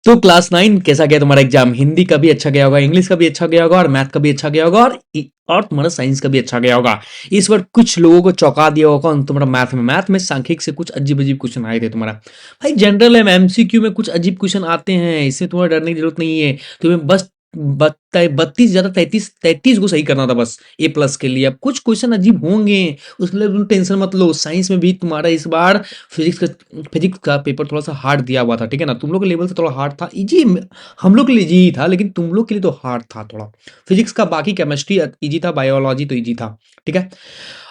तो क्लास 9 कैसा गया तुम्हारा एग्जाम? हिंदी का भी अच्छा गया होगा, इंग्लिश का भी अच्छा गया होगा, और मैथ का भी अच्छा गया होगा, और तुम्हारा साइंस का भी अच्छा गया होगा। इस बार कुछ लोगों को चौंका दिया होगा तुम्हारा मैथ में सांख्यिक से कुछ अजीब अजीब क्वेश्चन आए थे तुम्हारा। भाई जनरल एमसीक्यू में कुछ अजीब क्वेश्चन आते हैं, इससे तुम्हें डरने की जरूरत नहीं है। तुम्हें बस 32 ज्यादा 33 को सही करना था बस, A+ के लिए। अब कुछ क्वेश्चन अजीब होंगे, उसके लिए तुम टेंशन मत लो। साइंस में भी तुम्हारा इस बार फिजिक्स का पेपर थोड़ा सा हार्ड दिया हुआ था, ठीक है ना। तुम लोग के लेवल से थोड़ा हार्ड था, इजी। हम लोग के लिए इजी था, लेकिन तुम लोग के लिए तो हार्ड था थोड़ा फिजिक्स का। बाकी केमिस्ट्री इजी था, बायोलॉजी तो इजी था, ठीक है।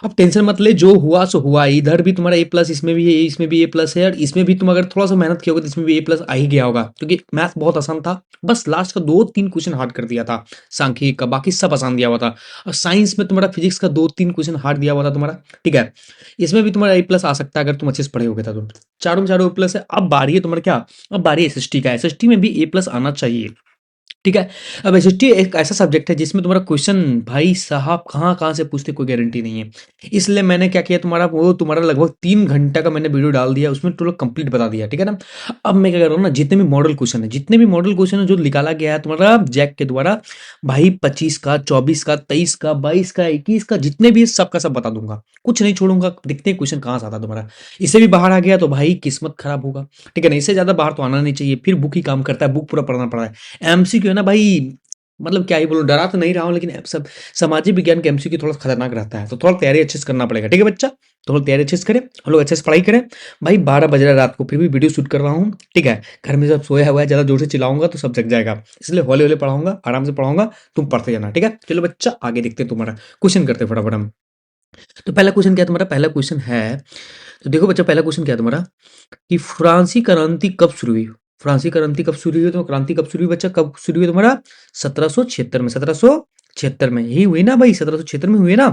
अब टेंशन मत ले, जो हुआ सो हुआ। इधर भी तुम्हारा A+, इसमें भी है, इसमें भी A+ है, और इसमें भी तुम अगर थोड़ा सा मेहनत किया होगा तो इसमें भी A+ आ ही गया होगा, क्योंकि मैथ बहुत आसान था। बस लास्ट का 2-3 क्वेश्चन हार्ड कर दिया था सांख्यिक का, बाकी सब आसान दिया हुआ था। और साइंस में तुम्हारा फिजिक्स का 2-3 क्वेश्चन हार्ड दिया हुआ था तुम्हारा, ठीक है। इसमें भी तुम्हारा A+ आ सकता है अगर तुम अच्छे से पढ़े होगे तो। चारों में चारों A+ है। अब बारी है तुम्हारा क्या, अब बारी SST का। SST में भी A+ आना चाहिए, ठीक है। अब एसएसटी एक ऐसा सब्जेक्ट है जिसमें तुम्हारा क्वेश्चन भाई साहब कहाँ कहाँ से पूछते कोई गारंटी नहीं है। इसलिए मैंने क्या किया, तुम्हारा लगभग 3 घंटा का मैंने वीडियो डाल दिया, उसमें टोटल कंप्लीट बता दिया, ठीक है ना। अब मैं क्या कर रहा हूँ ना, जितने भी मॉडल क्वेश्चन है जो निकाला गया है तुम्हारा जैक के द्वारा, भाई 25 का, 24 का, 23 का, 22 का, 21 का, जितने भी है सबका सब बता दूंगा, कुछ नहीं छोड़ूंगा। देखते हैं क्वेश्चन कहाँ से आता है तुम्हारा। इससे भी बाहर आ गया तो भाई किस्मत खराब होगा, ठीक है ना। इससे ज्यादा बाहर तो आना नहीं चाहिए, फिर बुक ही काम करता है, बुक पूरा पढ़ना पड़ा है। एमसीक्यू है ना भाई, मतलब क्या ही बोलूं, डरा तो नहीं रहा हूँ, लेकिन अब सब सामाजिक विज्ञान के एमसीक्यू थोड़ा खतरनाक रहता है, तो थोड़ा तैयारी अच्छे से करना पड़ेगा, ठीक है बच्चा। थोड़ा तैयारी अच्छे से करें, हम लोग अच्छे से पढ़ाई करें। भाई 12 बज रहा है रात को, फिर भी वीडियो शूट कर रहा हूँ, ठीक है। घर में सब सोया हुआ है, ज्यादा जोर से चिल्लाऊंगा तो सब जग जाएगा, इसलिए हौले हौले पढ़ाऊंगा, आराम से पढ़ाऊंगा। तुम पढ़ते जाना, ठीक है। चलो बच्चा आगे देखते हैं, तुम्हारा क्वेश्चन करते हैं फटाफट हम। तो पहला क्वेश्चन क्या है तुम्हारा, पहला क्वेश्चन है, तो देखो बच्चा पहला क्वेश्चन क्या है तुम्हारा, कि फ्रांसी क्रांति कब शुरू हुई? फ्रांसी क्रांति कब शुरू हुई? तो क्रांति कब शुरू हुई बच्चा, कब शुरू हुई तुम्हारा? 1776 में, 1776 में ही हुई ना भाई, 1776 में हुई ना।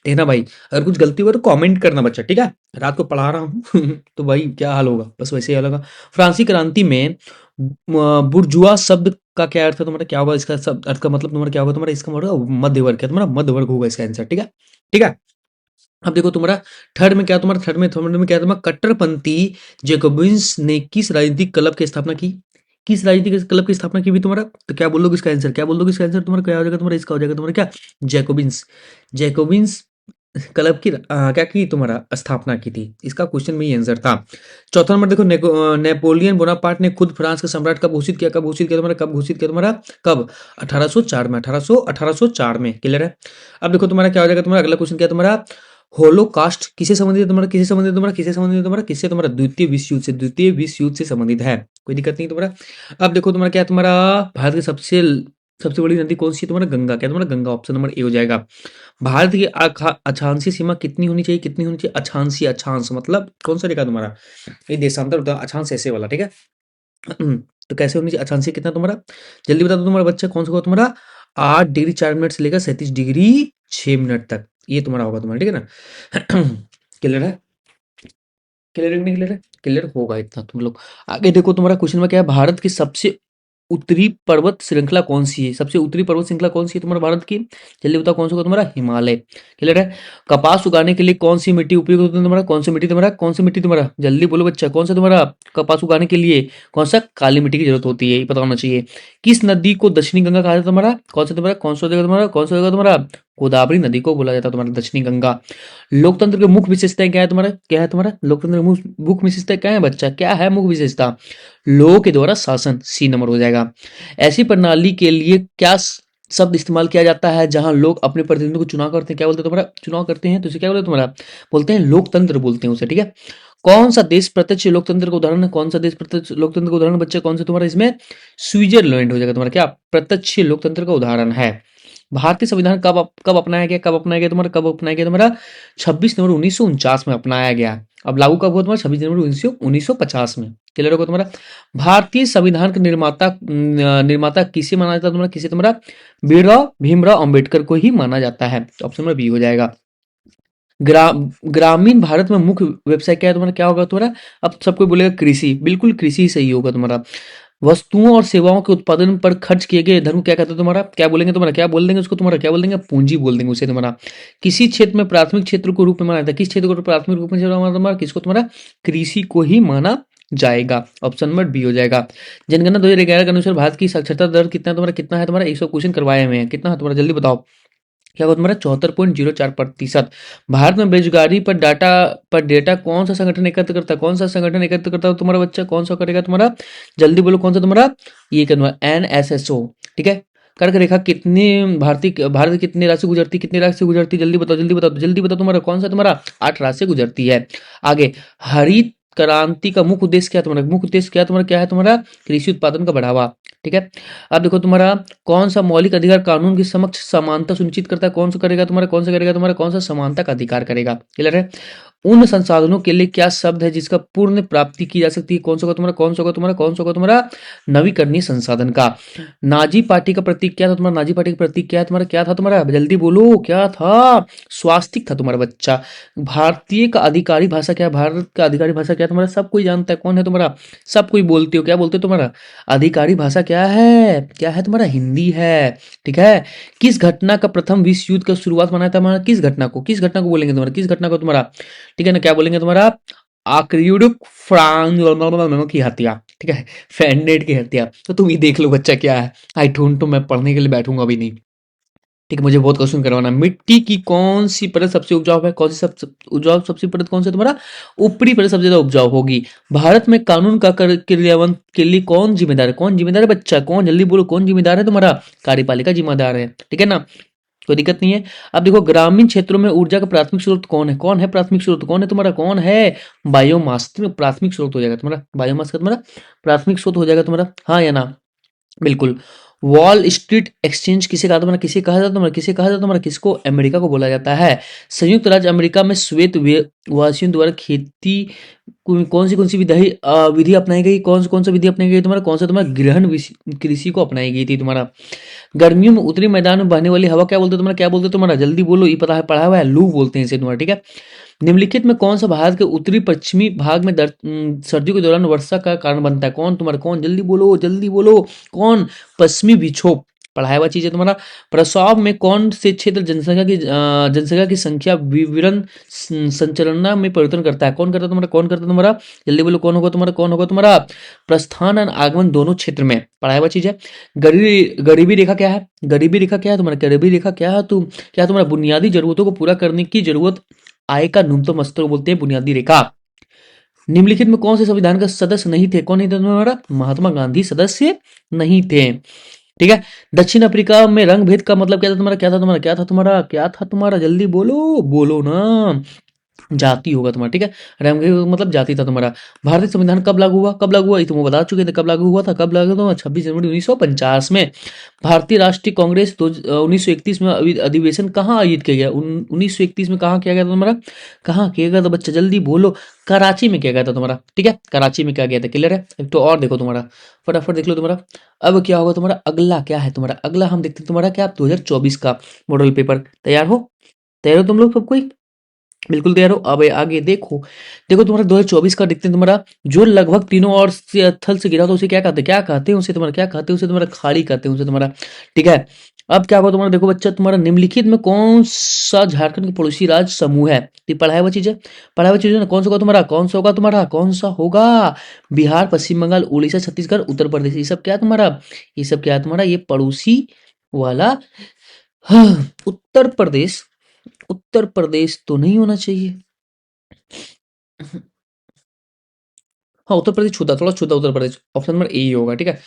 देखना भाई, अगर कुछ गलती हुआ तो कमेंट करना बच्चा, ठीक है। रात को पढ़ा रहा हूँ तो भाई क्या हाल होगा, बस वैसे ही हाल होगा। फ्रांसी क्रांति में बुर्जुआ शब्द का क्या अर्थ है तुम्हारा, क्या होगा इसका सब अर्थ का मतलब तुम्हारा, क्या होगा तुम्हारा इसका मतलब? मध्य वर्ग है तुम्हारा, मध्य वर्ग होगा इसका आंसर, ठीक है। ठीक है। अब देखो तुम्हारा थर्ड में क्या तुम्हारा, कट्टरपंथी जैकोबिन्स ने किस राजनीतिक क्लब की स्थापना की? किस राजनीतिक क्लब की स्थापना की भी तुम्हारा? तो क्या बोल दोगे इसका आंसर, क्या बोल दोगे इसका आंसर तुम्हारा, क्या हो जाएगा तुम्हारा, इसका हो जाएगा तुम्हारा क्या, जैकोबिन्स। जैकोबिन्स क्लब की क्या की तुम्हारा, स्थापना की थी। इसका क्वेश्चन में ये आंसर था। चौथा नंबर देखो, नेपोलियन बोनापार्ट ने खुद फ्रांस का सम्राट कब घोषित किया, कब घोषित किया तुम्हारा, कब घोषित किया तुम्हारा, कब? 1804 में, 1804 में, क्लियर है। अब देखो तुम्हारा क्या हो जाएगा तुम्हारा, अगला क्वेश्चन क्या है तुम्हारा, होलोकास्ट किसे संबंधित है तुम्हारा, किसे संबंधित है तुम्हारा, किसे संबंधित है तुम्हारा, किससे तुम्हारा? द्वितीय विश्व युद्ध से संबंधित है, कोई दिक्कत नहीं तुम्हारा। अब देखो तुम्हारा क्या है तुम्हारा, भारत की सबसे सबसे बड़ी नदी कौन सी है तुम्हारा? गंगा। क्या तुम्हारा? गंगा, ऑप्शन नंबर ए हो जाएगा। भारत की अक्षांशीय सीमा कितनी होनी चाहिए, कितनी होनी चाहिए? अक्षांशीय, अक्षांश मतलब कौन सा लिखा तुम्हारा, ये देशांतर होता है, अक्षांश ऐसे वाला, ठीक है। तो कैसे होनी चाहिए अक्षांशीय, कितना तुम्हारा? जल्दी बता दो तुम्हारा बच्चा, कौन सा होगा तुम्हारा? 8 डिग्री 4 मिनट से लेकर 37 डिग्री 6 मिनट तक, ये तुम्हारा होगा तुम्हारा, ठीक है ना। क्लियर है, क्लियर है कि नहीं क्लियर है? क्लियर होगा इतना तुम लोग। आगे देखो तुम्हारा क्वेश्चन में क्या है, भारत की सबसे उत्तरी पर्वत श्रृंखला कौन सी है? सबसे उत्तरी पर्वत श्रृंखला कौन सी है तुम्हारा भारत की? जल्दी बताओ कौन सा होगा तुम्हारा? हिमालय। क्लियर है। कपास उगाने के लिए कौन सी मिट्टी उपयोग होती है तुम्हारा? कौन सी मिट्टी तुम्हारा, कौन सी मिट्टी तुम्हारा? जल्दी बोलो बच्चा, कौन सा तुम्हारा कपास उगाने के लिए कौन सा? काली मिट्टी की जरूरत होती है, ये पता होना चाहिए। किस नदी को दक्षिणी गंगा कहा जाता है तुम्हारा? कौन सा तुम्हारा, कौन सा जगह तुम्हारा, कौन सा जगह तुम्हारा? गोदावरी नदी को बोला जाता है तुम्हारा दक्षिणी गंगा। लोकतंत्र की मुख्य विशेषताएं क्या है तुम्हारा, क्या है तुम्हारा लोकतंत्र की मुख्य विशेषता क्या है बच्चा, क्या है मुख्य विशेषता? लोगों के द्वारा शासन, सी नंबर हो जाएगा। ऐसी प्रणाली के लिए क्या शब्द इस्तेमाल किया जाता है जहां लोग अपने प्रतिनिधियों को चुनाव करते हैं? क्या बोलते हैं तुम्हारा, चुनाव करते हैं तो इसे क्या बोलते हैं तुम्हारा? बोलते हैं लोकतंत्र, बोलते हैं उसे, ठीक है। कौन सा देश प्रत्यक्ष लोकतंत्र का उदाहरण है? कौन सा देश प्रत्यक्ष लोकतंत्र का उदाहरण बच्चा, कौन सा तुम्हारा इसमें? स्विट्जरलैंड हो जाएगा तुम्हारा, क्या प्रत्यक्ष लोकतंत्र का उदाहरण है। भारतीय संविधान कब अपनाया गया, कब अपनाया गया तुम्हारा, कब अपनाया गया तुम्हारा? 26 नवंबर 1949 में अपनाया गया। अब लागू कब हुआ तुम्हारा? 26 जनवरी 1950 में। क्लियर होगा तुम्हारा। भारतीय संविधान के निर्माता किसे माना जाता है तुम्हारा, किसे तुम्हारा? भीमराव अंबेडकर को ही माना जाता है, ऑप्शन नंबर बी हो जाएगा। ग्रा, ग्रामीण भारत में मुख्य व्यवसाय क्या है तुम्हारा, क्या होगा तुम्हारा? अब सबको बोलेगा कृषि, बिल्कुल कृषि ही सही होगा तुम्हारा। वस्तुओं और सेवाओं के उत्पादन पर खर्च किए गए धन को क्या कहते हैं तुम्हारा, क्या बोलेंगे तुम्हारा, क्या बोल देंगे उसको तुम्हारा, क्या बोल देंगे? पूंजी बोल देंगे उसे तुम्हारा। किसी क्षेत्र में प्राथमिक क्षेत्र को रूप में माना जाता है, किस क्षेत्र को प्राथमिक रूप में माना जाता है तुम्हारा? किसको तुम्हारा? कृषि को ही माना जाएगा। ऑप्शन नंबर बी हो जाएगा। जनगणना 2011 के अनुसार भारत की साक्षरता दर कितना है तुम्हारा? 100 क्वेश्चन करवाए हुए हैं, कितना है तुम्हारा? जल्दी बताओ। क्या होगा तुम्हारा? 74.04%। भारत में बेरोजगारी पर डेटा कौन सा संगठन एकत्र करता है? कौन सा संगठन एकत्र करता है तुम्हारा बच्चा? कौन सा करेगा तुम्हारा? जल्दी बोलो कौन सा तुम्हारा? ये करना NSSO। ठीक है। कर्क रेखा कितनी भारत की कितनी राज्य से गुजरती, कितनी राज्य से गुजरती? जल्दी बताओ जल्दी बताओ जल्दी बताओ तुम्हारा कौन सा तुम्हारा? 8 राज्य से गुजरती है। आगे, हरित क्रांति का मुख्य उद्देश्य क्या है तुम्हारा? मुख्य उद्देश्य क्या तुम्हारा? क्या है तुम्हारा? कृषि उत्पादन का बढ़ावा। ठीक है। अब देखो तुम्हारा कौन सा मौलिक अधिकार कानून के समक्ष समानता सुनिश्चित करता है? कौन सा करेगा तुम्हारा? कौन सा करेगा तुम्हारा? कौन सा समानता का अधिकार करेगा? क्लियर है। उन संसाधनों के लिए क्या शब्द है जिसका पूर्ण प्राप्ति की जा सकती है? कौन सा होगा तुम्हारा? कौन सा होगा तुम्हारा? कौन सा होगा तुम्हारा? नवीकरणीय संसाधन का। नाजी पार्टी का प्रतीक क्या था तुम्हारा? नाजी पार्टी का प्रतीक क्या है तुम्हारा? क्या था तुम्हारा? जल्दी बोलो क्या था? स्वास्तिक था तुम्हारा बच्चा। भारतीय का अधिकारी भाषा क्या है? भारत का अधिकारी भाषा क्या है तुम्हारा? सब कोई जानता है कौन है तुम्हारा? सब कोई बोलते हो, क्या बोलते हो तुम्हारा? अधिकारी भाषा क्या है? क्या है तुम्हारा? हिंदी है। ठीक है। किस घटना का प्रथम विश्व युद्ध का शुरुआत मनाया था हमारा? किस घटना को बोलेंगे तुम्हारा? किस घटना को तुम्हारा? ठीक है ना, क्या बोलेंगे तुम्हारा? आक्रियुडिक फ्रांक की हत्या। ठीक है, फैंडेट की हत्या। तो तुम ही देख लो बच्चा क्या है। आई डोंट नो, मैं पढ़ने के लिए बैठूंगा अभी नहीं। ठीक है, मुझे बहुत क्वेश्चन करवाना। मिट्टी की कौन सी परत सबसे उपजाऊ है? कौन सी सबसे उपजाऊ सबसे परत कौन सी है तुम्हारा? ऊपरी परत सबसे ज्यादा उपजाऊ होगी। भारत में कानून का क्रियान्वयन के लिए कौन जिम्मेदार है? कौन जिम्मेदार है बच्चा? कौन? जल्दी बोलो कौन जिम्मेदार है तुम्हारा? कार्यपालिका जिम्मेदार है। ठीक है ना, कोई दिक्कत नहीं है। अब देखो, ग्रामीण क्षेत्रों में ऊर्जा का प्राथमिक स्रोत कौन है? कौन है प्राथमिक स्रोत? कौन है तुम्हारा? कौन है? बायोमास प्राथमिक स्रोत हो जाएगा तुम्हारा। बायोमास का तुम्हारा प्राथमिक स्रोत हो जाएगा तुम्हारा, हाँ या ना? बिल्कुल। वॉल स्ट्रीट एक्सचेंज किसे कहा तुम्हारा? किसे कहा जाता तुम्हारा? किसे कहा जाता तुम्हारा? किसको? अमेरिका को बोला जाता है। संयुक्त राज्य अमेरिका में श्वेत वासियों द्वारा खेती कौन सी विधि अपनाई गई? कौन सा विधि अपनाई गई तुम्हारा? कौन सा तुम्हारा? कृषि को अपनाई गई थी तुम्हारा। गर्मियों में उत्तरी मैदान में बहने वाली हवा क्या बोलते हैं तुम्हारा? क्या बोलते हैं तुम्हारा? जल्दी बोलो, ये पता है, पढ़ा हुआ है, लू बोलते हैं इसे तुम्हारा। ठीक है। निम्नलिखित में कौन सा भारत के उत्तरी पश्चिमी भाग में सर्दियों के दौरान वर्षा का कारण बनता है? कौन तुम्हारा? कौन? जल्दी बोलो जल्दी बोलो। कौन? पश्चिमी विक्षोभ। पढ़ाया हुआ चीज है तुम्हारा। प्रसव में कौन से क्षेत्र जनसंख्या की संख्या विवरण संचरणा में परिवर्तन करता है? कौन करता है तुम्हारा? कौन करता है तुम्हारा? जल्दी बोलो कौन होगा तुम्हारा? कौन होगा तुम्हारा? प्रस्थान और आगमन दोनों क्षेत्र में। पढ़ाया हुआ चीज है। गरीबी रेखा क्या है? गरीबी रेखा क्या है तुम्हारा? गरीबी रेखा क्या है? क्या तुम्हारा? बुनियादी जरूरतों को पूरा करने की जरूरत आय का न्यूनतम स्तर को बोलते हैं बुनियादी रेखा। निम्नलिखित में कौन से संविधान का सदस्य नहीं थे? कौन नहीं थे तुम्हारा? महात्मा गांधी सदस्य नहीं थे। ठीक है। दक्षिण अफ्रीका में रंग भेद का मतलब क्या था तुम्हारा? क्या था तुम्हारा? क्या था तुम्हारा? क्या था तुम्हारा? जल्दी बोलो बोलो ना। जाति होगा तुम्हारा। ठीक है। रंग भेद मतलब जाति था तुम्हारा। भारतीय संविधान कब लागू हुआ? कब लागू हुआ? ये तुम बता चुके थे कब लागू हुआ था। कब लागू हुआ? 26 जनवरी 1950 में। भारतीय राष्ट्रीय कांग्रेस 1931 में अधिवेशन कहाँ आयोजित किया गया? 1931 में कहाँ किया गया था तुम्हारा? कहाँ किया गया था बच्चा? जल्दी बोलो। कराची में किया गया था तुम्हारा। ठीक है, कराची में किया गया था। क्लियर है। एक तो और देखो तुम्हारा, फटाफट देख लो तुम्हारा। अब क्या होगा तुम्हारा? अगला क्या है तुम्हारा? अगला हम देखते हैं तुम्हारा क्या? 2024 का मॉडल पेपर। तैयार हो? तैयार हो तुम लोग सब कोई? बिल्कुल तैयार हो। अब आगे देखो। देखो तुम्हारा 2024 का देखते हैं तुम्हारा। जो लगभग तीनों ओर से थल से घिरा तो उसे क्या कहते हैं? क्या कहते हैं उसे तुम्हारा? क्या कहते हैं उसे तुम्हारा? खाड़ी कहते हैं उसे तुम्हारा। ठीक है। अब क्या होगा तुम्हारा? देखो बच्चा, तुम्हारा निम्नलिखित में कौन सा झारखंड के पड़ोसी राज्य समूह है? ये पढ़ाया हुआ चीज है। पढ़ाया हुआ चीज है ना। कौन सा होगा तुम्हारा? कौन सा होगा तुम्हारा? कौन सा होगा? बिहार, पश्चिम बंगाल, उड़ीसा, छत्तीसगढ़, उत्तर प्रदेश। ये सब क्या है तुम्हारा? ये सब क्या है तुम्हारा? ये पड़ोसी वाला। हाँ, उत्तर प्रदेश। उत्तर प्रदेश तो नहीं होना चाहिए। हाँ, उत्तर प्रदेश छूता, थोड़ा छूता Uttar Pradesh. Option number A ही होगा। ठीक है।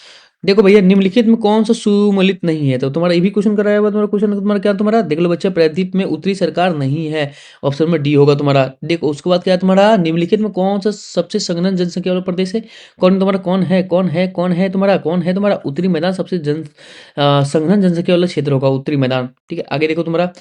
देखो भैया, निम्नलिखित में कौन सा सुमेलित नहीं है? तो तुम्हारा ये भी क्वेश्चन कराया हुआ तुम्हारा। क्वेश्चन तुम्हारा क्या तुम्हारा? देख लो बच्चा, प्रायद्वीप में उत्तरी सरकार नहीं है। ऑप्शन नंबर डी होगा तुम्हारा। देखो उसके बाद क्या है तुम्हारा? निम्नलिखित में कौन सा सबसे संघनन जनसंख्या वाला प्रदेश है? कौन तुम्हारा? कौन है? कौन है? कौन है तुम्हारा? कौन है तुम्हारा? उत्तरी मैदान सबसे संघनन जनसंख्या वाला क्षेत्र होगा उत्तरी मैदान। ठीक है। आगे देखो तुम्हारा।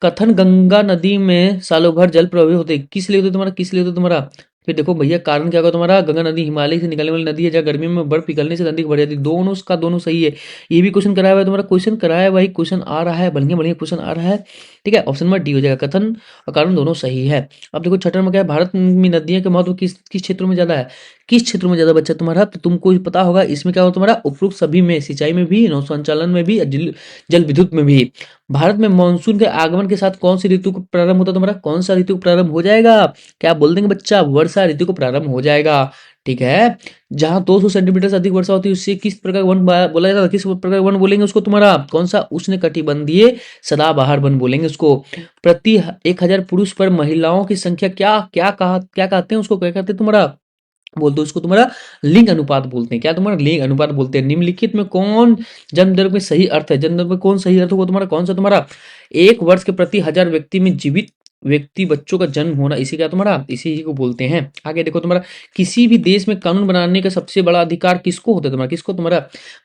कथन गंगा नदी में सालों भर जल प्रवाहित होते, किस लिए होते तुम्हारा? किस लिए होते तुम्हारा? फिर देखो भैया, कारण क्या होगा तुम्हारा? गंगा नदी हिमालय से निकलने वाली नदी है, जहाँ गर्मियों में बर्फ पिघलने से नदी बढ़ जाती है। दोनों का दोनों सही है। ये भी क्वेश्चन कराया हुआ है तुम्हारा। क्वेश्चन कराया हुआ ही क्वेश्चन आ रहा है, बढ़िया बढ़िया क्वेश्चन आ रहा है। ठीक है। ऑप्शन नंबर डी हो जाएगा। कथन और कारण दोनों सही है। अब देखो छठा में क्या है? भारत में नदियों का महत्व किस किस क्षेत्रों में ज्यादा है? किस क्षेत्रों में ज्यादा बच्चा तुम्हारा? तो तुमको पता होगा इसमें क्या होगा तुम्हारा? उपरोक्त सभी में, सिंचाई में भी, नौ संचालन में भी, जल विद्युत में भी। भारत में मानसून के आगमन के साथ कौन सी ऋतु को प्रारंभ होता है तुम्हारा? कौन सा ऋतु प्रारंभ हो जाएगा? क्या बोल देंगे बच्चा? वर्षा ऋतु को प्रारंभ हो जाएगा। ठीक है। जहाँ 200 सेंटीमीटर से अधिक वर्षा होती है उससे किस प्रकार का वन बोला जाता है, किस प्रकार का वन बोलेंगे उसको तुम्हारा, कौन सा, उष्णकटिबंधीय सदाबहार वन बोलेंगे उसको। प्रति 1000 पुरुष पर महिलाओं की संख्या क्या क्या कहते हैं उसको, क्या कहते हैं तुम्हारा, बोल दो उसको तुम्हारा, लिंग अनुपात बोलते हैं। क्या तुम्हारा, लिंग अनुपात बोलते हैं। निम्नलिखित में कौन जन्म दर में सही अर्थ है, जन्म दर में कौन सही अर्थ होगा तुम्हारा, कौन सा तुम्हारा, 1 वर्ष के प्रति 1000 व्यक्ति में जीवित व्यक्ति बच्चों का जन्म होना, इसी क्या तुम्हारा, इसी को बोलते हैं। आगे देखो तुम्हारा, किसी भी देश में कानून बनाने का सबसे बड़ा अधिकार किसको होता है तुम्हारा, किसको तुम्हारा,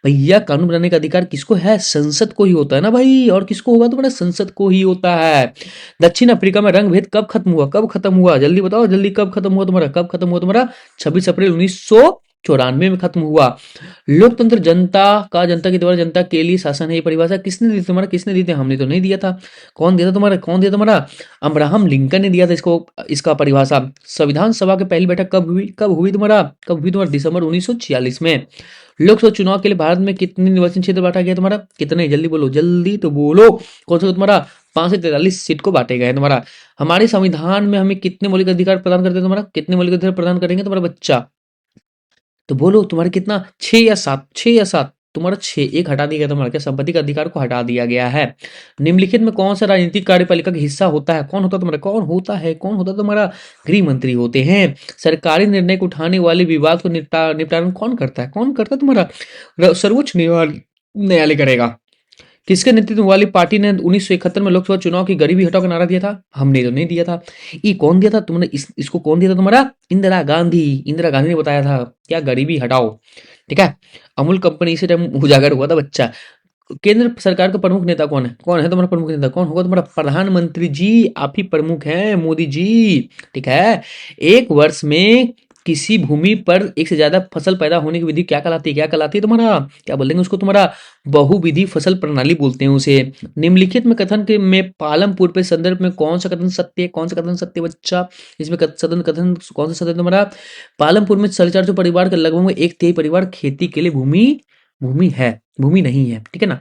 भैया कानून बनाने का अधिकार किसको है, संसद को ही होता है ना भाई, और किसको होगा तुम्हारा, संसद को ही होता है। दक्षिण अफ्रीका में रंग भेद कब खत्म हुआ, कब खत्म हुआ, जल्दी बताओ जल्दी, कब खत्म हुआ तुम्हारा, कब खत्म हुआ तुम्हारा, 26 अप्रैल 1994 में खत्म हुआ। लोकतंत्र जनता के द्वारा जनता के लिए शासन है, ये परिभाषा किसने दी तुम्हारा, किसने दी थी, हमने तो नहीं दिया था। कौन दिया था तुम्हारा, कौन दिया तुम्हारा, अब्राहम लिंकन ने दिया था इसको, इसका परिभाषा। संविधान सभा की पहली बैठक कब हुई तुम्हारा, कब हुई तुम्हारा, दिसंबर 1946 में। लोकसभा चुनाव के लिए भारत में कितने निर्वाचन क्षेत्र बांटा गया तुम्हारा, कितने, जल्दी बोलो, जल्दी तो बोलो, कौन सा तुम्हारा, 5 से 43 सीट को बांटे गए तुम्हारा। हमारे संविधान में हमें कितने मौलिक अधिकार प्रदान करते हैं तुम्हारा, कितने मौलिक अधिकार प्रदान करेंगे तुम्हारा बच्चा, तो बोलो तुम्हारे कितना, 6 या 7, 6 या 7, तुम्हारा 6, एक हटा दिया गया तुम्हारा, क्या संपत्ति का अधिकार को हटा दिया गया है। निम्नलिखित में कौन सा राजनीतिक कार्यपालिका का हिस्सा होता है, कौन होता है तुम्हारा, कौन होता है, कौन होता है तुम्हारा, गृह मंत्री होते हैं। सरकारी निर्णय को उठाने वाले विवाद को निपटान कौन करता है, कौन करता है तुम्हारा, सर्वोच्च न्यायालय करेगा। किसके नेतृत्व वाली पार्टी ने 1971 में लोकसभा चुनाव की गरीबी हटाओ का नारा दिया था, हमने तो नहीं दिया था। ये कौन दिया था तुमने, इसको कौन दिया था तुम्हारा, इंदिरा गांधी, इंदिरा गांधी ने बताया था, क्या, गरीबी हटाओ। ठीक है। अमूल कंपनी इसी टाइम उजागर हुआ था बच्चा। केंद्र सरकार का प्रमुख नेता कौन है, कौन है तुम्हारा प्रमुख नेता, कौन होगा तुम्हारा, प्रधानमंत्री जी, आप ही प्रमुख हैं, मोदी जी। ठीक है। एक वर्ष में किसी भूमि पर एक से ज्यादा फसल पैदा होने की विधि क्या कहलाती है, क्या कहलाती है तुम्हारा, क्या बोलेंगे उसको तुम्हारा, बहुविधि फसल प्रणाली बोलते हैं उसे। निम्नलिखित में कथन के में पालमपुर पे संदर्भ में कौन सा कथन सत्य है, कौन सा कथन सत्य है बच्चा, इसमें कथन कौन सा सत्य है तुम्हारा, पालमपुर में 450 परिवार के लगभग में 1/3 परिवार खेती के लिए भूमि भूमि है, भूमि नहीं है, ठीक है ना,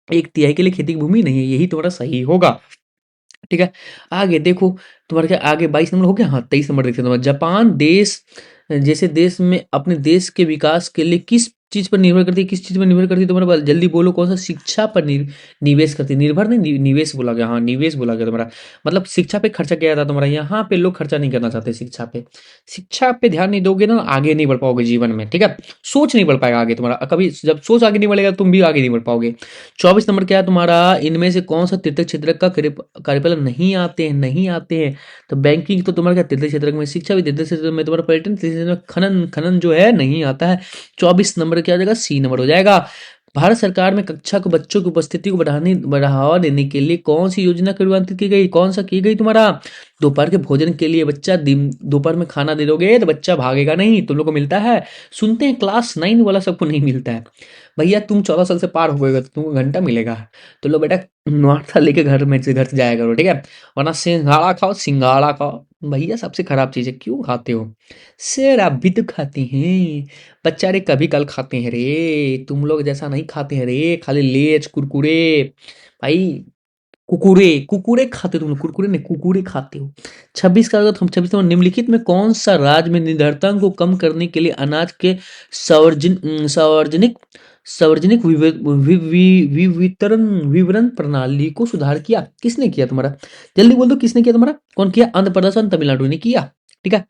1/3 के लिए खेती की भूमि नहीं है, यही तुम्हारा सही होगा। ठीक है। आगे देखो तुम्हारा, क्या आगे 22 नंबर हो गया, हाँ 23 नंबर देखते हैं तुम्हारा, जापान देश जैसे देश में अपने देश के विकास के लिए किस चीज पर निर्भर करती है, किस चीज पर निर्भर करती है तुम्हारा, जल्दी बोलो, कौन सा, शिक्षा पर निवेश करती है, निर्भर नहीं, निवेश बोला गया, हाँ निवेश बोला गया तुम्हारा, मतलब शिक्षा पे खर्चा किया जाता है तुम्हारा, यहाँ पे लोग खर्चा नहीं करना चाहते शिक्षा पे। शिक्षा पे ध्यान नहीं दोगे ना, आगे नहीं बढ़ पाओगे जीवन में, ठीक है, सोच नहीं बढ़ पाएगा आगे तुम्हारा, कभी जब सोच आगे नहीं बढ़ेगा तुम भी आगे नहीं बढ़ पाओगे। 24 नंबर क्या है तुम्हारा, इनमें से कौन सा तीर्थ क्षेत्र का कार्यपालन नहीं आते हैं, नहीं आते हैं, तो बैंकिंग तो तुम्हारा क्या तीर्थ क्षेत्र में, शिक्षा भी तीर्थ क्षेत्र में, तुम्हारा पर्यटन तीर्थ क्षेत्र में, खनन खनन जो है नहीं आता है। 24 नंबर क्या हो जाएगा, सी नंबर हो जाएगा। भारत सरकार में कक्षा को बच्चों की उपस्थिति को बढ़ावा देने के लिए कौन सी योजना क्रियान्वित की गई, कौन सा की गई तुम्हारा, दोपहर के भोजन के लिए बच्चा दोपहर में खाना दे दोगे तो बच्चा भागेगा नहीं, तुम लोग को मिलता है, सुनते हैं क्लास 9 वाला सबको नहीं मिलता है। भैया तुम 14 साल से पार हो गए तो तुमको घंटा मिलेगा, तो लो बेटा नाश्ता लेके घर से जाया करो, ठीक है, वरना सिंघाड़ा खाओ, सिंघाड़ा खाओ, भैया सबसे खराब चीज है, क्यों खाते हो, सर आप भी तो खाते हैं, बच्चा रे कभी कल खाते हैं रे, तुम लोग जैसा नहीं खाते हैं रे, खाली लेज कुरकुरे, भाई कुकुरे कुकुरे खाते हो तुम लोग, कुरकुरे नहीं कुकुरे खाते हो। 26 का, अगर हम 26 नंबर, निम्नलिखित में कौन सा राज्य में निर्धनता को कम करने के लिए अनाज के सार्वजनिक सार्वजनिक वितरण विवरण प्रणाली को सुधार किया, किसने किया तुम्हारा, जल्दी बोल दो किसने किया तुम्हारा, कौन किया, आंध्र प्रदेश और तमिलनाडु ने किया। ठीक है।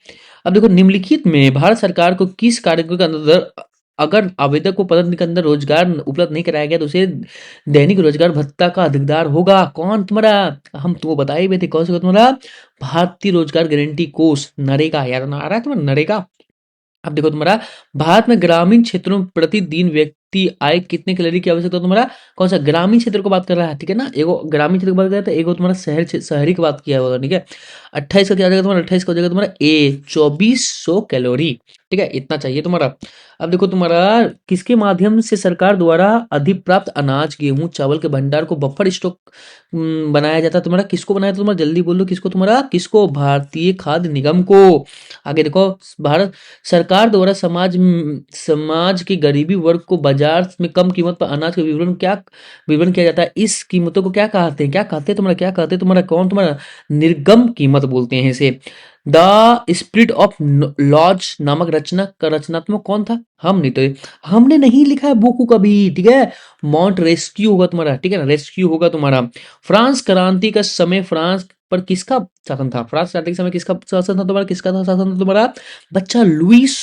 अब देखो निम्नलिखित में भारत सरकार को किस कार्यक्रम के अंदर अगर आवेदक को पद के अंदर रोजगार उपलब्ध नहीं कराया गया तो उसे दैनिक रोजगार भत्ता का अधिकदार होगा, कौन तुम्हारा, हम तुमको बताए हुए थे, कौन सा तुम्हारा, भारतीय रोजगार गारंटी कोष, नरेगा, याद ना आ रहा है तुम्हारा, नरेगा। अब देखो तुम्हारा, भारत में ग्रामीण क्षेत्रों में प्रतिदिन व्यक्ति आय कितने कैलोरी की आवश्यकता है तुम्हारा, कौन सा, ग्रामीण क्षेत्र को बात कर रहा है, ठीक है ना, एगो ग्रामीण क्षेत्र की बात कर रहा है, एगो तुम्हारा शहरी की बात किया होगा, ठीक है। 28 का क्या हो जाएगा तुम्हारा, 28 का हो जाएगा तुम्हारा ए 2400 कैलोरी, ठीक है, इतना चाहिए तुम्हारा। अब देखो तुम्हारा, किसके माध्यम से सरकार द्वारा अधिप्राप्त अनाज गेहूं चावल के भंडार को बफर स्टॉक बनाया जाता है तुम्हारा, किसको बनाया था तुम्हारा, जल्दी बोलो किसको तुम्हारा, किसको, भारतीय खाद्य निगम को। आगे देखो, भारत सरकार द्वारा समाज की गरीबी वर्ग को बाजार में कम कीमत पर अनाज का विवरण किया जाता है, इस कीमतों को क्या कहते हैं? क्या कहते हैं तुम्हारा? क्या कहते हैं तुम्हारा? कौन तुम्हारा? निर्गम कीमत बोलते हैं इसे। द स्पिरिट ऑफ लॉज नामक रचना का रचनात्मक कौन था? हमने नहीं लिखा है बुक को कभी, ठीक है। माउंट रेस्क्यू होगा तुम्हारा, ठीक है ना, रेस्क्यू होगा तुम्हारा। फ्रांस क्रांति का समय फ्रांस पर किसका शासन था? फ्रांस क्रांति के समय किसका शासन था तुम्हारा? किसका था शासन था तुम्हारा बच्चा? लुईस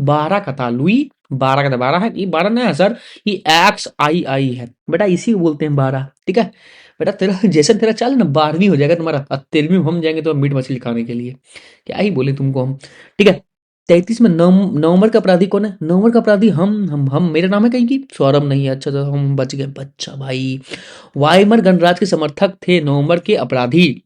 12 का था। लुई 12 का था। 12 है, ये 12 नहीं है सर, ये XII है बेटा, इसी को बोलते हैं 12, ठीक है बेटा। तेरा जैसे तेरा चाल ना 12वीं हो जाएगा तुम्हारा, और 13वीं में हम जाएंगे तो मीट मछली खाने के लिए, क्या ही बोले तुमको हम, ठीक है। 33 में नवंबर का अपराधी कौन है? नवंबर का अपराधी हम मेरा नाम है कहीं की सौरभ नहीं है, अच्छा तो हम बच गए बच्चा भाई। वाइमर गणराज्य के समर्थक थे नवंबर के अपराधी।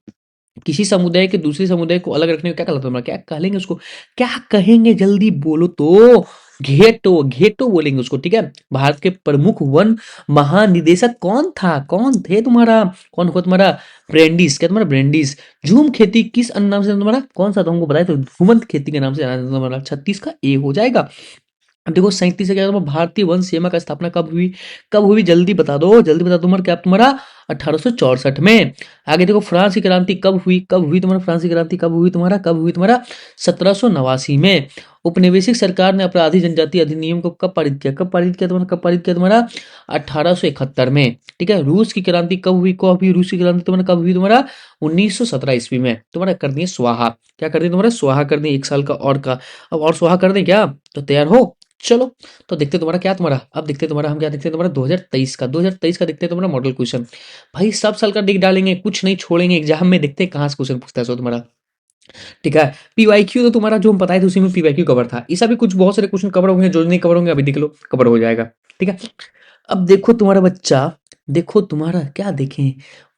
किसी समुदाय के दूसरे समुदाय को अलग रखने को क्या कहलाता है? क्या कहेंगे उसको? क्या कहेंगे जल्दी बोलो तो? घेटो, घेटो बोलेंगे उसको, ठीक है। भारत के प्रमुख वन महानिदेशक कौन था? कौन थे तुम्हारा? कौन हो तुम्हारा? ब्रेंडिस, क्या तुम्हारा? ब्रेंडिस। झूम खेती किस अन्य नाम से तुम्हारा? कौन सा तुमको बताया तो झूमंत खेती के नाम से जाना जाता है तुम्हारा। 36 का ए हो जाएगा। अब देखो 37 से क्या तुम्हारा? भारतीय वन सेना का स्थापना कब हुई? कब हुई जल्दी बता दो, जल्दी बता दो तुम्हारा। क्या तुम्हारा? 1864 में। आगे देखो फ्रांस की क्रांति कब हुई? कब हुई तुम्हारा फ्रांस की क्रांति? कब हुई तुम्हारा? कब हुई तुम्हारा? 1789 में। उपनिवेशिक सरकार ने अपराधी जनजाति अधिनियम को कब पारित किया? कब पारित किया तुम्हारा? कब पारित किया तुम्हारा? 1871 में, ठीक है। रूस की क्रांति कब हुई? कब हुई रूस की क्रांति तुम्हारा? कब हुई तुम्हारा? 1917 ईस्वी में। तुम्हारा कर दिए स्वाहा। क्या कर दिए तुम्हारा? स्वाहा कर दिए, 1 साल का और का। अब और स्वाहा कर दें क्या? तो तैयार हो? चलो तो देखते तुम्हारा क्या तुम्हारा, अब देखते तुम्हारा, हम क्या देखते हैं तुम्हारा 2023 का देखते हैं तुम्हारा मॉडल क्वेश्चन। भाई सब साल का दिख डालेंगे, कुछ नहीं छोड़ेंगे, एग्जाम में देखते हैं कहाँ से क्वेश्चन पूछता है सो तुम्हारा, ठीक है। पीवाईक्यू तो तुम्हारा जो हम बताए थे उसी में पीवाईक्यू कवर था, ऐसा भी कुछ बहुत सारे क्वेश्चन कवर होंगे, जो नहीं कवर होंगे अभी देख लो, कवर हो जाएगा, ठीक है। अब देखो तुम्हारा बच्चा, देखो तुम्हारा क्या देखें,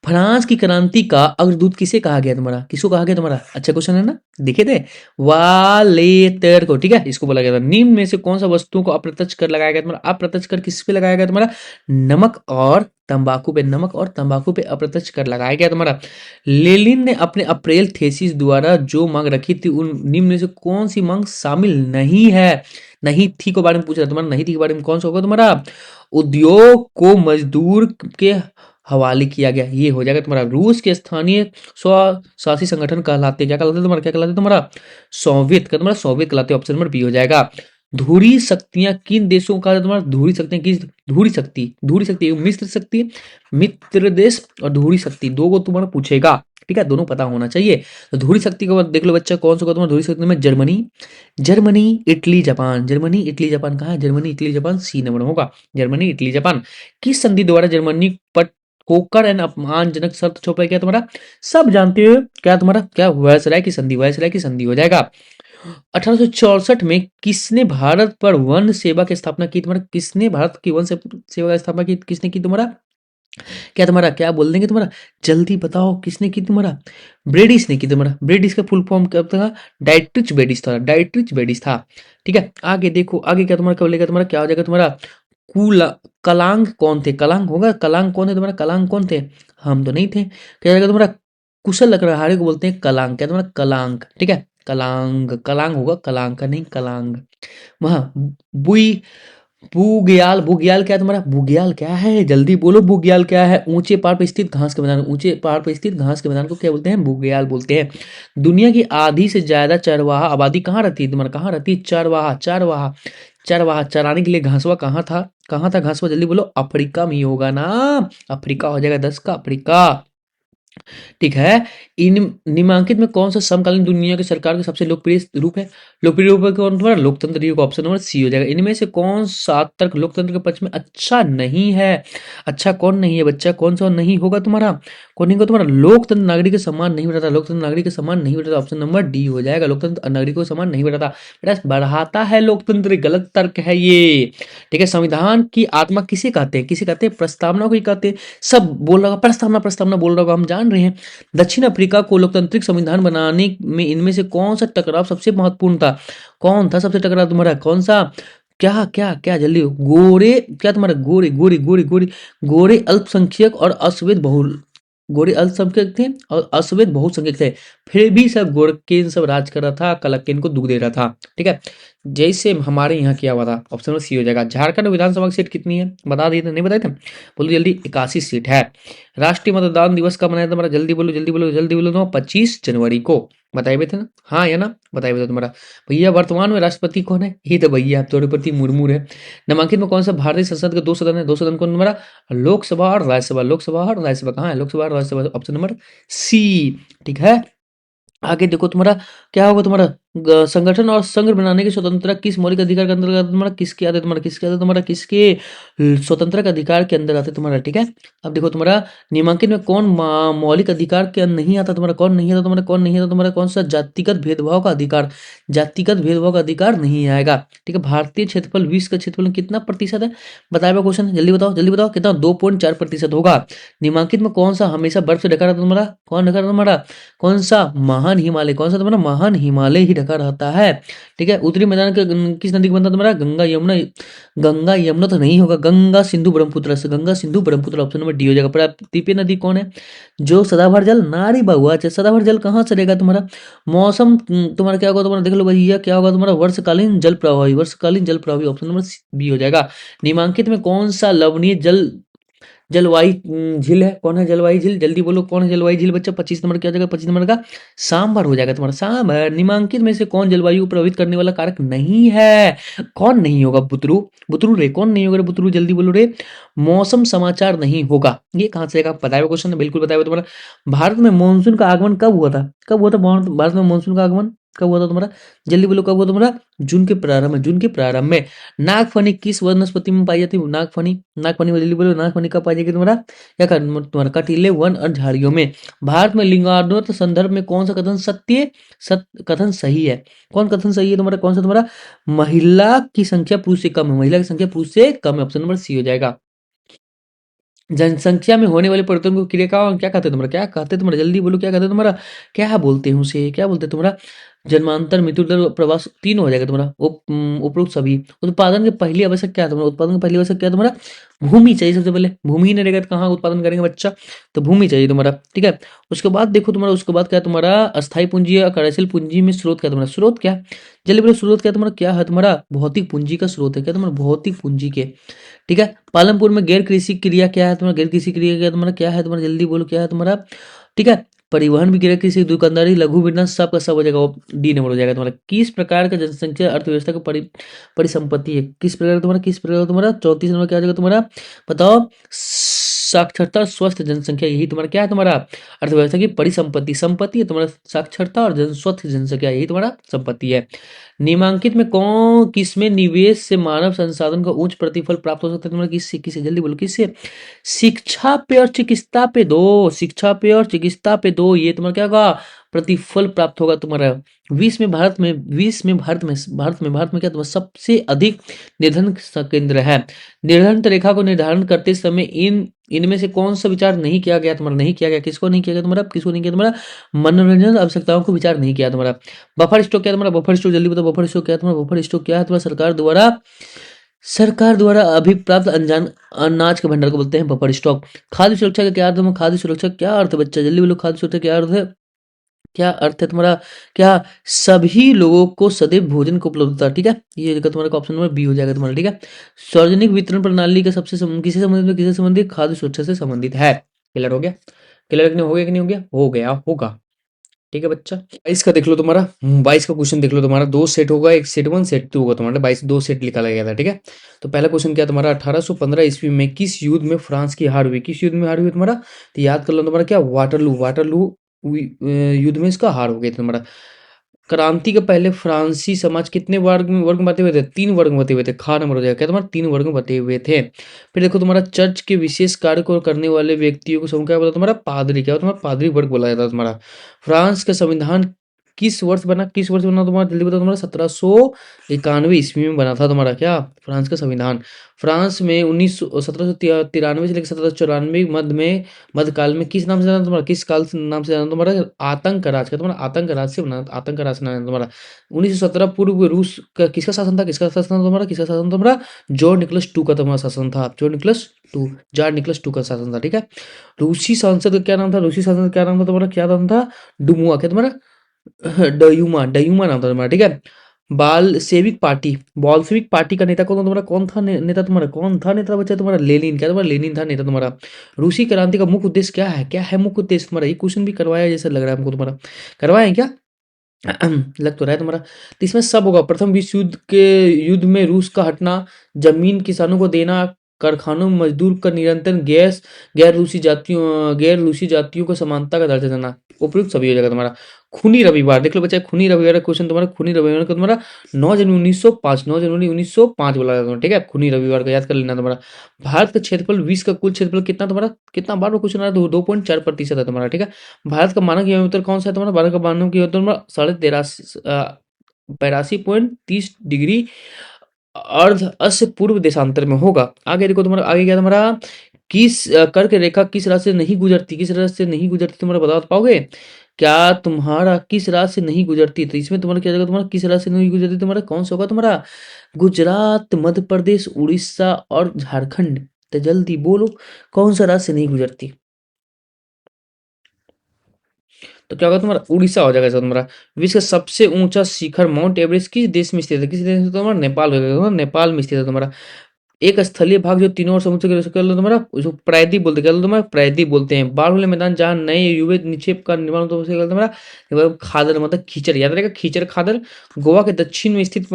फ्रांस की क्रांति का अग्रदूत किसे कहा गया तुम्हारा? किसको कहा गया तुम्हारा? अच्छा क्वेश्चन है ना, देखे थे वालेतर को, ठीक है, इसको बोला गया था। निम्न में से कौन सा वस्तुओं को अप्रत्यक्ष कर लगाया गया तुम्हारा? अप्रत्यक्ष कर किस पे लगाया गया तुम्हारा? नमक और तंबाकू पे, नमक और तंबाकू पे अप्रत्यक्ष कर लगाया गया तुम्हारा। लेनिन ने अपने अप्रैल थीसिस द्वारा जो मांग रखी थी उन निम्न में से कौन सी मांग शामिल नहीं है? नहीं थी के बारे में पूछ रहा तुम्हारा, नहीं थी के बारे में कौन सा होगा तुम्हारा? उद्योग को मजदूर के हवाले किया गया, ये हो जाएगा तुम्हारा। रूस के स्थानीय स्वशासी संगठन कहलाते, क्या कहलाते तुम्हारा? क्या कहलाते तुम्हारा? सोवियत का तुम्हारा, सोवियत कहलाते, ऑप्शन नंबर बी हो जाएगा। धुरी शक्तियां किन देशों को कहा जाता है तुम्हारा? धुरी शक्तियां किस? धुरी शक्ति मिस्र शक्ति, मित्र देश और धुरी शक्ति, दो को तुम्हारा पूछेगा, ठीक है, दोनों पता होना चाहिए। तो धुरी शक्ति को देख लो बच्चा, कौन सा होगा तुम्हारा धुरी शक्ति में? Germany, Germany Italy Japan, Germany Italy Japan कहाँ है? Germany Italy Japan C number होगा, जर्मनी इटली जापान। किस संधि द्वारा जर्मनी पर होकर एंड अपमानजनक शर्त छुपाई गया तुम्हारा? सब जानते हो क्या तुम्हारा? क्या वायसराय की संधि, वायसराय की संधि हो जाएगा। 1864 में किसने भारत पर वन सेवा की स्थापना की तुम्हारा? किसने भारत की वन सेवा की स्थापना की? किसने की तुम्हारा? क्या तुम्हारा, क्या बोल देंगे तुम्हारा? जल्दी बताओ किसने की तुम्हारा? ब्रेडिस ने की तुम्हारा। ब्रेडिस का फुल फॉर्म क्या था? डाइट्रिच ब्रेडिस था, डाइट्रिच ब्रेडिस था, ठीक है। आगे देखो, आगे क्या तुम्हारा, क्या बोलेगा तुम्हारा? क्या हो जाएगा तुम्हारा? कुला कलांग कौन थे? कलांग होगा, कलांग कौन थे तुम्हारा? कलांग कौन थे? हम तो नहीं थे। क्या जाएगा तुम्हारा? कुशल लकड़हारे को बोलते हैं कलांग, क्या तुम्हारा? कलांग, ठीक है, कलांग, कलांग होगा, कलांग का नहीं, कलांग। वहां बुई बुग्याल, बुग्याल क्या है तुम्हारा? बुग्याल क्या है? जल्दी बोलो, बुग्याल क्या है? ऊंचे पहाड़ पर स्थित घास के मैदान, ऊंचे पहाड़ पर स्थित घास के मैदान को क्या बोलते हैं? बुग्याल बोलते हैं। दुनिया की आधी से ज्यादा चरवाहा आबादी कहाँ रहती है तुम्हारा? कहाँ रहती है? चरवाहा, चरवाहा, चरवाहा चराने के लिए घासवा कहाँ था? कहाँ था घासवा? जल्दी बोलो। अफ्रीका में ही होगा ना, अफ्रीका हो जाएगा 10 का, अफ्रीका, ठीक है। इन निम्नलिखित में कौन सा समकालीन दुनिया की सरकार के सबसे लोकप्रिय रूप है? लोकप्रिय रूप है कौन तुम्हारा? लोकतंत्र युग, ऑप्शन नंबर सी हो जाएगा। इनमें से कौन सा तर्क लोकतंत्र के पक्ष में अच्छा नहीं है? अच्छा कौन नहीं है बच्चा? कौन सा नहीं होगा तुम्हारा? कौन नहीं होगा तुम्हारा? लोकतंत्र नागरिक के समान नहीं बढ़ाता, लोकतंत्र नागरिक के समान नहीं बढ़ाता, ऑप्शन नंबर डी हो जाएगा। लोकतंत्र नागरिकों के समान नहीं बढ़ाता, बेटा बढ़ाता है लोकतंत्र, गलत तर्क है ये, ठीक है। संविधान की आत्मा किसे कहते हैं? किसे कहते हैं? प्रस्तावना को ही कहते हैं। सब बोल रहा होगा प्रस्तावना, प्रस्तावना बोल रहा होगा, हम जान रहे हैं। दक्षिण अफ्रीका को लोकतांत्रिक संविधान बनाने में इनमें से कौन सा टकराव सबसे महत्वपूर्ण था? कौन था सबसे टकराव तुम्हारा? कौन सा? क्या क्या क्या जल्दी? गोरे, क्या तुम्हारा? गोरे गोरे गोरे गोरे गोरे अल्पसंख्यक और अश्वेत बहुल, गोरे अल्पसंख्यक थे और अश्वेत बहुसंख्यक थे, फिर भी सब गोरकेन सब राज कर रहा था, कलक्केन को दुख दे रहा था, ठीक है। जैसे हमारे यहाँ किया हुआ था। ऑप्शन नंबर सी हो जाएगा। झारखंड विधानसभा की सीट कितनी है? बता दिए थे, नहीं बताए थे? बोलो जल्दी। 81 सीट है। राष्ट्रीय मतदान दिवस कब मनाया था तुम्हारा? जल्दी बोलो जल्दी बोलो जल्दी बोलो। तो 25 जनवरी को बताए हुए थे ना? हाँ या ना? बताए हुए थे तुम्हारा। भैया वर्तमान में राष्ट्रपति कौन है? ये तो भैया द्रौपदी मुर्मू है। नामांकित में कौन सा भारतीय संसद के दो सदन है? दो सदन कौन तुम्हारा? लोकसभा और राज्यसभा। लोकसभा और राज्यसभा कहाँ है? लोकसभा और राज्यसभा। Option number C. ठीक है। आगे देखो तुम्हारा क्या होगा तुम्हारा। संगठन और संघ बनाने की स्वतंत्रता किस मौलिक अधिकार के अंतर्गत तुम्हारा? किसके आते तुम्हारा? किसके आते तुम्हारा? किसके स्वतंत्रता के अधिकार के अंदर आते तुम्हारा? ठीक है। अब देखो तुम्हारा नियमांकन में कौन मौलिक अधिकार के अंदर नहीं आता तुम्हारा? कौन नहीं आता तुम्हारा? कौन नहीं आता तुम्हारा? कौन सा जातिगत भेदभाव का अधिकार? जातिगत भेदभाव का अधिकार नहीं आएगा। ठीक है। भारतीय क्षेत्रफल विश्व का क्षेत्रफल में कितना प्रतिशत है? बताया हुआ क्वेश्चन है। जल्दी बताओ जल्दी बताओ कितना? 2.4% होगा। नियमांकित में कौन सा हमेशा बर्फ से ढका रहता तुम्हारा? कौन ढका रहता तुम्हारा? कौन सा? महान हिमालय। कौन सा तुम्हारा? महान हिमालय ही ढका रहता है। ठीक है। उत्तरी मैदान का किस नदी का बनता है तुम्हारा? गंगा यमुना। गंगा यमुना तो नहीं होगा। गंगा सिंधु ब्रह्मपुत्र से। Ganga Sindhu Brahmaputra option number D हो जाएगा। प्रायद्वीपीय नदी कौन है? जो सदाबहार जल नारी बहुआ। सदाबहार जल कहाँ से रहेगा तुम्हारा? मौसम तुम्हारा क्या होगा तुम्हारा? देख लो भैया क्या होगा तुम्हारा? वर्षकालीन जल प्रवाही। वर्षकालीन जल प्रवाही ऑप्शन नंबर बी हो जाएगा। निमांकित में कौन सा लवणीय जल जलवायु झील है? कौन है जलवायु झील? जल्दी बोलो कौन है जलवायु झील बच्चा? 25 नंबर क्या हो जाएगा? 25 नंबर का सांभर हो जाएगा तुम्हारा। सांभर। निम्नांकित में से कौन जलवायु को प्रभावित करने वाला कारक नहीं है? कौन नहीं होगा? बुतरू। बुतरू रे कौन नहीं होगा रे? बुतरू जल्दी बोलो रे। मौसम समाचार नहीं होगा। ये कहाँ से आएगा? बताया हुआ क्वेश्चन है, बिल्कुल बताया हुआ तुम्हारा। भारत में मानसून का आगमन कब हुआ था? कब हुआ था भारत में मानसून का आगमन? कब हुआ था तुम्हारा? जल्दी बोलो कब हुआ तुम्हारा? जून के प्रारंभ में। जून के प्रारंभ में। नागफनी किस वनस्पति में पाई जाती है? नागफनी। नागफनी में जल्दी बोलो नागफनी कब पाई जाएगी तुम्हारा? क्या तुम्हारा? कटीले वन और झाड़ियों में। भारत में लिंगानुपात संदर्भ में कौन सा कथन सत्य कथन सही है? कौन कथन सही है तुम्हारा? कौन सा तुम्हारा? महिला की संख्या पुरुष से कम है। महिला की संख्या पुरुष से कम है। ऑप्शन नंबर सी हो जाएगा। जनसंख्या में होने वाले परिवर्तन को क्रिया का क्या कहते हैं तुम्हारा? क्या कहते हैं तुम्हारा? जल्दी बोलो क्या कहते हैं तुम्हारा? क्या बोलते हैं उसे? क्या बोलते हैं तुम्हारा? जन्मांतर, मृत्यु दर, प्रवास, तीन हो जाएगा तुम्हारा। उपरोक्त सभी। उत्पादन की पहली आवश्यक क्या है तुम्हारा? उत्पादन की पहली आवश्यक क्या है तुम्हारा? भूमि चाहिए सबसे पहले। भूमि ही नहीं रहेगा तो कहाँ उत्पादन करेंगे बच्चा? तो भूमि चाहिए तुम्हारा। ठीक है। उसके बाद देखो तुम्हारा, उसके बाद क्या है तुम्हारा? अस्थायी पूंजी या कार्यशील पूंजी में स्रोत क्या है तुम्हारा? स्रोत क्या है? जल्दी बोलो स्रोत क्या है तुम्हारा? क्या है तुम्हारा? भौतिक पूंजी का स्रोत है। क्या तुम्हारा? भौतिक पूंजी के। ठीक है। पालमपुर में गैर कृषि क्रिया क्या है तुम्हारा? गैर कृषि क्रिया क्या तुम्हारा? क्या है तुम्हारा? जल्दी बोलो क्या है तुम्हारा? ठीक है। परिवहन भी गैर कृषि, दुकानदारी, लघु बिजनेस, सब का सब हो जाएगा। वो डी नंबर हो जाएगा तुम्हारा। किस प्रकार का जनसंख्या अर्थव्यवस्था का परिसंपत्ति है? किस प्रकार का तुम्हारा? किस प्रकार का तुम्हारा? 34 नंबर क्या हो जाएगा तुम्हारा? बताओ। साक्षरता और स्वस्थ जनसंख्या, यही तुम्हारा क्या है? तुम्हारा अर्थव्यवस्था की परिसंपत्ति। संपत्ति है तुम्हारा साक्षरता और स्वस्थ जनसंख्या, यही तुम्हारा संपत्ति है। निम्नांकित में कौन किसमें निवेश से मानव संसाधन का उच्च प्रतिफल प्राप्त हो सकता है तुम्हारा? किससे? किससे? जल्दी बोलो किससे? शिक्षा पे और चिकित्सा पे दो। शिक्षा पे और चिकित्सा पे दो, ये तुम्हारा क्या होगा? प्रतिफल प्राप्त होगा तुम्हारा। भारत में क्या तुम्हारा सबसे अधिक निर्धन केंद्र है? निर्धन रेखा को निर्धारण करते समय इनमें से कौन सा विचार नहीं किया गया तुम्हारा? नहीं किया गया। किसको नहीं किया गया तुम्हारा? किसको नहीं किया तुम्हारा? मनोरंजन आवश्यकताओं को विचार नहीं किया तुम्हारा। बफर स्टॉक क्या है तुम्हारा? बफर स्टॉक जल्दी बताओ। बफर स्टॉक क्या है तुम्हारा? बफर स्टॉक क्या है तुम्हारा? सरकार द्वारा अभिप्राप्त अनजान अनाज के भंडार को बोलते हैं बफर स्टॉक। खाद्य सुरक्षा का क्या अर्थ है? खाद्य सुरक्षा क्या अर्थ है बच्चा? जल्दी बोलो खाद्य सुरक्षा क्या अर्थ है? क्या अर्थ है तुम्हारा? क्या? सभी लोगों को सदैव भोजन को उपलब्धता। ठीक है। ये जगह तुम्हारा ऑप्शन नंबर बी हो जाएगा तुम्हारा। ठीक है। सार्वजनिक वितरण प्रणाली का किसी संबंधित, किसी संबंधित? खाद्य सुरक्षा से संबंधित है। क्लियर हो गया? क्लियर हो गया कि नहीं हो गया? हो गया होगा। ठीक है बच्चा। 22 का देख लो तुम्हारा। 22 का क्वेश्चन देख लो तुम्हारा। दो सेट होगा, एक सेट वन सेट टू होगा तुम्हारा। 22 दो सेट निकाला गया था। ठीक है। तो पहला क्वेश्चन क्या तुम्हारा? 1815 ईस्वी में किस युद्ध में फ्रांस की हार हुई? किस युद्ध में हार हुई तुम्हारा? तो याद कर लो तुम्हारा क्या? वाटरलू। युद्ध में इसका हार हो गया तुम्हारा। क्रांति के पहले फ्रांसी समाज कितने वर्ग में बटे हुए थे? 3 वर्ग में बटे हुए थे। खा नंबर हो जाएगा क्या तुम्हारा? 3 वर्ग में बटे हुए थे। फिर देखो तुम्हारा चर्च के विशेष कार्य को करने वाले व्यक्तियों को समूह क्या बोला तुम्हारा? पादरी। क्या तुम्हारा? पादरी वर्ग बोला जाता है तुम्हारा। फ्रांस का संविधान किस वर्ष बना? किस वर्ष बना तुम्हारा? जल्दी बताओ। तुम्हारा 1791 ईस्वी में बना था तुम्हारा क्या? फ्रांस का संविधान। फ्रांस में 1793 से लेकर 1794 मध्यकाल में किस नाम से जाना तुम्हारा? किस काल नाम से जाना तुम्हारा? आतंक राज का तुम्हारा। आतंक राज से बना, आतंक राज से नाम है तुम्हारा। 1917 पूर्व रूस का किसका शासन था? किसका शासन था तुम्हारा? किसका शासन था तुम्हारा? जॉर्ज निकोलस टू का तुम्हारा शासन था। जॉर्ज निकोलस टू का शासन था। ठीक है। रूसी सांसद का क्या नाम था? रूसी सांसद का क्या नाम था तुम्हारा? क्या नाम था? डुमुआ। क्या तुम्हारा? डयूमा नाम था तुम्हारा। ठीक है। बॉल्शेविक पार्टी का नेता कौन था तुम्हारा? कौन था नेता तुम्हारा? कौन था नेता बच्चा तुम्हारा? लेनिन। क्या तुम्हारा? लेनिन था नेता तुम्हारा। रूसी क्रांति का मुख्य उद्देश्य क्या है? क्या है मुख्य उद्देश्य तुम्हारा? ये क्वेश्चन भी करवाया जैसा लग रहा है हमको तुम्हारा। करवाया है क्या? लग तो रहा है तुम्हारा। तो इसमें सब होगा। प्रथम विश्व युद्ध में रूस का हटना, जमीन किसानों को देना, कारखानों में मजदूर का निरंतर गैर रूसी जातियों को समानता का दर्जा देना। उपयुक्त सभी हो जाएगा तुम्हारा। खूनी रविवार देख लो बच्चा, खूनी रविवार का क्वेश्चन तुम्हारा। खूनी रविवार का तुम्हारा 9 जनवरी 1905, 9 जनवरी 1905 बोला जाता है। ठीक है, खूनी रविवार का याद कर लेना तुम्हारा। भारत का क्षेत्रफल, विश्व का कुल क्षेत्रफल कितना तुम्हारा? कितना बार क्वेश्चन आ रहा है? 2.4% है तुम्हारा। ठीक है, भारत का मानक यौन उत्तर कौन सा है तुम्हारा? भारत का मानक यौन उत्तर तुम्हारा 82.30 डिग्री अर्ध अश्य पूर्व देशांतर में होगा। आगे देखो तुम्हारा, आगे क्या तुम्हारा? किस कर्क रेखा किस राशि से नहीं गुजरती? किस राशि से नहीं गुजरती तुम्हारा बता पाओगे? क्या तुम्हारा किस राशि से नहीं गुजरती? तो इसमें तुम्हारा क्या जाएगा? तुम्हारा किस राशि से नहीं गुजरती तुम्हारा? कौन सा होगा तुम्हारा? गुजरात, मध्य प्रदेश, उड़ीसा और झारखंड। तो जल्दी बोलो, कौन सा राज्य से नहीं गुजरती? तो क्या होगा तुम्हारा? उड़ीसा हो जाएगा इसका तुम्हारा। विश्व का सबसे ऊंचा शिखर माउंट एवरेस्ट किस देश में स्थित है? किस देश में? तुम्हारा नेपाल हो जाएगा तुम्हारा। नेपाल में स्थित है तुम्हारा। एक स्थलीय भाग जो तीनों ओर समुद्र के कर लो तुम्हारा, उसको प्रायद्वीप बोलते हैं। क्या बोलते हैं तुम्हारा? प्रायद्वीप बोलते हैं। बाढ़ वाले मैदान जहाँ नए युवे निक्षेप का निर्माण होता है उसे क्या बोलते हैं तुम्हारा? खादर मतलब कीचड़, याद रहेगा, कीचड़ खादर। गोवा के दक्षिण में स्थित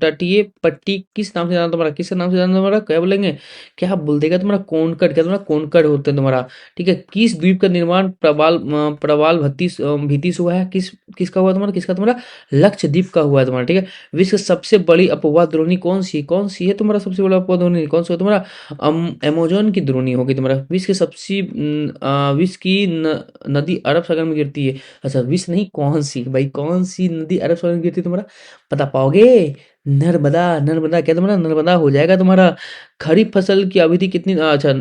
तटीय पट्टी किस नाम से जाना तुम्हारा? किस नाम से जाना तुम्हारा? क्या बोलेंगे? क्या बोल देगा तुम्हारा? कोनकड़। क्या तुम्हारा? कोनकड़ होते हैं तुम्हारा। ठीक है, किस द्वीप का निर्माण प्रवाल भीति से हुआ है? किसका हुआ तुम्हारा? किसका तुम्हारा? लक्षद्वीप का हुआ है तुम्हारा। ठीक है, विश्व की सबसे बड़ी अपवाह द्रोणी कौन सी है तुम्हारा? सबसे बड़ा अपवाह द्रोणी कौन सा है तुम्हारा? अमेजोन की द्रोणी होगी तुम्हारा। विश्व की नदी अरब सागर में गिरती है। अच्छा, विश्व नहीं, कौन सी भाई, कौन सी नदी अरब सागर में गिरती है तुम्हारा? बता पाओगे? नर्मदा। नर्मदा। क्या तुम्हारा? नर्मदा हो जाएगा तुम्हारा। खरीफ फसल की अवधि कितनी? अच्छा,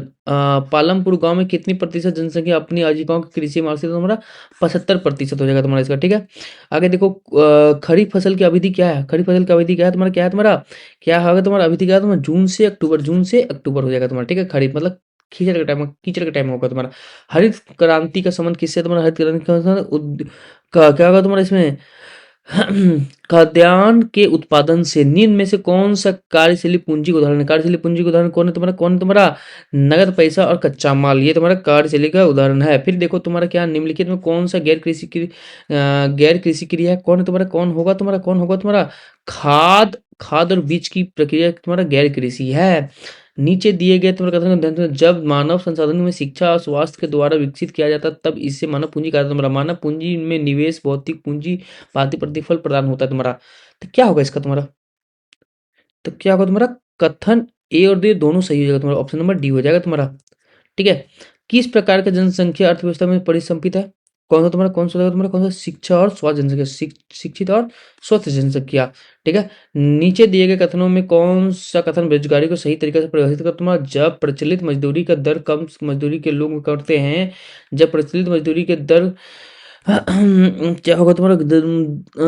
पालमपुर गांव में कितनी प्रतिशत जनसंख्या अपनी आजीविकाओं की कृषि में आश्रित है तुम्हारा? 75% हो जाएगा तुम्हारा इसका। ठीक है, आगे देखो, खरीफ फसल की अवधि क्या है? खरीफ फसल की अवधि क्या है तुम्हारा? क्या है तुम्हारा? क्या होगा तुम्हारा? अवधि क्या है तुम्हारा? जून से अक्टूबर। जून से अक्टूबर हो जाएगा तुम्हारा। ठीक है, खरीफ मतलब कीचड़ का टाइम होगा तुम्हारा। हरित क्रांति का संबंध किससे है तुम्हारा? हरित क्रांति का संबंध क्या होगा तुम्हारा इसमें? खाद्यान्न के उत्पादन से। निम्न में से कौन सा कार्यशील पूंजी का उदाहरण है? कार्यशील पूंजी का उदाहरण कौन है तुम्हारा? कौन है तुम्हारा? नगद पैसा और कच्चा माल, ये तुम्हारा कार्यशील का उदाहरण है। फिर देखो तुम्हारा क्या, निम्नलिखित में कौन सा गैर कृषि क्रिया है? कौन है तुम्हारा? कौन होगा तुम्हारा? कौन होगा तुम्हारा? खाद खाद और बीज की प्रक्रिया तुम्हारा गैर कृषि है। नीचे दिए गए तुम्हारे कथन को ध्यान देना, जब मानव संसाधन में शिक्षा और स्वास्थ्य के द्वारा विकसित किया जाता है तब इससे मानव पूंजी कहा जाता है तुम्हारा। मानव पूंजी में निवेश, भौतिक पूंजी, पाती प्रतिफल प्रदान होता है तुम्हारा। तो क्या होगा इसका तुम्हारा? तो क्या होगा तुम्हारा? कथन ए और डी दोनों सही हो जाएगा तुम्हारा। ऑप्शन नंबर डी हो जाएगा तुम्हारा। ठीक है, किस प्रकार का जनसंख्या अर्थव्यवस्था में परिसंपित है? कौन सा तुम्हारा? कौन सा होगा तुम्हारा? कौन सा? शिक्षा और स्वास्थ्य जनसंख्या। शिक्षित और स्वस्थ जनसंख्या। ठीक है, नीचे दिए गए कथनों में कौन सा कथन बेरोजगारी को सही तरीके से परिभाषित कर तुम्हारा? जब प्रचलित मजदूरी का दर कम मजदूरी के लोग करते हैं, जब प्रचलित मजदूरी के दर क्या होगा तुम्हारा?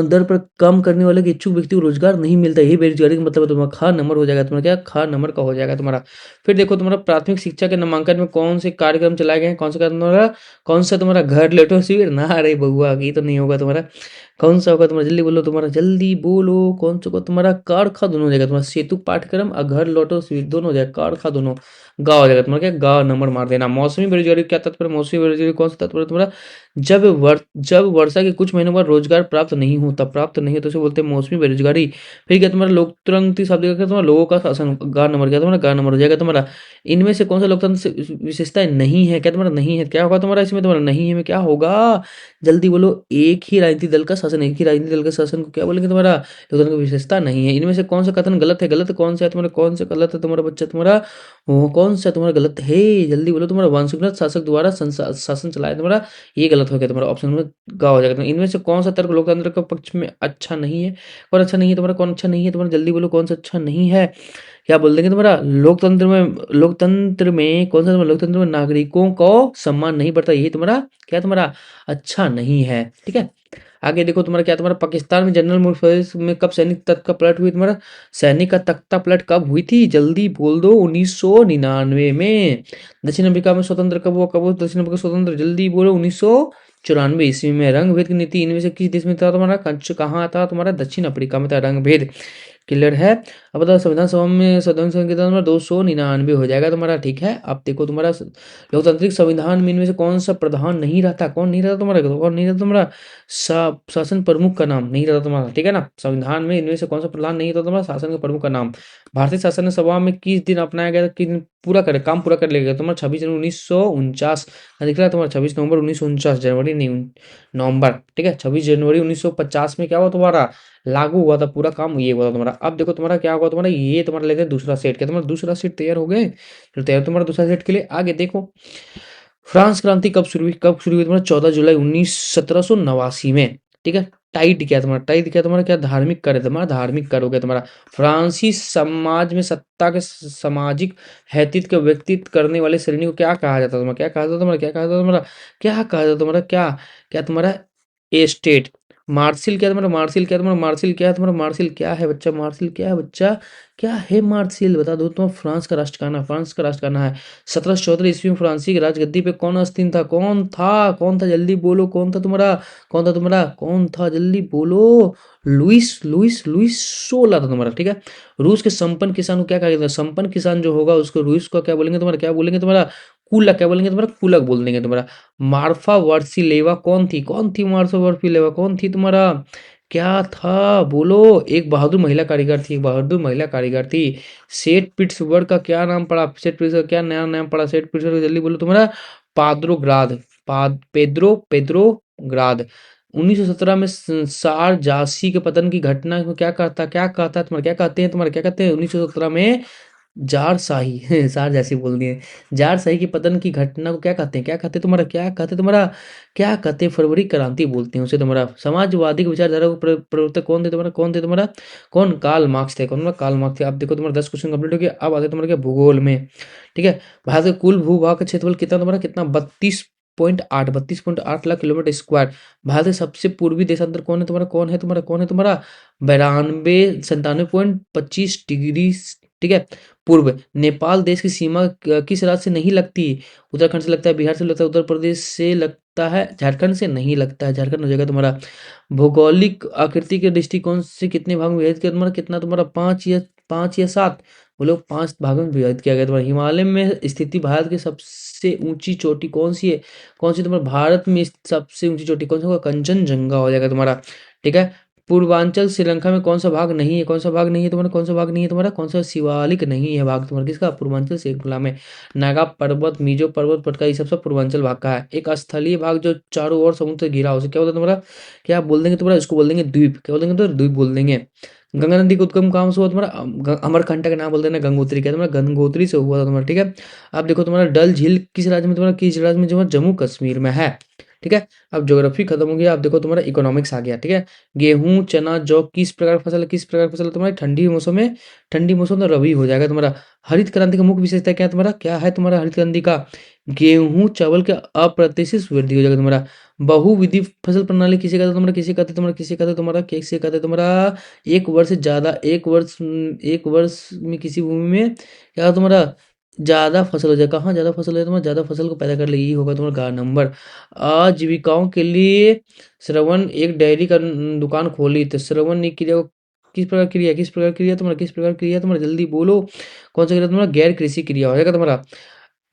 दर पर काम करने वाले के इच्छुक व्यक्ति को रोजगार नहीं मिलता, यही बेरोजगारी का मतलब है तुम्हारा। खा नंबर हो जाएगा तुम्हारा। क्या? खा नंबर का हो जाएगा तुम्हारा। फिर देखो तुम्हारा, प्राथमिक शिक्षा के नामांकन में कौन से कार्यक्रम चलाए गए हैं? कौन सा कार्यक्रम तुम्हारा? कौन सा तुम्हारा? घर लेटो शिविर ना? अरे बहुआ, ये तो नहीं होगा तुम्हारा। कौन सा होगा तुम्हारा? जल्दी बोलो तुम्हारा, जल्दी बोलो, कौन सा होगा तुम्हारा? कारखा दोनों हो जाएगा तुम्हारा। सेतु पाठ्यक्रम और घर लौटो शिविर दोनों हो जाएगा। कारखा दोनों। गा हो जाएगा तुम्हारा। क्या? गा नंबर मार देना। मौसमी बेरोजगारी क्या तात्पर्य? मौसमी बेरोजगारी कौन सा तात्पर्य तुम्हारा? जब वर्षा के कुछ महीनों बाद रोजगार प्राप्त नहीं होता, उसे बोलते हैं मौसमी बेरोजगारी। फिर क्या तुम्हारा? लोकतंत्र शब्द का क्या तुम्हारा? लोगों का शासन। गा नंबर क्या तुम्हारा? गा नंबर हो जाएगा तुम्हारा। इनमें से कौन सा लोकतंत्र से विशेषताएं नहीं है? क्या तुम्हारा? नहीं है। क्या होगा तुम्हारा इसमें? तुम्हारा नहीं है में क्या होगा? जल्दी बोलो। एक ही राजनीतिक दल का शासन। एक ही राजनीतिक दल का शासन को क्या बोलेंगे तुम्हारा? लोकतंत्र की विशेषता नहीं है। इनमें से कौन सा कथन गलत है? गलत कौन सा है तुम्हारा? कौन सा गलत है तुम्हारा बच्चा तुम्हारा? वो कौन सा तुम्हारा गलत है? जल्दी बोलो तुम्हारा। वंशगत शासक द्वारा शासन चलाया तुम्हारा, ये गलत हो गया तुम्हारा। ऑप्शन नंबर गा हो जाएगा। इनमें से कौन सा तर्क लोकतंत्र के पक्ष में अच्छा नहीं है? कौन अच्छा नहीं है तुम्हारा? कौन अच्छा नहीं है तुम्हारा? जल्दी बोलो, कौन सा अच्छा नहीं है? क्या बोल देंगे तुम्हारा? लोकतंत्र में कौन सा? लोकतंत्र में नागरिकों को सम्मान नहीं बढ़ता, यही तुम्हारा क्या तुम्हारा? अच्छा नहीं है। ठीक है, आगे देखो तुम्हारा क्या तुम्हारा? पाकिस्तान में जनरल मुशर्रफ में कब सैनिक तख्ता पलट हुई तुम्हारा? सैनिक का तख्ता पलट कब हुई थी? जल्दी बोल दो। 1999 में। दक्षिण अफ्रीका में स्वतंत्र कब हुआ? कब हुआ दक्षिण अफ्रीका स्वतंत्र? जल्दी बोलो। 94 ईस्वी में रंग भेद की नीति इनमें से किस देश में था तुम्हारा? कहाँ था तुम्हारा? दक्षिण अफ्रीका में था रंग भेद। क्लियर है? अब बताओ संविधान सभा में सदस्य संख्या तुम्हारा 299 हो जाएगा तुम्हारा। ठीक है, अब देखो तुम्हारा लोकतांत्रिक संविधान में इनमें से कौन सा प्रधान नहीं रहता? कौन नहीं रहता तुम्हारा? कौन नहीं रहता तुम्हारा? शासन प्रमुख का नाम नहीं रहता तुम्हारा। ठीक है ना, संविधान में इनमें से कौन सा प्रधान नहीं रहता तुम्हारा? शासन के प्रमुख का नाम। भारतीय शासन सभा में किस दिन अपनाया गया था? किस दिन पूरा करे काम पूरा कर लेगा तुम्हारा? 26 जनवरी 1949 दिख रहा है तुम्हारा? 26 नवंबर 1949, जनवरी नहीं नवंबर। ठीक है, 26 जनवरी 1950 में क्या हुआ तुम्हारा? लागू हुआ था पूरा काम, ये हुआ था तुम्हारा। अब देखो तुम्हारा क्या हुआ तुम्हारा, ये तुम्हारा लेते हैं दूसरा सेट। क्या तुम्हारा दूसरा सेट तैयार हो गए? तो तैयार तुम्हारा दूसरा सेट के लिए आगे देखो। फ्रांस क्रांति कब शुरू हुई? कब शुरू हुई तुम्हारा? 14 जुलाई 1789 में। ठीक है, टाइट क्या तुम्हारा? टाइट क्या तुम्हारा? क्या धार्मिक कर है तुम्हारा? धार्मिक कर हो गया तुम्हारा। फ्रांसीसी समाज में सत्ता के सामाजिक हैसियत के व्यक्तित्व करने वाले श्रेणी को क्या कहा जाता है तुम्हारा? क्या कहा जाता है तुम्हारा? क्या कहा जाता है तुम्हारा? क्या कहा जाता है तुम्हारा? क्या क्या तुम्हारा? एस्टेट। मार्सिल क्या तुम्हारा? मार्सिल क्या तुम्हारा? मार्सिल क्या है तुम्हारा? मार्सिल क्या है बच्चा? मार्सिल क्या है बच्चा? क्या है मार्सिल? बता दो तुम्हारा। फ्रांस का राष्ट्रगाना, फ्रांस का राष्ट्रगाना है। 1714 ईस्वी में फ्रांसी की राजगद्दी पे कौन आसीन था? कौन था? कौन था? जल्दी बोलो, कौन था तुम्हारा? कौन था तुम्हारा? कौन था? जल्दी बोलो। लुइस लुइस लुइस 16 था तुम्हारा। ठीक है, रूस के संपन्न किसान को क्या कहा जाता है? संपन्न किसान जो होगा उसको रूस को क्या बोलेंगे तुम्हारा? क्या बोलेंगे तुम्हारा? कुलक। क्या बोलेंगे तुम्हारा? कुलक बोल देंगे तुम्हारा। मार्फा वर्सीलेवा कौन थी? कौन थी मार्फा वर्सीलेवा? कौन थी तुम्हारा? क्या था बोलो? एक बहादुर महिला कारीगर थी, एक बहादुर महिला कारीगर थी। सेठ पिट्सबर्ग का क्या नाम पड़ा? सेठ पिट्सबर्ग का क्या नया नाम पड़ा? सेठ पिट्सबर्ग जल्दी बोलो तुम्हारा। पाद्रोग्राद। पेद्रो ग्राद। 1917 में सार जासी के पतन की घटना को क्या कहता? क्या कहता है तुम्हारा? क्या कहते हैं तुम्हारा? क्या कहते हैं 1917 में? जार शाही सार जैसी बोल दिए। जार शाही के पतन की घटना को क्या कहते हैं? क्या कहते हैं तुम्हारा? क्या कहते हैं तुम्हारा? क्या कहते हैं? फरवरी क्रांति बोलते हैं उसे तुम्हारा। समाजवादी विचारधारा को प्रवर्तक कौन थे तुम्हारा? कौन थे तुम्हारा? कौन? कार्ल मार्क्स थे। कौन तुम्हारा? कार्ल मार्क्स थे। अब देखो तुम्हारा 10 क्वेश्चन कंप्लीट हो गया। अब आते तुम्हारे क्या भूगोल में। ठीक है, भारत का कुल भूभाग का क्षेत्रफल कितना तुम्हारा? कितना? 32.8 लाख किलोमीटर स्क्वायर। भारत के सबसे पूर्वी देशांतर कौन है तुम्हारा? कौन है तुम्हारा? कौन है तुम्हारा? 92 97.25 डिग्री। ठीक है, पूर्व। नेपाल देश की सीमा किस राज्य से नहीं लगती? उत्तराखंड से लगता है, बिहार से लगता है, उत्तर प्रदेश से लगता है, झारखंड से नहीं लगता है। झारखंड हो जाएगा तुम्हारा। भौगोलिक आकृति के दृष्टिकोण से कितने भाग में विभाजित किया तुम्हारा? कितना तुम्हारा? 5 या 7? बोलो 5 भागों में विभाजित किया गया तुम्हारा। हिमालय में स्थिति भारत की सबसे ऊंची चोटी कौन सी है? कौन सी तुम्हारा? भारत में सबसे ऊंची चोटी कौन सा होगा? कंचनजंगा हो जाएगा तुम्हारा। ठीक है, पूर्वांचल श्रीलंका में कौन सा भाग नहीं है? कौन सा भाग नहीं है तुम्हारा? कौन सा भाग नहीं है तुम्हारा? कौन सा शिवालिक नहीं है भाग तुम्हारा? किसका? पूर्वांचल श्रृंखला में। नागा पर्वत, मिजो पर्वत, पटका, ये सब पूर्वांचल भाग का है। एक स्थलीय भाग जो चारों ओर समुद्र से घिरा हो, उसे क्या बोलते हैं तुम्हारा? क्या बोल देंगे तुम्हारा? इसको बोल देंगे द्वीप। क्या बोल देंगे तुम्हारा? द्वीप बोल देंगे। गंगा नदी का उद्गम कहाँ से हुआ तुम्हारा? अमरकंटक नाम बोल देना। गंगोत्री क्या तुम्हारा? गंगोत्री से हुआ था तुम्हारा। ठीक है, अब देखो तुम्हारा डल झील किस राज्य में तुम्हारा? किस राज्य में? जो जम्मू कश्मीर में है। ठीक है, अब ज्योग्राफी खत्म हो गया। अब देखो तुम्हारा इकोनॉमिक्स आ गया। ठीक है, गेहूं चना जौ किस प्रकार की फसल है? किस प्रकार की फसल है तुम्हारी? ठंडी मौसम में। ठंडी मौसम तो रबी हो जाएगा तुम्हारा। हरित क्रांति का मुख्य विशेषता क्या है तुम्हारा? क्या है तुम्हारा हरित क्रांति का? गेहूं चावल के अप्रत्याशित वृद्धि हो जाएगा तुम्हारा। बहुविधि फसल प्रणाली किसे कहते हैं तुम्हारा? किसे कहते हैं तुम्हारा? किसे कहते हैं तुम्हारा? किसे कहते हैं तुम्हारा? एक वर्ष से ज्यादा, एक वर्ष में किसी भूमि में क्या तुम्हारा? ज्यादा फसल हो जाएगा। कहाँ ज्यादा फसल है तुम्हारा? ज्यादा फसल को पैदा कर ले, यही होगा तुम्हारा गा नंबर। आजीविकाओं के लिए श्रवण एक डेयरी का दुकान खोली, तो श्रवण ने क्रिया को किस प्रकार क्रिया? किस प्रकार क्रिया तुम्हारा? किस प्रकार क्रिया तुम्हारा? जल्दी बोलो। कौन सा क्रिया तुम्हारा? गैर कृषि क्रिया हो जाएगा तुम्हारा।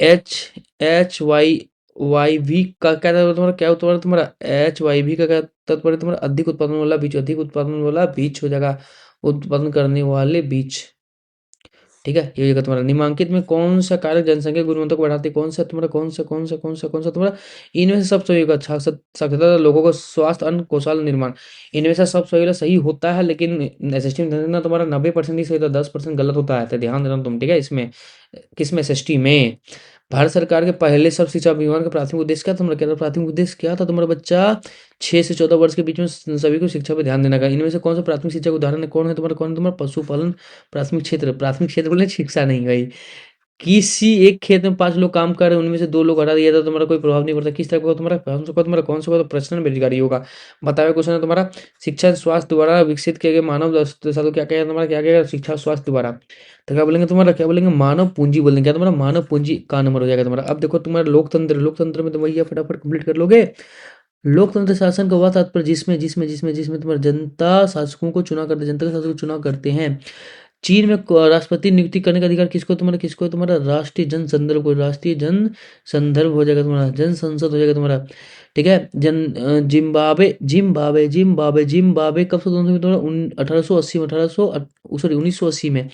HHYYV का क्या तात्पर्य तुम्हारा? क्या उत्पादन तुम्हारा? HYV का क्या तात्पर्य तुम्हारा? अधिक उत्पादन वाला बीज। अधिक उत्पादन वाला बीज हो जाएगा, उत्पादन करने वाले बीज। ठीक है, ये हो जाएगा तुम्हारा। निम्नलिखित में कौन सा कारक जनसंख्या की गुणवत्ता को बढ़ाती है? कौन सा तुम्हारा? कौन सा तुम्हारा? इनमें से सब सही होगा। साक्षरता, लोगों को स्वास्थ्य, अन्न, कौशल निर्माण। इनमें से सब सही सही होता है, लेकिन एसएसटी में ध्यान देना तुम्हारा 90% ही सही होता है, 10% गलत होता है, तो ध्यान देना तुम। ठीक है, इसमें किसमें? एसएसटी में। भारत सरकार के पहले सब शिक्षा अभियान का प्राथमिक उद्देश्य क्या था तुम्हारा? क्या था प्राथमिक उद्देश्य? क्या था तुम्हारा बच्चा? 6 से 14 वर्ष के बीच में सभी को शिक्षा पे ध्यान देना का। इनमें से कौन सा प्राथमिक शिक्षा का उदाहरण है? कौन है तुम्हारा? कौन है तुम्हारा? पशुपालन प्राथमिक क्षेत्र। प्राथमिक क्षेत्र बोले शिक्षा नहीं भाई। किसी एक खेत में 5 लोग काम कर रहे हैं, उनमें से 2 लोग हटा दिया, तो तुम्हारा कोई प्रभाव नहीं पड़ता। किस तरह का तुम्हारा? कौन सा होगा? तो पर्सनल बेरोजगारी होगा। बताओ क्वेश्चन है तुम्हारा। शिक्षा स्वास्थ्य द्वारा विकसित किए गए मानव संसाधन क्या क्या है तुम्हारा? क्या क्या? शिक्षा स्वास्थ्य द्वारा। तो क्या बोलेंगे तुम्हारा? क्या बोलेंगे? मानव पूंजी बोलेंगे। क्या तुम्हारा? मानव पूंजी का नंबर हो जाएगा तुम्हारा। अब देखो तुम्हारा लोकतंत्र। लोकतंत्र में तो भैया फटाफट कंप्लीट कर लोगे। लोकतंत्र शासन का वह तात्पर्य जिसमें तुम्हारा जनता शासकों को चुनाव करते जनता के शासकों को चुनाव करते हैं। चीन में राष्ट्रपति नियुक्ति करने का अधिकार किसको है तुम्हारा राष्ट्रीय जन संदर्भ को राष्ट्रीय जन संदर्भ हो जाएगा तुम्हारा जन संसद हो जाएगा तुम्हारा। ठीक है जिम्बाब्वे जिम्बाब्वे जिम्बाब्वे जिम्बाब्वे कब स्वतंत्र हुआ तुम्हारा 1880 में 1980 में।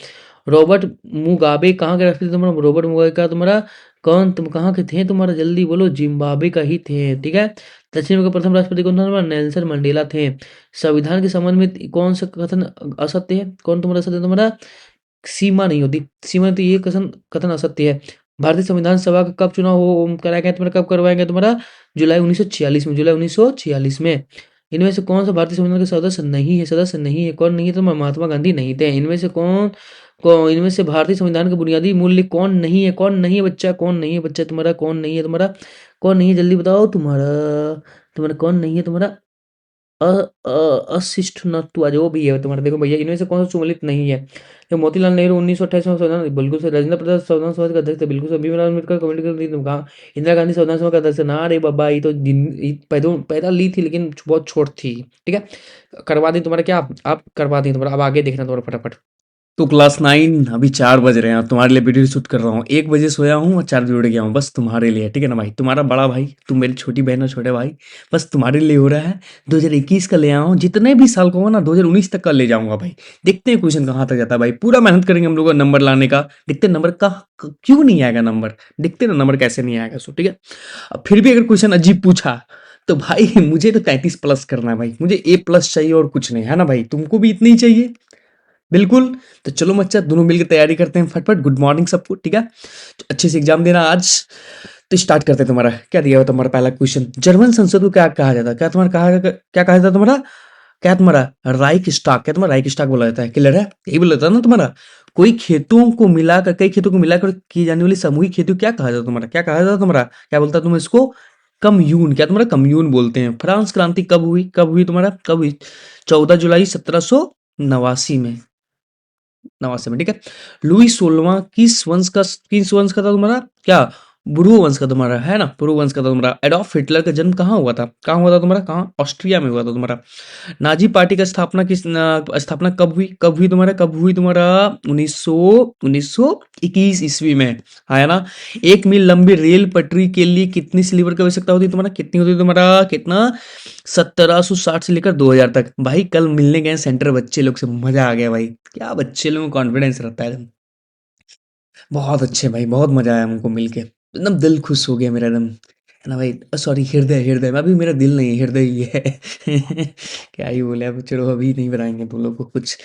रॉबर्ट मुगाबे कहाँ के राष्ट्रपति तुम्हारा रॉबर्ट मुगाबे का तुम्हारा कौन तुम कहाँ के थे तुम्हारा जल्दी बोलो जिम्बाब्वे का ही थे। ठीक है दक्षिण अफ्रीका का प्रथम राष्ट्रपति कौन था तुम्हारा नेल्सन मंडेला थे। संविधान के संबंध में कौन सा कथन असत्य है कौन तुम्हारा असत्य है तुम्हारा सीमा नहीं होती सीमा तो ये कथन कथन असत्य है। भारतीय संविधान सभा का कब चुनाव हो कराया गया तुम्हारा कब करवाएंगे तुम्हारा जुलाई 1946 में जुलाई 1946 में। इनमें से कौन सा भारतीय संविधान के सदस्य नहीं है कौन नहीं है तो महात्मा गांधी नहीं थे। इनमें से इनमें से भारतीय संविधान के बुनियादी मूल्य कौन नहीं है बच्चा कौन नहीं है बच्चा तुम्हारा कौन नहीं है जल्दी बताओ तुम्हारा तुम्हारा कौन नहीं है तुम्हारा अशिष्टनत्व जो भी है तुम्हारा देखो भैया इनमें से कौन सा सुमेलित नहीं है। तो मोतीलाल नेहरू 1928 में संविधान बिल्कुल से राजेंद्र प्रसाद संविधान सभा के अध्यक्ष थे बिल्कुल से भीमराव अम्बेडकर कमेटी के कहा इंदिरा गांधी संविधान सभा के अध्यक्ष ना रे बाबा ये तो पैदा ली थी लेकिन बहुत छोट थी। ठीक है करवा दी तुम्हारा क्या आप करवा दी तुम्हारा अब आगे देखना तुम्हारा फटाफट। तो क्लास 9 अभी 4 बज रहे हैं तुम्हारे लिए वीडियो शूट कर रहा हूँ 1 बजे सोया हूँ और 4 बजे उठ गया हूँ बस तुम्हारे लिए ठीक है ना भाई तुम्हारा बड़ा भाई तुम मेरी छोटी बहन और छोटे भाई बस तुम्हारे लिए हो रहा है 2021 का ले आया हूँ जितने भी साल का हो ना 2019 तक का ले जाऊंगा भाई। देखते हैं क्वेश्चन कहाँ तक जाता है भाई पूरा मेहनत करेंगे हम लोग नंबर लाने का देखते नंबर का क्यों नहीं आएगा नंबर देखते ना नंबर कैसे नहीं आएगा सो ठीक है। अब फिर भी अगर क्वेश्चन अजीब पूछा तो भाई मुझे तो 33 प्लस करना है भाई मुझे A प्लस चाहिए और कुछ नहीं है ना भाई तुमको भी इतनी ही चाहिए बिल्कुल। तो चलो बच्चा दोनों मिलकर तैयारी करते हैं फटफट गुड मॉर्निंग सबको ठीक है तो अच्छे से एग्जाम देना आज। तो स्टार्ट करते हैं तुम्हारा क्या दिया हुआ तुम्हारा पहला क्वेश्चन जर्मन संसद को क्या कहा जाता है क्या कहा जाता है तुम्हारा क्या तुम्हारा राइक स्टॉक क्या तुम्हारा राइक स्टॉक बोला जाता है क्लियर है यही बोला जाता है ना तुम्हारा कोई खेतों को मिलाकर कई खेतों को मिलाकर की जाने वाली सामूहिक खेती क्या कहा जाता है तुम्हारा क्या कहा जाता है तुम्हारा क्या बोलता है तुम इसको कम्यून क्या तुम्हारा कम्यून बोलते हैं। फ्रांस क्रांति कब हुई तुम्हारा कब हुई 14 जुलाई 1789 में 89 में ठीक है। लुई 16वां किस वंश का था तुम्हारा क्या ब्रू वंश का तुम्हारा है ना ब्रू वंश का था तुम्हारा। एडॉल्फ हिटलर का जन्म कहाँ हुआ था तुम्हारा कहाँ ऑस्ट्रिया में हुआ था तुम्हारा। नाजी पार्टी का स्थापना कब हुई तुम्हारा 1921 ईस्वी में है ना। 1 मील लंबी रेल पटरी के लिए कितनी स्लीपर की आवश्यकता होती है तुम्हारा कितनी होती है तुम्हारा कितना 1760 से लेकर 2000 तक। भाई कल मिलने गए सेंटर बच्चे लोग से मजा आ गया भाई क्या बच्चे लोगों को कॉन्फिडेंस रहता है बहुत अच्छे भाई बहुत मजा आया हमको मिलके एकदम दिल खुश हो गया मेरा एकदम है ना भाई सॉरी हृदय हृदय में अभी मेरा दिल नहीं है हृदय ही है क्या ही बोले अब चलो अभी नहीं बनाएंगे तुम लोग को कुछ।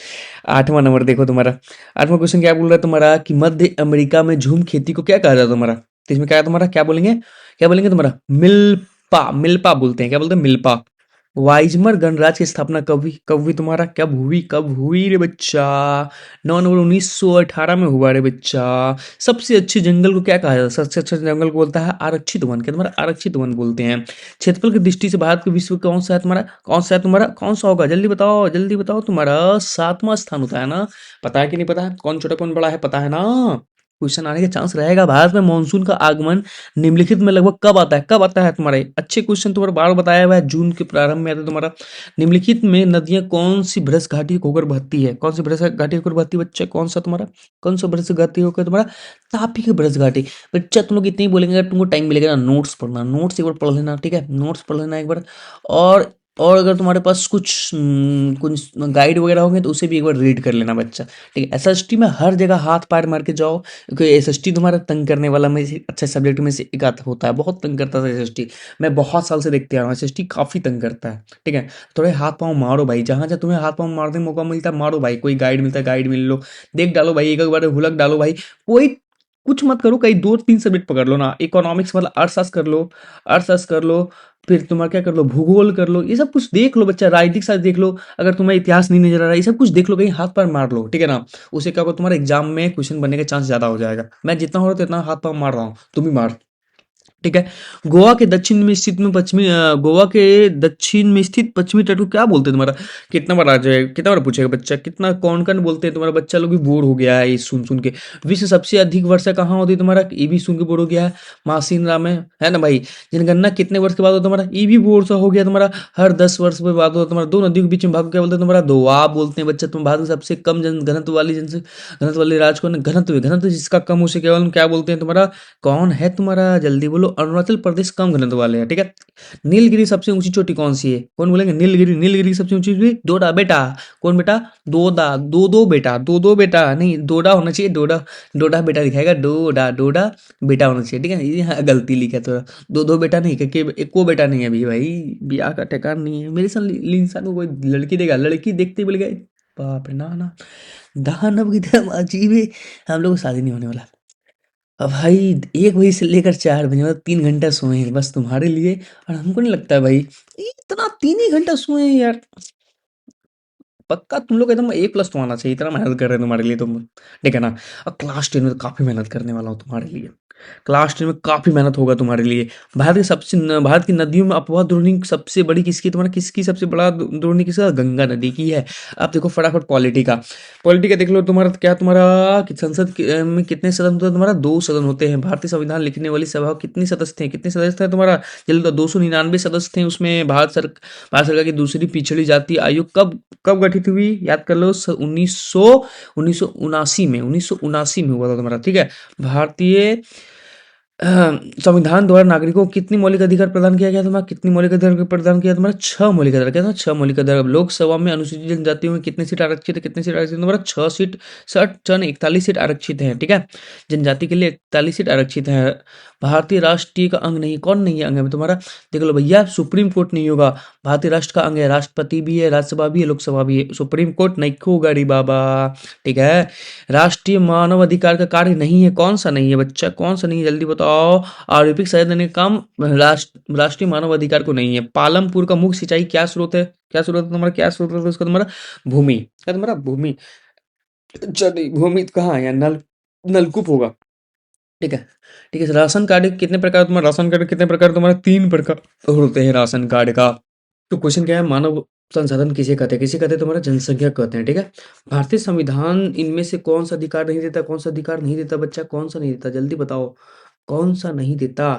8वां नंबर देखो तुम्हारा 8वां क्वेश्चन क्या बोल रहा है तुम्हारा कि मध्य अमेरिका में झूम खेती को क्या कहा जाता है तुम्हारा। तो इसमें क्या है तुम्हारा क्या बोलेंगे तुम्हारा मिल्पा बोलते हैं क्या बोलते हैं मिल्पा। वाइजमर गणराज्य की स्थापना कब हुई तुम्हारा कब हुई रे बच्चा 9 नवंबर 1918 में हुआ रे बच्चा। सबसे अच्छे जंगल को क्या कहा जाता है सबसे अच्छा जंगल को बोलता है आरक्षित वन क्या तुम्हारा आरक्षित वन बोलते हैं। क्षेत्रफल की दृष्टि से भारत के विश्व कौन सा है तुम्हारा कौन सा होगा जल्दी बताओ तुम्हारा 7वां स्थान होता है ना। पता है कि नहीं पता है कौन छोटा कौन बड़ा है पता है ना क्वेश्चन आने का चांस रहेगा। भारत में मानसून का आगमन निम्नलिखित में लगभग कब आता है तुम्हारे अच्छे क्वेश्चन तुम्हारा बार बताया हुआ है जून के प्रारंभ में आता है तुम्हारा। निम्नलिखित में नदियां कौन सी भ्रश घाटी होकर बहती है कौन सी भ्रश घाटी होकर बहती है बच्चा कौन सा भ्रश घाटी होकर तुम्हारा तापी की भ्रश घाटी। बच्चा तुम लोग इतने ही बोलेंगे अगर तुमको टाइम मिलेगा ना नोट्स पढ़ना नोट्स एक बार पढ़ लेना ठीक है नोट्स पढ़ लेना एक बार। और अगर तुम्हारे पास कुछ गाइड वगैरह होंगे तो उसे भी एक बार रीड कर लेना बच्चा ठीक है। एसएसटी में हर जगह हाथ पैर मार के जाओ क्योंकि एसएसटी तुम्हारा तंग करने वाला में से अच्छे सब्जेक्ट में से एक आता होता है बहुत तंग करता था एसएसटी। मैं बहुत साल से देखते आ रहा हूँ एसएसटी काफ़ी तंग करता है ठीक है। थोड़े हाथ पाँव मारो भाई जहाँ जहाँ तुम्हें हाथ पाँव मारने का मौका मिलता है मारो भाई कोई गाइड मिलता है गाइड मिल लो देख डालो भाई एक बार हुलक डालो भाई कोई कुछ मत करो कहीं 2-3 सब्जेक्ट पकड़ लो ना इकोनॉमिक्स मतलब अर्थशास्त्र कर लो फिर तुम्हारा क्या कर लो भूगोल कर लो ये सब कुछ देख लो बच्चा राजनीतिक शास्त्र देख लो अगर तुम्हें इतिहास नहीं नजर आ रहा है ये सब कुछ देख लो कहीं हाथ पैर मार लो ठीक है ना। उसे क्या होगा तुम्हारे एग्जाम में क्वेश्चन बनने का चांस ज्यादा हो जाएगा। मैं जितना हो रहा था इतना हाथ पैर मार रहा हूँ तुम भी मार ठीक है। गोवा के दक्षिण में स्थित पश्चिमी तट को क्या बोलते हैं तुम्हारा? कितना बार आ जाए, कितना बार पूछेगा बच्चा, कितना कौन कौन बोलते हैं तुम्हारा? बच्चा लोग भी बोर हो गया है ये सुन सुन के। विश्व सबसे अधिक वर्षा कहाँ होती है तुम्हारा? ये भी सुन के बोर हो गया है। मासीन राम है ना भाई। जनगणना कितने वर्ष के बाद होता है तुम्हारा? ये भी बोर सा हो गया तुम्हारा। हर 10 वर्ष में बाद होता है तुम्हारा। दो नदियों के बीच में भाग को क्या बोलते हैं तुम्हारा? दोआब बोलते हैं बच्चा। तुम भारत में सबसे कम जन घनत्व वाली घनत्व वाली राज्य कौन है? घनत्व घनत्व जिसका कम उसे केवल क्या बोलते हैं तुम्हारा? कौन है तुम्हारा? जल्दी बोलो। अरुणाचल प्रदेश कम घनत्व वाले हैं, ठीक है। नीलगिरी सबसे ऊंची चोटी कौन सी है? कौन बोलेंगे? नीलगिरी। नीलगिरी की सबसे ऊंची चोटी डोडा बेटा। कौन बेटा? दोदा। दो बेटा, दो बेटा नहीं, डोडा होना चाहिए। डोडा। डोडा बेटा दिखाएगा। डोडा डोडा बेटा होना चाहिए, ठीक है। ये यहाँ गलती लिखा है थोड़ा। दो बेटा नहीं, क्योंकि एक को बेटा नहीं है अभी भाई। ब्याह का ठिकाना नहीं है मेरे साथ। इंसान को कोई लड़की देगा, लड़की देखते बोलेगा बाप रे, ना ना, दानव की तरह अजीब है। हम लोग को शादी नहीं होने वाला। अब भाई 1 बजे से लेकर 4 बजे, मतलब 3 घंटा सोए हैं बस तुम्हारे लिए। और हमको नहीं लगता है भाई इतना 3 ही घंटा सोए हैं यार। पक्का तुम लोग एकदम A+ तो आना चाहिए, इतना मेहनत कर रहे हैं तुम्हारे लिए तुम, ठीक है ना। और क्लास 10 में तो काफ़ी मेहनत करने वाला हूँ तुम्हारे लिए। क्लास 10 में काफ़ी मेहनत होगा तुम्हारे लिए। भारत की नदियों में अपवाह द्रोणी सबसे बड़ी किसकी? तुम्हारा किसकी सबसे बड़ा द्रोणी किसका? गंगा नदी की है। अब देखो फटाफट पॉलिटी का। पॉलिटी का देख लो तुम्हारा क्या, तुम्हारा में कितने सदन होते हैं तुम्हारा? 2 सदन होते हैं। भारतीय संविधान लिखने वाली सभा कितने सदस्य थे? कितने सदस्य थे तुम्हारा? जल्दी बताओ। 299 सदस्य थे उसमें। भारत सरकार की दूसरी पिछड़ी जाति आयोग कब कब गठित हुई? याद कर लो। 1979 में हुआ था तुम्हारा, ठीक है। भारतीय संविधान द्वारा नागरिकों को कितनी मौलिक अधिकार प्रदान किया गया तुम्हारा? कितनी मौलिक अधिकार प्रदान किया तुम्हारा? 6 मौलिक अधिकार। क्या था? 6 मौलिक अधिकार। अब लोकसभा में अनुसूचित जनजातियों में कितने सीट आरक्षित है? कितने सीट आरक्षित है तुम्हारा? 6 सीट। 41 सीट आरक्षित है, ठीक है। जनजाति के लिए 41 सीट आरक्षित है। भारतीय राष्ट्रीय का अंग नहीं, कौन नहीं है अंग में तुम्हारा? देख लो भैया, सुप्रीम कोर्ट नहीं होगा। भारतीय राष्ट्र का अंग है। राष्ट्रपति भी है, राज्यसभा भी है, लोकसभा भी है। सुप्रीम कोर्ट नहीं होगा रे बाबा, ठीक है। राष्ट्रीय मानव अधिकार का कार्य नहीं है। कौन सा नहीं है बच्चा? कौन सा नहीं है? जल्दी बताओ। आरोपित सजा देने का काम राष्ट्रीय मानव अधिकार को नहीं है। पालमपुर का मुख्य सिंचाई क्या स्रोत है? क्या स्रोत है तुम्हारा? क्या स्रोत है उसका तुम्हारा? भूमि। क्या तुम्हारा? भूमि। अच्छा नहीं, भूमि तो कहाँ है यार? नलकूप होगा, ठीक है। ठीक है। राशन कार्ड कितने प्रकार तुम्हारा? राशन कार्ड कितने प्रकार तुम्हारा? 3 प्रकार होते हैं राशन कार्ड का। तो क्वेश्चन क्या है? मानव संसाधन किसे कहते हैं? किसे कहते हैं तुम्हारा? जनसंख्या कहते हैं, ठीक है। भारतीय संविधान इनमें से कौन सा अधिकार नहीं देता? कौन सा अधिकार नहीं देता बच्चा? कौन सा नहीं देता? जल्दी बताओ। कौन सा नहीं देता?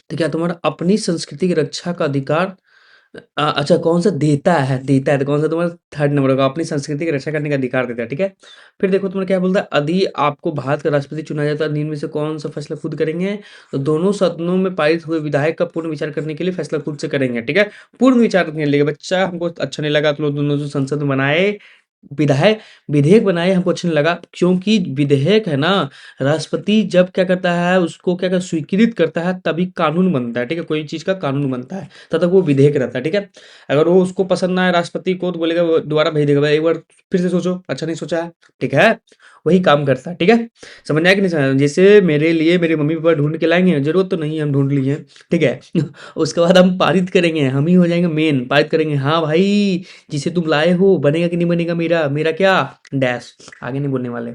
तो क्या तुम्हारा अपनी संस्कृति की रक्षा का अधिकार? अच्छा, कौन सा देता है? देता है तो कौन सा तुम्हारा? 3rd नंबर होगा। अपनी संस्कृति की रक्षा करने का अधिकार देता है, ठीक है। फिर देखो तुम्हें क्या बोलता है? यदि आपको भारत का राष्ट्रपति चुना जाता है, इनमें से कौन सा फैसला खुद करेंगे? तो दोनों सदनों में पारित हुए विधायक का पूर्ण विचार करने के लिए फैसला खुद से करेंगे, ठीक है। पूर्ण विचार करने के लिए बच्चा, हमको अच्छा नहीं लगा तो लोग दोनों जो संसद में बनाए विधायक विधेयक बनाए, हमको अच्छा नहीं लगा, क्योंकि विधेयक है ना, राष्ट्रपति जब क्या करता है उसको क्या स्वीकृत करता है तभी कानून बनता है, ठीक है। कोई चीज़ का कानून बनता है तब तक वो विधेयक रहता है, ठीक है। अगर वो उसको पसंद ना है राष्ट्रपति को तो बोलेगा, वो दोबारा भेज देगा, भाई एक बार फिर से सोचो, अच्छा नहीं सोचा है, ठीक है। वही काम करता है, ठीक है। समझ में आया कि नहीं समझ में आया? जैसे मेरे लिए मेरे मम्मी पापा ढूंढ के लाएंगे, जरूरत तो नहीं है, हम ढूंढ लिए, ठीक है। उसके बाद हम पारित करेंगे, हम ही हो जाएंगे मेन, पारित करेंगे, हाँ भाई जिसे तुम लाए हो बनेगा कि नहीं बनेगा मेरा मेरा क्या डैश, आगे नहीं बोलने वाले।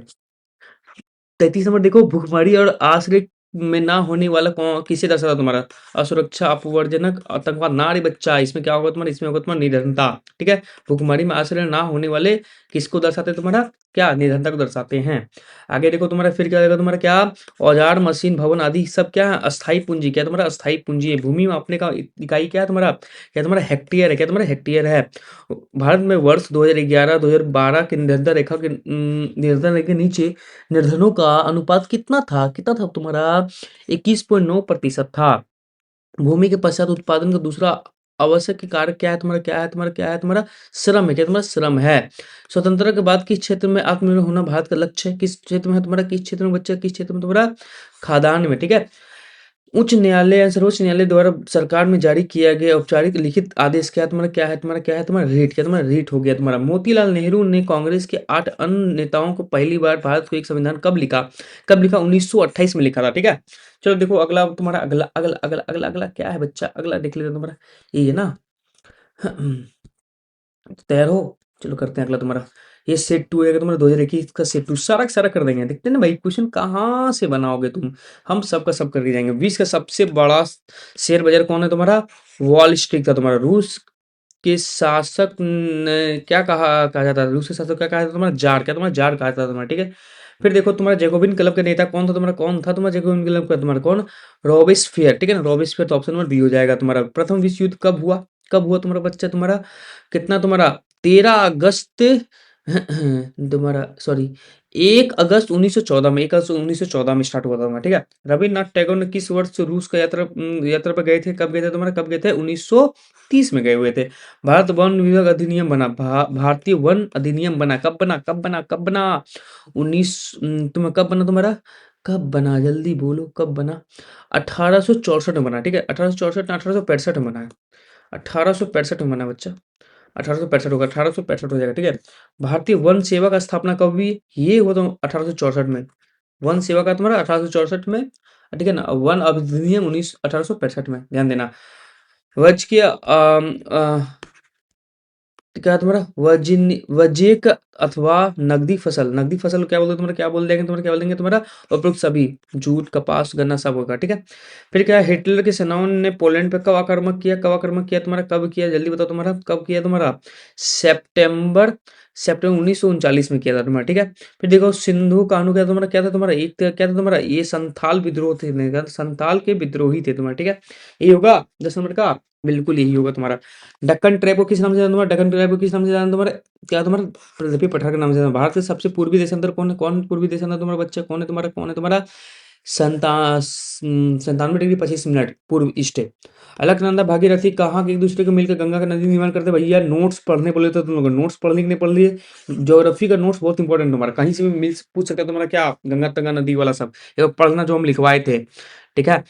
33 नंबर देखो, भुखमरी और आश्रय में ना होने वाला कौन किसे दर्शाता तुम्हारा? असुरक्षा, अपवर्जनक, आतंकवाद। ना रे बच्चा, इसमें क्या होगा तुम्हारा? इसमें होगा तुम्हारा निधनता, ठीक है। भुखमरी में आश्रय ना होने वाले किसको दर्शाते हैं तुम्हारा? क्या निधनता को दर्शाते हैं। आगे देखो तुम्हारा, फिर क्या आएगा तुम्हारा? क्या औजार, मशीन, भवन आदि सब क्या है? अस्थाई पूंजी। क्या तुम्हारा? अस्थाई पूंजी है। भूमि मापने का इकाई क्या है तुम्हारा? क्या तुम्हारा? हेक्टेयर है। क्या तुम्हारा? हेक्टेयर है। भारत में वर्ष 2011-2012 के निर्धारित रेखा के निर्धारित रेखा के नीचे निर्धनों का अनुपात कितना था? कितना था तुम्हारा? 21.9% था। भूमि के पश्चात उत्पादन का दूसरा आवश्यक कार्य क्या है तुम्हारा? क्या है तुम्हारा? क्या है तुम्हारा? श्रम है। क्या तुम्हारा? श्रम है। स्वतंत्रता के बाद किस क्षेत्र में आत्मनिर्भर होना भारत का लक्ष्य है? किस क्षेत्र में है तुम्हारा? किस क्षेत्र में बच्चा? किस क्षेत्र में तुम्हारा? खाद्यान्न में, ठीक है। उच्च न्यायालय या सर्वोच्च न्यायालय द्वारा सरकार में जारी किया गया औपचारिक लिखित आदेश क्या है तुम्हारा? क्या है तुम्हारा? क्या है तुम्हारा? रीट। क्या तुम्हारा? रीट हो गया तुम्हारा। मोतीलाल नेहरू ने कांग्रेस के 8 अन्य नेताओं को पहली बार भारत को एक संविधान कब लिखा? कब लिखा? 1928 में लिखा था, ठीक है। चलो देखो अगला तुम्हारा, अगला अगला अगला अगला अगला क्या है बच्चा? अगला देख लेते हैं तुम्हारा, ये है ना। तैयार हो? चलो करते हैं अगला तुम्हारा। ये सेट 2 आएगा तुम्हारा 2021 का सेट 2 सारा का सारा कर देंगे। देखते हैं ना भाई क्वेश्चन कहाँ से बनाओगे तुम? हम सब का सब करके जाएँगे। विश्व का सबसे बड़ा शेयर बाज़ार कौन है तुम्हारा? वॉल स्ट्रीट का तुम्हारा। रूस के शासक ने क्या कहा जाता है? रूस के शासक क्या कहा जाता है तुम्हारा? ज़ार। क्या तुम्हारा? ज़ार कहा जाता है तुम्हारा, ठीक है? फिर देखो तुम्हारा जैकोबिन क्लब का नेता कौन था तुम्हारा? कौन था तुम्हारा जैकोबिन क्लब का तुम्हारा? कौन? रॉबेस्पियर, ठीक है ना? रॉबेस्पियर तो ऑप्शन नंबर बी हो जाएगा तुम्हारा। प्रथम विश्व युद्ध कब हुआ? कब हुआ तुम्हारा बच्चा तुम्हारा? कितना तुम्हारा? 13 अगस्त तुम्हारा सॉरी 1 अगस्त 1914 में 1 अगस्त 1914 में स्टार्ट हुआ था तुम्हारा, ठीक है? रवीन्द्रनाथ टैगोर ने किस वर्ष रूस का यात्रा पर गए थे? कब गए थे तुम्हारा? कब गए थे? 1930 में गए हुए थे। भारत वन विभाग अधिनियम बना। भारतीय वन अधिनियम बना। कब बना? कब बना? कब बना? 19 तुम्हें कब बना तुम्हारा? कब बना? जल्दी बोलो कब बना? 1864 में बना, ठीक है? 1864 ना 1865 में बना है। 1865 में बना बच्चा। 1865 होगा, 1865 हो जाएगा, ठीक है? भारतीय वन सेवा का स्थापना कब हुई? ये हुआ तो 1864 में। वन सेवा का तुम्हारा 1864 में, ठीक है ना? वन अधिनियम 1865 में, ध्यान देना। वज के क्या है तुम्हारा? वजेक अथवा नकदी फसल क्या बोलते तुम्हारा? क्या बोल देंगे तुम्हारा? क्या बोल देंगे तुम्हारा? उपरोक्त सभी जूट, कपास, गन्ना सब होगा, ठीक है? फिर क्या है? हिटलर की सेनाओं ने पोलैंड पे कब आक्रमण किया? कब आक्रमण किया तुम्हारा? कब किया? जल्दी बताओ तुम्हारा कब किया तुम्हारा? सितंबर सितंबर 1939 में किया था तुम्हारा, ठीक है? फिर देखो सिंधु कान्हू क्या तुम्हारा? क्या था तुम्हारा? एक क्या था तुम्हारा? ये संथाल विद्रोह थे, संथाल के विद्रोही थे तुम्हारा, ठीक है? ये होगा 10 नंबर का, बिल्कुल यही होगा तुम्हारा। डक्कन ट्रैप को किस नाम से जाना तुम्हारा? डक्कन ट्रैप को किस नाम से जाना तुम्हारा? क्या तुम्हारा? पृथ्वी पठार के नाम से जाना। भारत के सबसे पूर्वी देशांतर कौन है? कौन पूर्वी देशांतर तुम्हारा बच्चा? कौन है तुम्हारा? कौन है तुम्हारा? 97 डिग्री 25 मिनट पूर्व ईस्ट है। अलकनंदा भागीरथी कहाँ के एक दूसरे को मिलकर गंगा का नदी निर्माण करते हैं? भैया नोट्स पढ़ने बोले तो तुम लोग नोट्स पढ़ने की नहीं पढ़ लिए। ज्योग्राफी का नोट्स बहुत इंपॉर्टेंट तुम्हारा, कहीं से भी मिल पूछ सकते हैं तुम्हारा, क्या गंगा तंगा नदी वाला सब ये पढ़ना जो हम लिखवाए थे, ठीक है?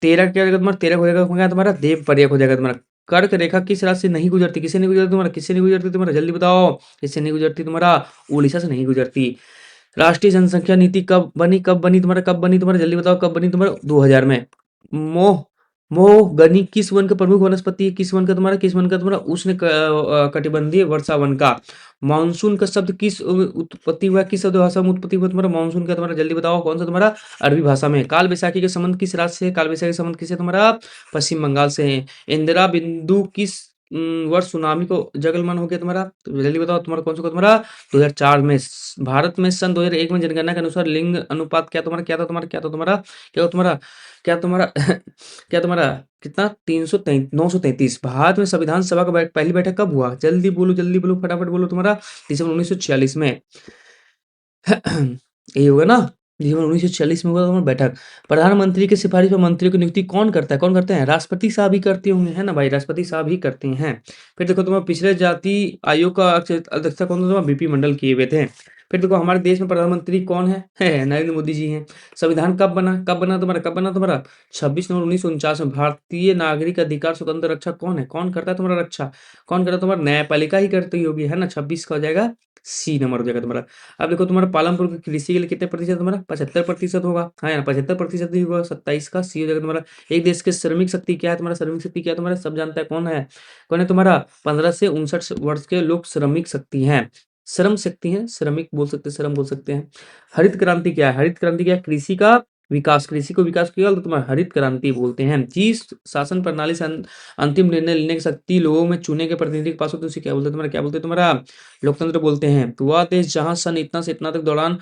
13 क्या हो जाएगा तुम्हारा? 13 हो जाएगा तुम्हारा देव पर्यक हो जाएगा तुम्हारा। कर्क रेखा किस राशि से नहीं गुजरती? किससे नहीं गुजरती तुम्हारा? किससे नहीं गुजरती तुम्हारा? जल्दी बताओ किससे नहीं गुजरती तुम्हारा? उड़ीसा से नहीं गुजरती। राष्ट्रीय जनसंख्या नीति कब बनी? कब बनी तुम्हारा? कब बनी तुम्हारा? जल्दी बताओ कब बनी तुम्हारा? 2000 में। मोह मोहगनी किस वन का प्रमुख वनस्पति है? किस वन का तुम्हारा? किस वन का तुम्हारा? उष्ण कटिबंधीय वर्षा वन का। मानसून का शब्द किस उत्पत्ति हुआ? किस शब्द भाषा में उत्पत्ति हुआ तुम्हारा? मानसून का तुम्हारा? जल्दी बताओ कौन सा तुम्हारा? अरबी भाषा में। काल बैसाखी के संबंध किस राज्य से है? काल बैसाखी के संबंध किससे तुम्हारा? पश्चिम बंगाल से है। इंदिरा बिंदु किस वर्ष सुनामी को जगलमान हो गया तुम्हारा? तो जल्दी बताओ तुम्हारा कौन सा तुम्हारा? 2004 में। भारत में सन 2001 में जनगणना के अनुसार लिंग अनुपात क्या तुम्हारा? क्या था तुम्हारा? क्या था तुम्हारा? क्या तुम्हारा? क्या तुम्हारा? क्या तुम्हारा? कितना? 933। भारत में संविधान सभा का पहली बैठक कब हुआ? जल्दी बोलो फटाफट बोलो तुम्हारा। दिसंबर 1946 में। यही होगा ना? दिसंबर 1946 में हुआ तुम्हारा बैठक। प्रधानमंत्री की सिफारिश पर मंत्रियों की नियुक्ति कौन करता है? कौन करते हैं? राष्ट्रपति साहब ही करते होंगे, है ना भाई? राष्ट्रपति साहब ही करते हैं। फिर देखो तुम्हारा पिछले जाति आयोग का अध्यक्षता कौन था तुम्हारा? बीपी मंडल किए हुए थे। फिर देखो हमारे देश में प्रधानमंत्री कौन है? नरेंद्र मोदी जी हैं। संविधान कब बना? कब बना तुम्हारा? कब बना तुम्हारा? 26 नवंबर 1949 में। भारतीय नागरिक अधिकार स्वतंत्र रक्षा कौन है? कौन करता है तुम्हारा रक्षा? कौन करता है तुम्हारा? न्यायपालिका ही करती होगी, है ना? 26 का हो जाएगा, सी नंबर हो जाएगा तुम्हारा। अब देखो तुम्हारा पालमपुर की कृषि के लिए कितने प्रतिशत तुम्हारा? 75% होगा, हाँ या 75% ही होगा। 27 का सी हो जाएगा तुम्हारा। एक देश की श्रमिक शक्ति क्या है तुम्हारा? श्रमिक शक्ति क्या है तुम्हारा? सब जानता है कौन है? कौन है तुम्हारा? 15 से 59 वर्ष के लोग श्रमिक शक्ति हैं। श्रम शक्ति है, श्रमिक बोल सकते हैं, श्रम बोल सकते हैं। हरित क्रांति क्या है? हरित क्रांति क्या है? कृषि का विकास। कृषि को विकास किया तो तुम्हारा हरित क्रांति बोलते हैं। जिस शासन प्रणाली से अंतिम निर्णय लेने की शक्ति लोगों में चुने के प्रतिनिधि के पास होती है उसे क्या बोलते हैं तुम्हारा? क्या बोलते हैं तुम्हारा? लोकतंत्र बोलते हैं। तो वह देश जहां सन इतना से इतना तक दौरान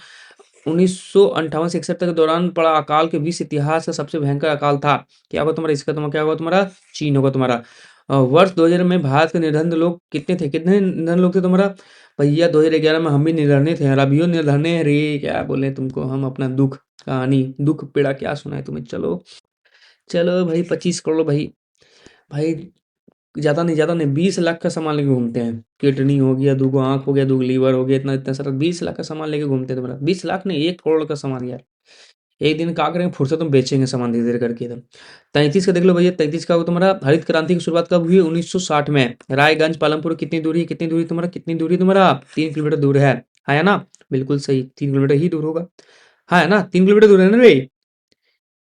1958 से 61 तक के दौरान पड़ा अकाल के विश्व इतिहास का सबसे भयंकर अकाल था। क्या होगा तुम्हारा? इसका तुम्हारा क्या होगा तुम्हारा? चीन होगा तुम्हारा। वर्ष 2000 में भारत के निर्धन लोग कितने थे? कितने निर्धन लोग थे तुम्हारा? भैया 2011 में हम भी निर्धने थे और अभियो निर्धने हैं रे। क्या बोले तुमको, हम अपना दुख कहानी दुख पीड़ा क्या सुनाए तुम्हें। चलो चलो भाई 25 करोड़ भाई। भाई ज़्यादा नहीं 20 लाख का सामान लेके घूमते हैं। किडनी हो गया, 2 आँख हो गया, 2 लीवर हो गया, इतना इतना सारा 20 लाख का सामान लेके घूमते हैं तुम्हारा। 20 लाख नहीं 1 करोड़ का सामान यार। एक दिन क्या करेंगे, फुर्सत में बेचेंगे सामान धीरे धीरे करके एकदम। 33 का देख लो भैया, 33 का होगा तुम्हारा। हरित क्रांति की शुरुआत कब हुई? 1960 में। रायगंज पालमपुर कितनी दूरी है? कितनी दूरी तुम्हारा? कितनी दूरी तुम्हारा? 3 किलोमीटर दूर है ना? बिल्कुल सही, 3 किलोमीटर ही दूर होगा। हाँ है ना, 3 किलोमीटर दूर है ना भाई,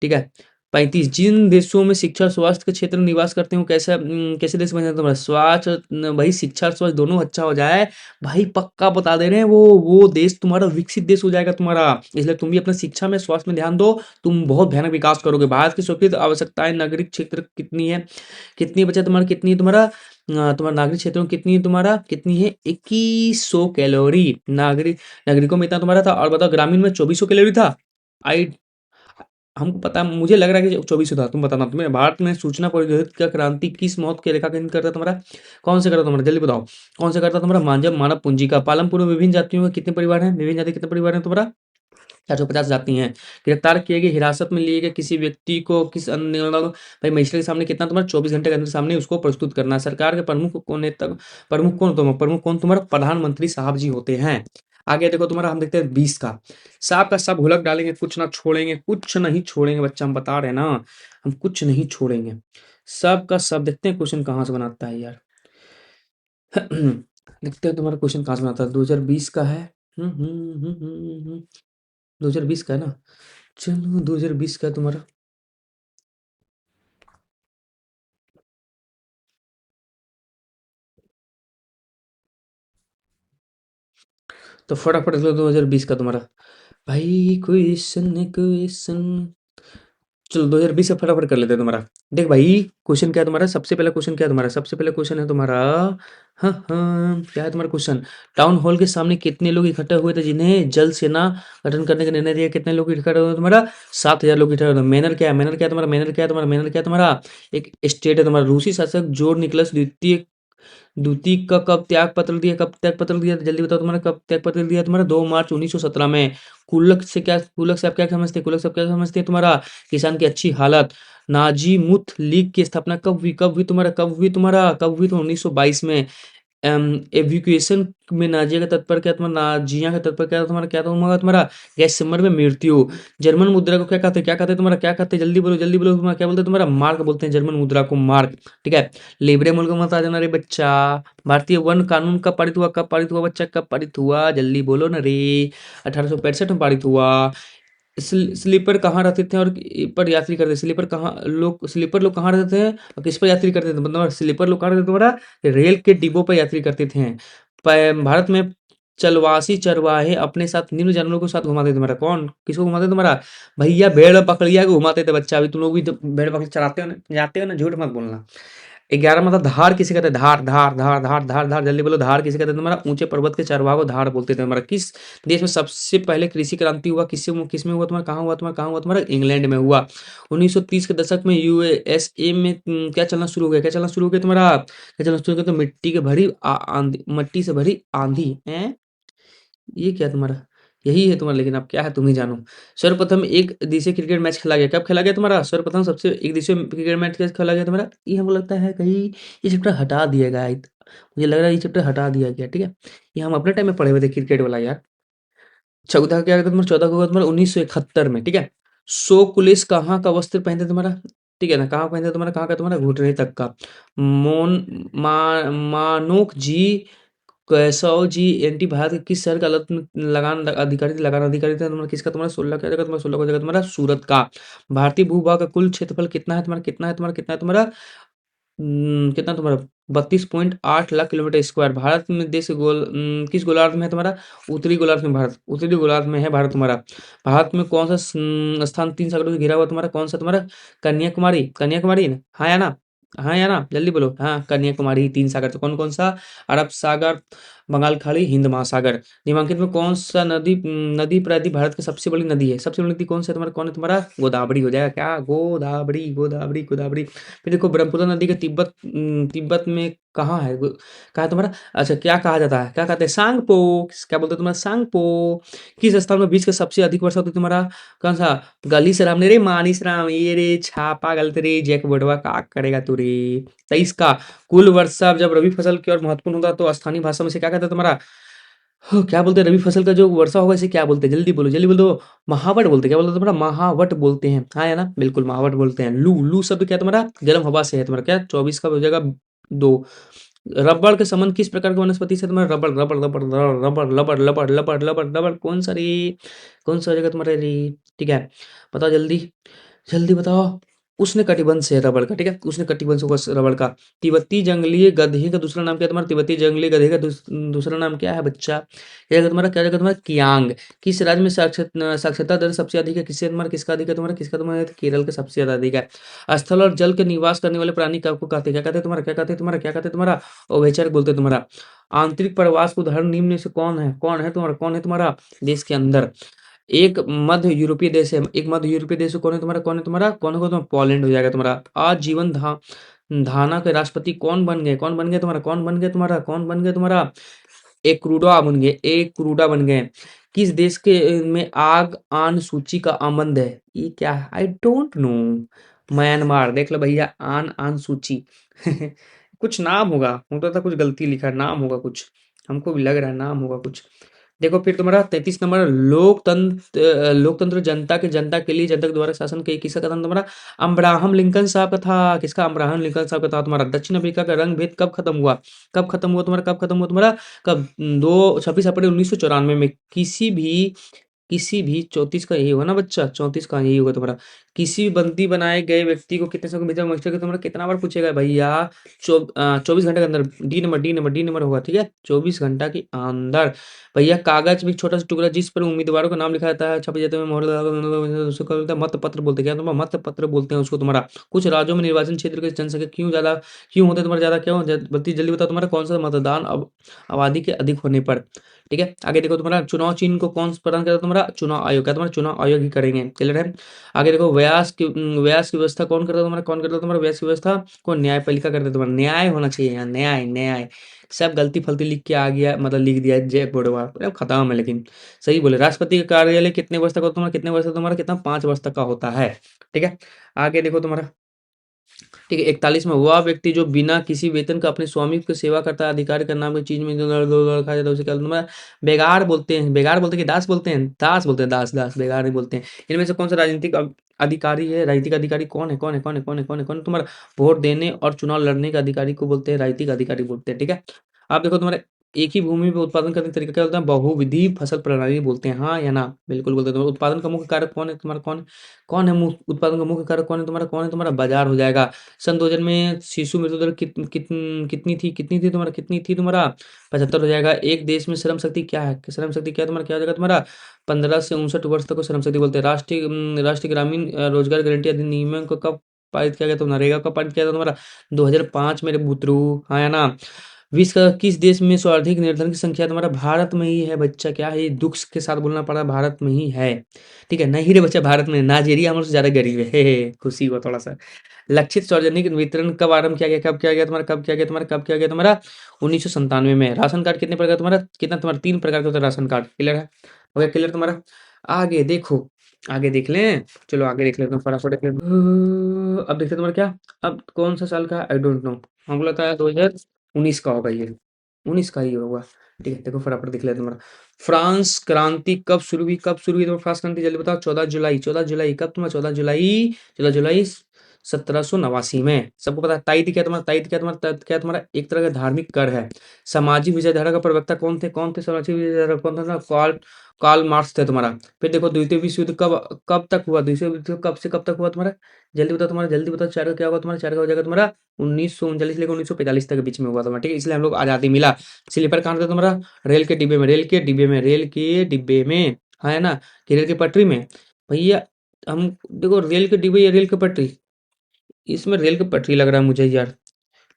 ठीक है। 35 जिन देशों में शिक्षा और स्वास्थ्य के क्षेत्र में निवास करते हो कैसे देश बन जाते हैं तुम्हारा स्वास्थ्य भाई शिक्षा और स्वास्थ्य दोनों अच्छा हो जाए भाई पक्का बता दे रहे हैं वो देश तुम्हारा विकसित देश हो जाएगा तुम्हारा। इसलिए तुम भी अपना शिक्षा में स्वास्थ्य में ध्यान दो, तुम बहुत भयानक विकास करोगे। भारत की स्वीकृत आवश्यकताएं नागरिक क्षेत्र कितनी है, कितनी बचा तुम्हारा, कितनी है तुम्हारा तुम्हारा नागरिक क्षेत्र में कितनी है तुम्हारा, कितनी है 2100 कैलोरी नागरिकों में इतना तुम्हारा था। और बताओ ग्रामीण में 2400 कैलोरी था। आई हमको पता मुझे लग रहा है कि 2400 था, तुम बताना। तुम्हें भारत में सूचना प्रौद्योगिकी का क्रांति किस मौत के रेखांकन करता तुम्हारा, कौन से करता तुम्हारा, जल्दी बताओ कौन से करता तुम्हारा, मानव पूंजी का। पालमपुर में विभिन्न जातियों में कितने परिवार हैं, विभिन्न जाति कितने परिवार हैं तुम्हारा, 450 जाती हैं। गिरफ्तार किए गए हिरासत में लिए गए किसी व्यक्ति को किस अन्य भाई मजिस्ट्रेट के सामने कितना तुम्हारा 24 घंटे के अंदर सामने उसको प्रस्तुत करना है। सरकार के प्रमुख कौन तुम्हारा प्रधानमंत्री साहब जी होते हैं। आगे देखो तुम्हारा, हम देखते हैं 20 का। सांप का सब घुलक डालेंगे कुछ ना छोड़ेंगे, कुछ नहीं छोड़ेंगे बच्चा, हम बता रहे हैं ना, हम कुछ नहीं छोड़ेंगे। सब का सब देखते हैं क्वेश्चन कहाँ से बनाता है यार। देखते हैं तुम्हारा क्वेश्चन कहाँ से बनाता है। 2020 का है। 2020 का है ना, चलो 2020 का तुम्हारा। तो फटाफट देख लो 2020 का तुम्हारा भाई। क्वेश्चन चलो 2020 से फटाफट कर लेते हैं तुम्हारा। देख भाई क्वेश्चन क्या है तुम्हारा, सबसे पहला क्वेश्चन क्या है तुम्हारा, सबसे पहला क्वेश्चन है तुम्हारा, हाँ हाँ क्या है तुम्हारा क्वेश्चन। टाउन हॉल के सामने कितने लोग इकट्ठे हुए थे जिन्हें जल सेना गठन करने का निर्णय दिया, कितने लोग इकट्ठे हुए तुम्हारा, 7000 लोग इकट्ठे हुए। मैनर क्या है, मैनर क्या है तुम्हारा, मैनर क्या है तुम्हारा, मैनर क्या है तुम्हारा, एक स्टेट है तुम्हारा। रूसी शासक जोर निकलस द्वितीय द्वितीय का कब त्याग पत्र दिया, कब त्याग पत्र दिया, जल्दी बताओ तुम्हारा कब त्याग पत्र दिया तुम्हारा, 2 मार्च 1917 में। कुलक से आप क्या समझते हैं, कुलक से आप क्या समझते हैं तुम्हारा, किसान की अच्छी हालत। नाजी मुथ लीग की स्थापना कब हुई तुम्हारा 1922 में। एविक्यूएशन में नाजिया का तात्पर्य क्या तुम्हारा, नाजिया का तात्पर्य क्या था तुम्हारा, क्या होगा तुम्हारा, गैस चैम्बर में मृत्यु। जर्मन मुद्रा को क्या कहते हैं तुम्हारा, क्या कहते हैं, जल्दी बोलो तुम्हारा क्या बोलते हैं तुम्हारा, मार्क बोलते हैं जर्मन मुद्रा को, मार्क। ठीक है, लिबरे मुल्क मत आ जाना रे बच्चा। भारतीय वन कानून कब पारित हुआ, कब पारित हुआ बच्चा, कब पारित हुआ, जल्दी बोलो ना रे। 1865 में पारित हुआ। स्लीपर कहाँ रहते थे और पर यात्री करते, स्लीपर लोग कहाँ रहते थे और किस पर यात्री करते थे, मतलब स्लीपर लोग कहाँ रहते थे तुम्हारा, रेल के डिब्बों पर यात्री करते थे। भारत में चलवासी चरवाहे अपने साथ निम्न जानवरों को साथ घुमाते थे तुम्हारा, कौन किसको घुमाते थे तुम्हारा, भैया भेड़ बकरिया को घुमाते थे बच्चा। अभी तुम लोग भी तो भेड़ बकरी चराते हो ना, जाते हो ना, झूठ मत बोलना। 11 मतलब धार किसे कहते हैं, धार धार धार धार धार धार, जल्दी बोलो धार किसे कहते हैं तुम्हारा, ऊंचे पर्वत के चरवाह को धार बोलते थे तुम्हारा। किस देश में सबसे पहले कृषि क्रांति हुआ, किस में हुआ तुम्हारा, कहाँ हुआ तुम्हारा, इंग्लैंड में हुआ। 1930 के दशक में यूएसए में क्या चलना शुरू हो गया, क्या चलना शुरू हो गया तुम्हारा, क्या चलना शुरू हो गया, तो मिट्टी से भरी आंधी है। ये क्या तुम्हारा, यही है तुम्हारा, लेकिन अब क्या है तुम ही जानो। सर्वप्रथम एक दिवसीय क्रिकेट मैच खेला गया, कब खेला गया तुम्हारा, सर्वप्रथम सबसे एक दिवसीय क्रिकेट मैच खेला गया तुम्हारा। ये हमको लगता है कहीं ये चैप्टर हटा दिया गया है, मुझे लग रहा है ये चैप्टर हटा दिया गया। ठीक है, ये हम अपने टाइम में पढ़े हुए थे क्रिकेट वाला यार। 14 क्या तुम्हारा, 14 को हुआ तुम्हारा 1971 में। ठीक है, सो कुलिस कहाँ का वस्त्र पहनते तुम्हारा, ठीक है ना, कहाँ पहनते तुम्हारा, कहाँ का तुम्हारा, घुटने तक का। मानोक जी केशव जी एंटी भारत के किस शहर का लगान अधिकारी थे तुम्हारा, किसका तुम्हारा, 16 का जगह तुम्हारा, 16 का जगह तुम्हारा सूरत का। भारतीय भूभाग का कुल क्षेत्रफल कितना है तुम्हारा, कितना तुम्हारा 32.8 लाख किलोमीटर स्क्वायर। भारत में देश किस गोलार्ध में है तुम्हारा, उत्तरी गोलार्ध में, भारत उत्तरी गोलार्ध में है भारत तुम्हारा। भारत में कौन सा स्थान 3 सागरों से घिरा हुआ तुम्हारा, कौन सा तुम्हारा, कन्याकुमारी, कन्याकुमारी ना? हाँ या ना, हाँ या ना, जल्दी बोलो, हाँ कन्याकुमारी। 3 सागर तो कौन कौन सा, अरब सागर, बंगाल खाड़ी, हिंद महासागर। निम्नलिखित में कौन सा नदी प्रायद्वीप भारत की सबसे बड़ी नदी है, सबसे बड़ी नदी कौन सा है तुम्हारा, कौन है तुम्हारा, गोदावरी हो जाएगा क्या, गोदावरी गोदावरी गोदावरी। फिर देखो ब्रह्मपुत्र नदी के तिब्बत में कहाँ है, कहाँ है तुम्हारा, अच्छा क्या कहा जाता है, क्या कहते हैं, सांगपो, क्या बोलते हैं तुम्हारा, सांगपो। किस स्थान में बीच का सबसे अधिक वर्षा होती है तुम्हारा, कौन सा, गली से राम ने रे, मानिस राम, ये रे छापा गलत रे, जैक बडवा का करेगा तू रे। 23 का, कुल वर्षा जब रबी फसल की और महत्वपूर्ण होता है तो स्थानीय भाषा में से क्या कहते हैं तुम्हारा, क्या बोलते हैं, रबी फसल का जो वर्षा होगा इसे क्या बोलते हैं, जल्दी बोलो, जल्दी बोल दो। महावट बोलते हैं, क्या बोलते हैं तुम्हारा, महावट बोलते हैं, हाँ है ना, बिल्कुल महावट बोलते हैं। लू लू शब्द क्या है तुम्हारा, गर्म हवा से है तुम्हारा, क्या 24 का हो जाएगा 2। रबड़ के संबंध किस प्रकार की वनस्पति से तुम्हारा, रबड़ रबड़ रबड़ रबड़ रबड़ रबड़ रबड़ रबड़ रबड़, कौन सा रे, कौन सा हो जाएगा तुम्हारा रे, ठीक है बताओ जल्दी। जल्दी बताओ। उसने कटिबंध से रबड़ का, ठीक है, उसने कटिबंध से होगा रबड़ का। तिब्बती जंगली गधे का दूसरा नाम क्या है तुम्हारा? तिब्बती जंगली गधे का दूसरा नाम क्या है बच्चा? क्या जाएगा तुम्हारा? क्या जाएगा तुम्हारा? कियांग। किस राज्य में साक्षरता दर सबसे अधिक है? किससे तुम्हारा? किसका अधिक है तुम्हारा? किसका तुम्हारा? केरल का सबसे ज्यादा अधिक है। स्थल और जल के निवास करने वाले प्राणी को कहते हैं? क्या कहते हैं तुम्हारा? क्या कहते हैं तुम्हारा? क्या कहते हैं तुम्हारा? उभयचर बोलते हैं तुम्हारा। आंतरिक प्रवास को उदाहरण निम्न में से कौन है? कौन है तुम्हारा? कौन है तुम्हारा? देश के अंदर एक मध्य यूरोपीय देश है, एक मध्य यूरोपीय देश कौन है तुम्हारा? कौन है तुम्हारा? कौन होगा तुम्हारा? पोलैंड हो जाएगा तुम्हारा। आजीवन घाना के राष्ट्रपति कौन बन गए? कौन बन गए तुम्हारा? कौन बन गए तुम्हारा? कौन बन गए तुम्हारा? एकरूडा बन गए, एकरूडा बन गए। किस देश के में आग आन सूची का आमंद है? ये क्या है? I don't know. म्यांमार। देख लो भैया, आन आन सूची। कुछ नाम होगा, होता था कुछ गलती लिखा है, नाम होगा कुछ, हमको भी लग रहा है नाम होगा कुछ। देखो फिर तुम्हारा 33 नंबर, लोकतंत्र जनता के लिए जनता के द्वारा शासन के किसका कथन तुम्हारा? अब्राहम लिंकन साहब का था। किसका? अब्राहम लिंकन साहब का था तुम्हारा। दक्षिण अफ्रीका का रंग भेद कब खत्म हुआ? कब खत्म हुआ तुम्हारा? कब खत्म हुआ तुम्हारा? कब? 26 अप्रैल 1994 में। किसी भी 34 का यही होगा ना बच्चा, 34 का यही होगा तुम्हारा। किसी भी बंदी बनाए गए व्यक्ति को कितने समय के भीतर मुक्त करके तुम्हारा कितना बार पूछेगा भैया? 24 घंटे के अंदर। डी नंबर होगा, ठीक है, 24 घंटा के अंदर। भैया कागज में एक छोटा सा टुकड़ा जिस पर उम्मीदवारों का नाम लिखा जाता है, छपे जाते हैं, मोहर लगा, उसको क्या बोलते हैं? मत पत्र बोलते हैं। क्या तुम्हारा? मत पत्र बोलते हैं उसको तुम्हारा। कुछ राज्यों में निर्वाचन क्षेत्र की जनसंख्या क्यों होते हैं तुम्हारा ज्यादा? क्यों? जल्दी बताओ तुम्हारा कौन सा मतदान अब आबादी के अधिक होने पर। ठीक है, आगे देखो तुम्हारा चुनाव चिन्ह को कौन प्रदान करता है तुम्हारा? चुनाव आयोग। क्या तुम्हारा? चुनाव आयोग ही करेंगे, क्लियर है। आगे देखो व्यास की व्यवस्था कौन करता है तुम्हारा? कौन करता है तुम्हारा व्यास की व्यवस्था? कौन? न्यायपालिका करता है तुम्हारा। न्याय होना चाहिए यहाँ, न्याय न्याय। सब गलती फलती लिख के आ गया, मतलब लिख दिया जय बोड़वा, अरे खत्म है। लेकिन सही बोले। राष्ट्रपति का कार्यालय कितने वर्ष तक होता है तुम्हारा? कितने वर्ष तक तुम्हारा? कितना? 5 वर्ष तक का होता है। ठीक है, आगे देखो तुम्हारा, ठीक है, 41 में, वह व्यक्ति जो बिना किसी वेतन का अपने स्वामी की सेवा करता है, अधिकारी का नाम की चीज में जो खा जाता है उसे क्या बोलते हैं? बेगार बोलते हैं। बेगार बोलते हैं कि दास बोलते हैं? दास बोलते हैं, दास दास, बेगार नहीं बोलते हैं। इनमें से कौन सा राजनीतिक अधिकारी है? राजनीतिक अधिकारी कौन है? कौन है? कौन है? कौन है? कौन है? कौन है तुम्हारा? वोट देने और चुनाव लड़ने के अधिकारी को बोलते हैं राजनीतिक अधिकारी बोलते हैं। ठीक है, आप देखो तुम्हारे एक ही भूमि पे उत्पादन करने का तरीका क्या होता है? बहुविधि फसल प्रणाली बोलते हैं, हाँ या ना? बिल्कुल बोलते हैं। तुम्हारा उत्पादन का मुख्य कारक कौन है तुम्हारा? कौन है उत्पादन का मुख्य कारक कौन है तुम्हारा? कौन है तुम्हारा? बाजार हो जाएगा। सन 2000 में शिशु मृत्यु दर कितनी थी तुम्हारा? कितनी थी तुम्हारा? 75 हो जाएगा। एक देश में श्रम शक्ति क्या है? श्रम शक्ति क्या है तुम्हारा? क्या हो जाएगा तुम्हारा? 15 से 59 वर्ष तक को श्रम शक्ति बोलते हैं। राष्ट्रीय ग्रामीण रोजगार गारंटी अधिनियम को कब पारित किया गया? तो नरेगा कब पारित किया था तुम्हारा? 2005 मेरे बुतरू, हाँ या ना? विश्व का किस देश में सर्वाधिक निर्धन की संख्या? तुम्हारा भारत में ही है बच्चा। क्या है ये? दुख के साथ बोलना पड़ा, भारत में ही है। ठीक है, नहीं रे बच्चा, भारत में। नाइजीरिया हमसे ज्यादा गरीब है। खुशी हुआ थोड़ा सा। लक्षित सार्वजनिक वितरण कब आरंभ किया गया? कब किया गया तुम्हारा? कब किया गया तुम्हारा? कब किया गया तुम्हारा? 1997 में। राशन कार्ड कितने प्रकार तुम्हारा? कितना तुम्हारा? 3 प्रकार का होता है राशन कार्ड, क्लियर है? हो गया क्लियर तुम्हारा? आगे देखो, आगे देख लें, चलो आगे देख लेते हैं फटाफट देख लेते हैं। अब देखते हैं तुम्हारा क्या, अब कौन सा साल का? आई डोंट नो, हमको लगता है 2019 का होगा ये, 19 का ही होगा। ठीक है, देखो फटाफट देख लेते हैं तुम्हारा। फ्रांस क्रांति कब शुरू हुई? कब शुरू हुई तुम्हारी फ्रांस क्रांति? जल्दी बताओ। 14 जुलाई। 14 जुलाई कब तुम्हारा? 14 जुलाई, 14 जुलाई 1789 में। सबको पता है। ताईद क्या तुम्हारा? ताईद क्या तुम्हारा? ताईद क्या तुम्हारा? एक तरह का धार्मिक कर है। सामाजिक विचारधारा का प्रवक्ता कौन थे? कौन थे सामाजिक विचारधारा? कौन था? कार्ल कार्ल मार्क्स थे तुम्हारा। फिर देखो द्वितीय विश्व युद्ध कब कब तक हुआ? द्वितीय विश्व युद्ध कब से कब तक हुआ तुम्हारा? जल्दी बताओ तुम्हारा, जल्दी बताओ। चार का क्या होगा तुम्हारा? चार का हो जाएगा तुम्हारा 1939 लेकर 1945 तक के बीच में हुआ तुम्हारा। ठीक है, इसलिए हम लोग आजादी मिला। स्लीपर कहाँ था तुम्हारा? रेल के डिब्बे में, रेल के डिब्बे में, रेल के डिब्बे में, हाँ है ना? कि रेल की पटरी में। भैया हम देखो, रेल के डिब्बे या रेल की पटरी, इसमें रेल की पटरी लग रहा है मुझे यार।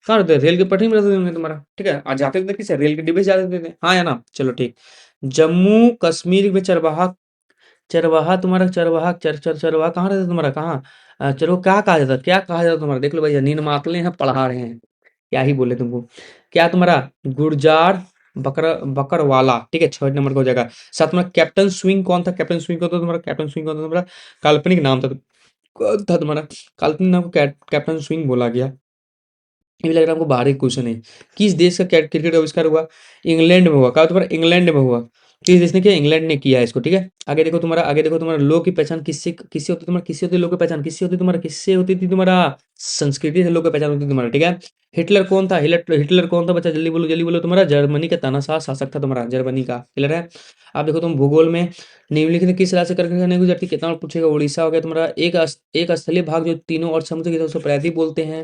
कहाँ रहते हैं? रेल की पटरी में रहते होंगे तुम्हारा। ठीक है, आज जाते थे किसे? रेल के डिब्बे से जाते थे, हाँ या ना? चलो ठीक। जम्मू कश्मीर में चरवाहा, चरवाहा तुम्हारा, चरवाहा चरवाहा कहाँ रहता है तुम्हारा? कहाँ? चलो क्या कहा जाता है? क्या कहा जाता है तुम्हारा? देख लो भैया, नींद मातले हैं, पढ़ा रहे हैं, क्या ही बोले तुमको। क्या तुम्हारा? गुर्जार बकरवाला। ठीक है, 6 नंबर का हो जाएगा। साथ में कैप्टन स्विंग कौन था? कैप्टन स्विंग कौन था तुम्हारा? कैप्टन स्विंग कौन था तुम्हारा? काल्पनिक नाम था, कौन था तुम्हारा? काल्पनिक नाम को कैप्टन स्विंग बोला गया। ये भी लग रहा है हमको बाहरी क्वेश्चन है। किस देश का क्रिकेट आविष्कार हुआ? इंग्लैंड में हुआ। कहा तुम्हारा? इंग्लैंड में हुआ। किस देश ने किया? इंग्लैंड ने किया है इसको। ठीक है, आगे देखो तुम्हारा, आगे देखो तुम्हारा, लोग की पहचान किससे किससे होती है तुम्हारा? किससे होती है लोग की पहचान? किससे होती है तुम्हारा? किससे होती थी तुम्हारा? संस्कृति से लोग की पहचान होती थी तुम्हारा, ठीक है। हिटलर कौन था? हिटलर कौन था बच्चा? जल्दी बोलो तुम्हारा। जर्मनी का तानाशाह शासक था तुम्हारा, जर्मनी का। क्लियर है? आप देखो तुम भूगोल में निम्नलिखित किस राज्य से करके नहीं गुजरती? कितना पूछेगा। उड़ीसा हो गया तुम्हारा। एक स्थलीय भाग जो तीनों और समुद्र की तरफ से प्रायद्वीप बोलते हैं।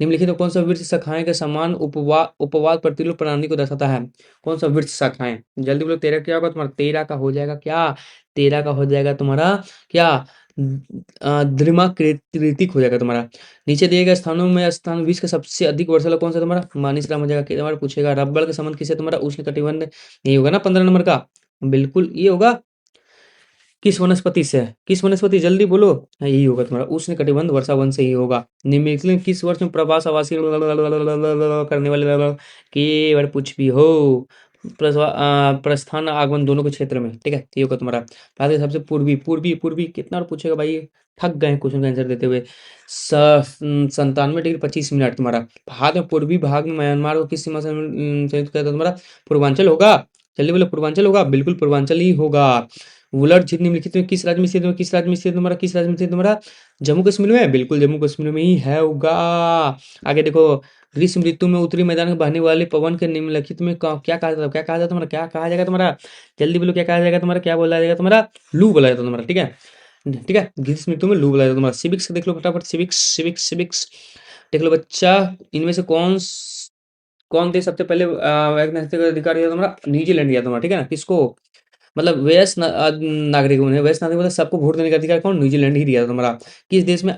निम्नलिखित में कौन सा वृक्ष शाखाएं के समान उपवाद प्रतिरूप प्रणाली को दर्शाता है? कौन सा वृक्ष शाखाएं? जल्दी बोलो। 13 क्या होगा तुम्हारा? 13 का हो जाएगा क्या? 13 का हो जाएगा तुम्हारा क्या? द्विमाकृतिक हो जाएगा तुम्हारा। नीचे दिए गए स्थानों में स्थान विश्व का सबसे अधिक वर्षा वाला कौन सा तुम्हारा? मानिसराम हो जाएगा। कि तुम्हारा पूछेगा रबड़ के संबंध किसे तुम्हारा? उष्णकटिबंध। यही होगा ना 15 नंबर का? बिल्कुल ये होगा। किस वनस्पति से है? किस वनस्पति? जल्दी बोलो। हाँ, यही होगा तुम्हारा उष्णकटिबंध वर्षा वन से ही होगा। निम्नलिखित में किस वर्ष में प्रवास आवासीय करने वाले केवल कुछ भी हो प्रस्थान आगमन दोनों के क्षेत्र में, ठीक है। ये होगा तुम्हारा भारत के सबसे पूर्वी पूर्वी पूर्वी कितना और पूछेगा भाई? थक गए क्वेश्चन का आंसर देते हुए। 97 डिग्री 25 मिनट तुम्हारा। भारत में पूर्वी भाग में म्यांमार को किस सीमा से संयुक्त किया था तुम्हारा? पूर्वांचल होगा। जल्दी बोलो। पूर्वांचल होगा, बिल्कुल पूर्वांचल ही होगा। वुलर झील निम्नलिखित में किस राज्य में स्थित है? किस राज्य में स्थित है तुम्हारा? किस राज्य में स्थित है तुम्हारा? जम्मू कश्मीर में, बिल्कुल जम्मू कश्मीर में ही है होगा। आगे देखो। ग्रीष्म ऋतु में उत्तरी मैदान में बहने वाले पवन के निम्नलिखित में क्या कहा जाता है? क्या कहा जाता है तुम्हारा? क्या कहा जाएगा तुम्हारा? जल्दी बोलो। क्या कहा जाएगा तुम्हारा? क्या बोला जाएगा तुम्हारा? लू बोला जाता है तुम्हारा, ठीक है। ठीक है, ग्रीष्म ऋतु में लू बोला जाता है तुम्हारा। सिविक्स देख लो फटाफट। सिविक्स सिविक्स सिविक्स देख लो बच्चा। इनमें से कौन देश सबसे पहले वैज्ञानिक अधिकार दिया तुम्हारा? न्यूजीलैंड दिया तुम्हारा, ठीक है ना। किसको? मतलब नागरिकों ने, वयस्क नागरिक मतलब सबको वोट देने का अधिकार कौन? न्यूजीलैंड ही दिया था तुम्हारा। किस देश में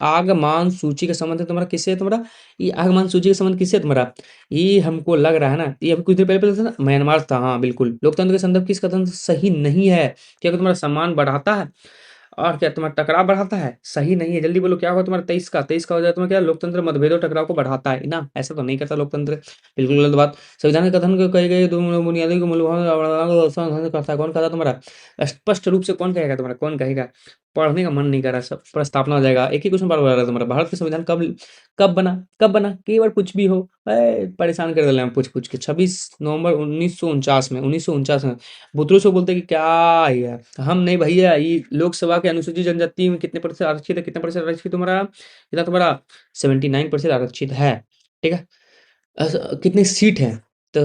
आगमान सूची का संबंध है तुम्हारा? किससे है तुम्हारा? ये आगमान सूची का संबंध किससे है तुम्हारा? ये हमको लग रहा है ना, ये अभी कुछ देर पहले पता था ना, म्यांमार था। हाँ बिल्कुल। लोकतंत्र के संदर्भ किस कथन सही नहीं है? क्या तुम्हारा सम्मान बढ़ाता है और क्या तुम्हारा टकराव बढ़ाता है? सही नहीं है। जल्दी बोलो। क्या होगा तुम्हारा? 23 का हो जाए तुम्हारा क्या? लोकतंत्र मतभेद और टकराव को बढ़ाता है ना, ऐसा तो नहीं करता लोकतंत्र। बिल्कुल गलत बात। संविधान के कथन को कही गई दो बुनियादी मूल्यों करता है। कौन कहता तुम्हारा? स्पष्ट रूप से कौन कहेगा तुम्हारा? कौन कहेगा? पढ़ने का मन नहीं कर रहा, सब प्रस्तावना हो जाएगा। एक ही क्वेश्चन बार बार आ रहा है तुम्हारा। भारत का संविधान कब बना? कब बना? केवल कुछ भी हो, परेशान कर दिया पूछ के। 26 नवंबर 1949 में, 1949 में। बुतरू से बोलते कि क्या है यार, हम नहीं भैया। ये लोकसभा के अनुसूचित जनजाति में कितने प्रतिशत आरक्षित है? कितने प्रतिशत आरक्षित तुम्हारा? कितना तुम्हारा? 79% आरक्षित है, ठीक है। कितनी सीट है? तो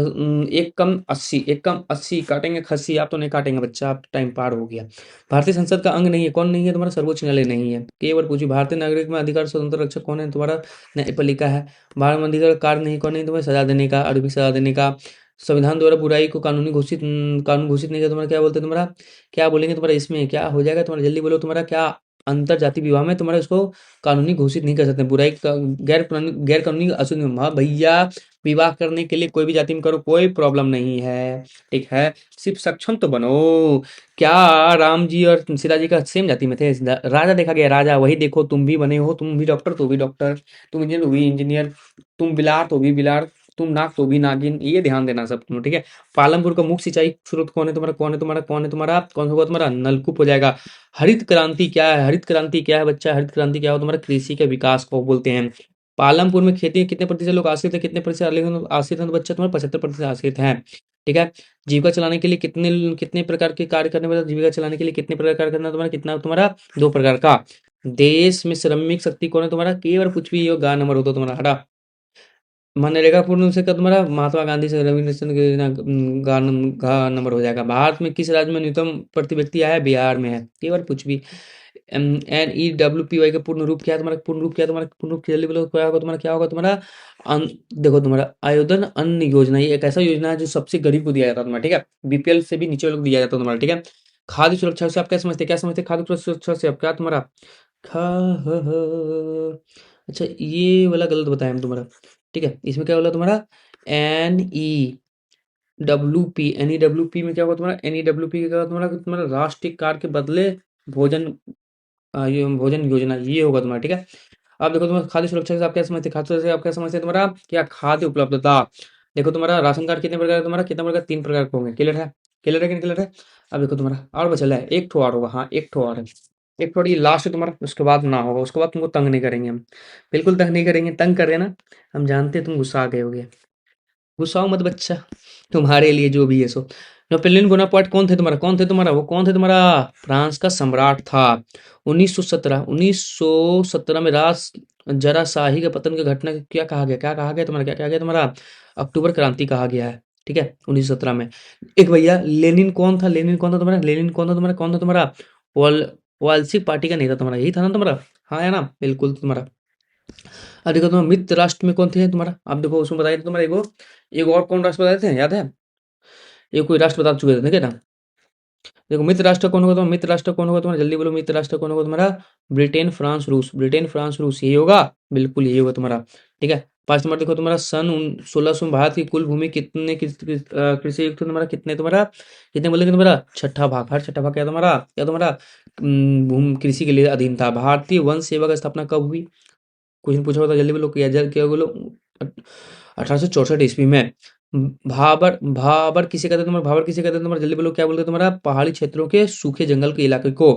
एक कम 80 काटेंगे खस्सी। आप तो नहीं काटेंगे बच्चा, आप टाइम पार हो गया। भारतीय संसद का अंग नहीं है। कौन नहीं है तुम्हारा? सर्वोच्च न्यायालय नहीं है। केवल पूछी। भारतीय नागरिक में अधिकार स्वतंत्र रक्षक कौन है तुम्हारा? न्यायपालिका है। भारत में अधिकार कार्य नहीं, कौन नहीं तुम्हें? सजा देने का, आरोपी सजा देने का। संविधान द्वारा बुराई को कानून घोषित नहीं किया तुम्हारा? क्या बोलते हैं तुम्हारा? क्या बोलेंगे तुम्हारा? इसमें क्या हो जाएगा तुम्हारा? जल्दी बोलो। तुम्हारा क्या? अंतर जाति विवाह में तुम्हारा इसको कानूनी घोषित नहीं कर सकते। बुराई का गैर कानूनी अशुद्ध, हाँ भैया। विवाह करने के लिए कोई भी जाति में करो, कोई प्रॉब्लम नहीं है, ठीक है। सिर्फ सक्षम तो बनो। क्या राम जी और सीता जी का सेम जाति में थे? राजा देखा गया राजा, वही देखो। तुम भी बने हो, तुम भी डॉक्टर तो भी डॉक्टर, तुम इंजीनियर तो भी इंजीनियर, तुम बिलार तो भी बिलार, तुम नाग तो भी नागिन। ये ध्यान देना सब तुम, ठीक है। पालमपुर का मुख्य सिंचाई स्रोत कौन है तुम्हारा? कौन होगा तुम्हारा? नलकूप हो जाएगा। हरित क्रांति क्या है? हरित क्रांति क्या है बच्चा? हरित क्रांति क्या हो तुम्हारा? कृषि के विकास को बोलते हैं। पालमपुर में खेती में कितने प्रतिशत लोग आश्रित है? कितने प्रतिशत आश्रित हैं तो बच्चा तुम्हारा? 75% आश्रित हैं, ठीक है। जीविका चलाने के लिए कितने प्रकार के कार्य करने पड़ते? जीविका चलाने के लिए कितने प्रकार कार्य करना तुम्हारा? कितना तुम्हारा? 2 प्रकार का। देश में श्रमिक शक्ति कौन है तुम्हारा? केवल कुछ भी हो, गा नंबर होता तुम्हारा। हटा। मनरेगा पूर्ण रूप से क्या तुम्हारा? महात्मा गांधी से रविंद्र चंद्र की गा नंबर हो जाएगा। भारत में किस राज्य में न्यूनतम प्रति व्यक्ति आया है? बिहार में है। केवल कुछ भी। NEWPY का पूर्ण रूप क्या है तुम्हारा? पूर्ण रूप क्या है तुम्हारा? पूर्ण रूप जल्दी बोलो। क्या होगा तुम्हारा? क्या होगा तुम्हारा? देखो तुम्हारा आयोजन अन्न योजना, ये एक ऐसा योजना है जो सबसे गरीब को दिया जाता है तुम्हारा, ठीक है। BPL से भी नीचे वालों को दिया जाता है तुम्हारा, ठीक है। खाद्य सुरक्षा से आप क्या समझते हैं? क्या समझते हैं खाद्य सुरक्षा से? आप क्या तुम्हारा? खा अच्छा, ये वाला गलत बताया हम तुम्हारा, ठीक है। इसमें क्या बोला तुम्हारा? NEWP में क्या होगा तुम्हारा? NEWP का क्या होगा तुम्हारा? तुम्हारा राष्ट्रीय कार्य के बदले भोजन ये भोजन योजना, ये होगा तुम्हारा, ठीक है। अब देखो तुम्हारा खाद्य सुरक्षा से आप क्या समझते हैं? खाद्य सुरक्षा से आप क्या समझते हैं तुम्हारा? क्या खाद्य उपलब्धता। देखो तुम्हारा राशन कार्ड कितने प्रकार है तुम्हारा? कितने प्रकार? 3 प्रकार के होंगे। क्लियर है? क्लियर है कि नहीं क्लियर है? अब देखो तुम्हारा और बचा है, एक ठो और होगा। हाँ, एक ठो और है। एक ठो और, ये लास्ट है तुम्हारा, उसके बाद ना होगा। उसके बाद तुमको तंग नहीं करेंगे हम, बिल्कुल तंग नहीं करेंगे। तंग कर रहे हैं ना, हम जानते हैं तुम गुस्सा आ गए होगे। गुस्साओ मत बच्चा, तुम्हारे लिए जो भी है सो। नेपोलियन बोनापार्ट कौन थे तुम्हारा? वो कौन थे तुम्हारा? फ्रांस का सम्राट था। 1917 में जरा शाही के पतन की घटना को क्या कहा गया तुम्हारा, क्या कहा गया तुम्हारा, अक्टूबर क्रांति कहा गया है, ठीक है, 1917 में। एक भैया लेनिन कौन था तुम्हारा, कौन था तुम्हारा, वॉल वालसिक पार्टी का नहीं था तुम्हारा, यही था ना तुम्हारा, हाँ है ना, बिल्कुल तुम्हारा। अब देखो तुम्हारा मित्र राष्ट्र में कौन थे तुम्हारा, आप देखो उसमें बताइए तुम्हारा, एक और कौन राष्ट्र बताए थे, याद है, ये कोई राष्ट्र बता चुके थे, ठीक है ना। देखो मित्र राष्ट्र कौन होगा तुम्हारा, मित्र राष्ट्र कौन होगा तुम्हारा, जल्दी बोलो, मित्र राष्ट्र कौन होगा तुम्हारा, ब्रिटेन फ्रांस रूस, यही होगा, बिल्कुल यही होगा तुम्हारा, ठीक है। 5 नंबर देखो तुम्हारा, सन 1600 भारत की कुल भूमि कितने कृषि युक्त तुम्हारा, कितने तुम्हारा, कितने बोलेंगे तुम्हारा, छठा भाग, हर छठा भाग क्या तुम्हारा भूमि कृषि के लिए अधीन था। भारतीय वन सेवा की स्थापना कब हुई, क्वेश्चन पूछा होता, जल्दी बोलो, क्या बोलो, 1864 ईस्वी में। भाबर किसे कहते हैं तुम्हारा, भाबर किसे कहते हैं तुम्हारा, जल्दी बोलो, क्या बोलते हैं तुम्हारा, पहाड़ी क्षेत्रों के सूखे जंगल के इलाके को।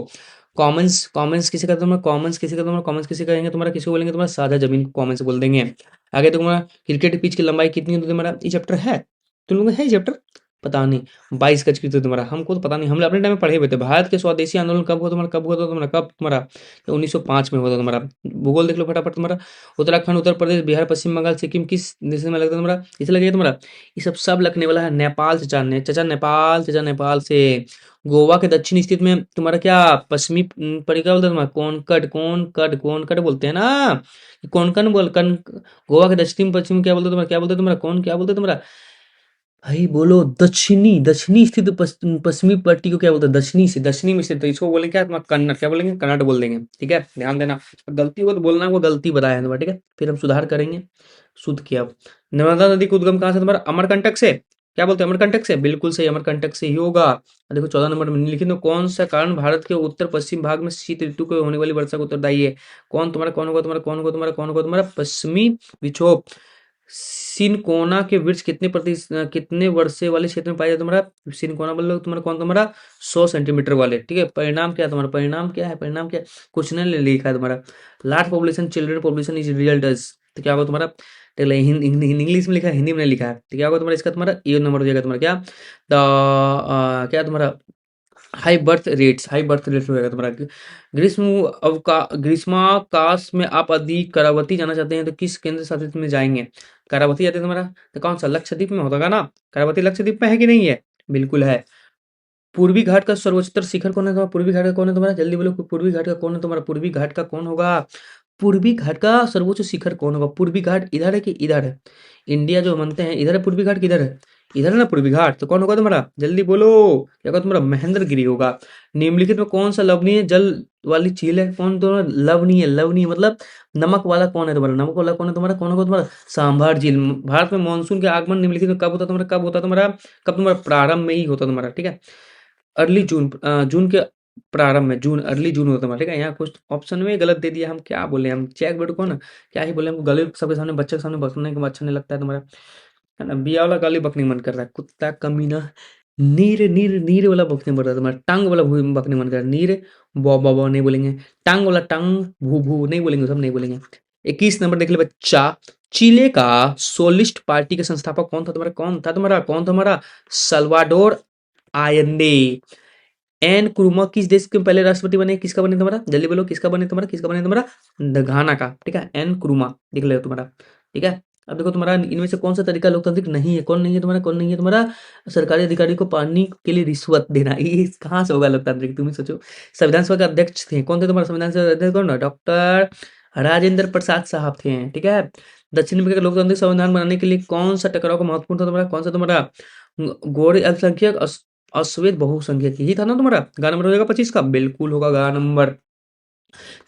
कॉमन्स किसे कहते हैं तुम्हारा, कॉमन्स किसे कहेंगे तुम्हारा, किसको बोलेंगे तुम्हारा, साझा जमीन को कॉमन्स बोल देंगे। आगे तुम्हारा क्रिकेट पिच की लंबाई कितनी होती है तुम्हारा, ये चैप्टर है, तुम लोगों को है ये चैप्टर, पता नहीं, 22 गज की थी तुम्हारा, हमको तो पता नहीं, हम अपने टाइम में पढ़े हुए थे। भारत के स्वदेशी आंदोलन कब तुम्हारा 1905 में हुआ था तुम्हारा। भूगोल देख लो फटाफट तुम्हारा, उत्तराखंड, उत्तर प्रदेश, बिहार, पश्चिम बंगाल, सिक्किम किस देश में लगता है तुम्हारा, इसे लगेगा तुम्हारा, ये सब लगने वाला है नेपाल से, जानने चाचा नेपाल, नेपाल से। गोवा के दक्षिण स्थित में तुम्हारा क्या पश्चिमी पड़ेगा, बोलते हैं तुम्हारा कोनकड बोलते हैं ना, कोनकन बोल कन, गोवा के दक्षिण पश्चिम क्या बोलते हैं तुम्हारा, कौन क्या बोलते हैं तुम्हारा, भाई बोलो, दक्षिणी स्थित पश्चिमी पट्टी को क्या बोलते हैं, दक्षिणी में स्थित, तो इसको बोलेंगे क्या तुम्हारा, कन्नड़, क्या बोलेंगे, कन्नड़ बोल देंगे, ठीक है, ध्यान देना, गलती हो तो बोलना, वो गलती बताया तुम्हारा, ठीक है, फिर हम सुधार करेंगे, शुद्ध किया। नर्मदा नदी का उद्गम कहाँ से तुम्हारा, अमरकंटक से, क्या बोलते हैं, अमरकंटक से, बिल्कुल सही, अमरकंटक से ही होगा। देखो 14 नंबर में निम्नलिखित में कौन सा कारण भारत के उत्तर पश्चिम भाग में शीत ऋतु को होने वाली वर्षा को उत्तरदायी है, कौन होगा तुम्हारा पश्चिमी विक्षोभ। सिनकोना के वृक्ष कितने वर्षे वाले क्षेत्र में पाया जाता है तुम्हारा, सिनकोना बोल लो तुम्हारा, कौन तुम्हारा 100 सेंटीमीटर वाले, ठीक है। परिणाम क्या है तुम्हारा, परिणाम क्या है, कुछ ने लिखा है तुम्हारा, large population children population is result, तो क्या होगा तुम्हारा, इंग्लिश में लिखा है, हिंदी में लिखा है, तो क्या होगा तुम्हारा, इसका तुम्हारा ए नंबर हो जाएगा तुम्हारा, क्या क्या तुम्हारा हाई बर्थ रेट्स होगा तुम्हारा। ग्रीष्मावकाश में आप अधिक करावती जाना चाहते हैं तो किस केंद्र शासित में जाएंगे, करावती जाते हैं तुम्हारा, तो कौन सा, लक्षद्वीप में होगा ना, करावती लक्षद्वीप में है कि नहीं है, बिल्कुल है। पूर्वी घाट का सर्वोच्च शिखर कौन है तुम्हारा, पूर्वी घाट का कौन है तुम्हारा, जल्दी बोलो, पूर्वी घाट का कौन है तुम्हारा, पूर्वी घाट का कौन होगा, पूर्वी घाट का सर्वोच्च शिखर कौन होगा, पूर्वी घाट इधर है कि इधर है, इंडिया जो मानते हैं इधर है, पूर्वी घाट किधर है, इधर है ना पूर्वी घाट, तो कौन होगा तुम्हारा, जल्दी बोलो, क्या होगा तुम्हारा, महेंद्रगिरी होगा। निम्नलिखित में कौन सा लवणीय जल वाली झील है, कौन तुम्हारा, लवणीय मतलब नमक वाला कौन है तुम्हारा, नमक वाला कौन है तुम्हारा, कौन होगा तुम्हारा, सांभर झील। भारत में मानसून के आगमन निम्नलिखित में कब तुम्हारा प्रारंभ में ही होता है तुम्हारा, ठीक है, अर्ली जून, जून के प्रारंभ में, अर्ली जून होता है, ठीक है। यहाँ कुछ ऑप्शन में गलत दे दिया, हम क्या बोले, हम चेक बेट को ना, क्या ही बोले, हमको गले सबके सामने, बच्चे के सामने बकने के अच्छा नहीं लगता है तुम्हारा, है ना, बिया वाला गाली बकने मन कर रहा है, कुत्ता कमीना, नीर वाला बकने मन कर रहा है तुम्हारा, टांग वाला बकने मन कर रहा है, नीर बो नहीं बोलेंगे, टांग वाला टांग, भू नहीं बोलेंगे, सब नहीं बोलेंगे। 21 नंबर देख ले बच्चा, चिले का सोलिस्ट पार्टी के संस्थापक कौन था तुम्हारा, सल्वाडोर आयंदे। एन क्रूमा किस देश के पहले राष्ट्रपति बने, किसका बने तुम्हारा, जल्दी बोलो, किसका बने तुम्हारा, घाना का, ठीक है, एन क्रूमा देख लो तुम्हारा, ठीक है। अब देखो तुम्हारा इनमें से कौन सा तरीका लोकतांत्रिक नहीं है, कौन नहीं है तुम्हारा, सरकारी अधिकारी को पानी के लिए रिश्वत देना, ये कहाँ से होगा लोकतांत्रिक, तुम ही सोचो। संविधान सभा के अध्यक्ष थे, कौन थे तुम्हारा संविधान सभा अध्यक्ष, कौन, डॉक्टर राजेंद्र प्रसाद साहब थे, ठीक है। दक्षिण अफ्रीका का लोकतांत्रिक संविधान बनाने के लिए कौन सा टकराव का महत्वपूर्ण था तुम्हारा, कौन सा तुम्हारा, गोरे अल्पसंख्यक अश्वेत बहुसंख्यक, यही था ना तुम्हारा, गा नंबर हो जाएगा 25 का, बिल्कुल होगा गा नंबर।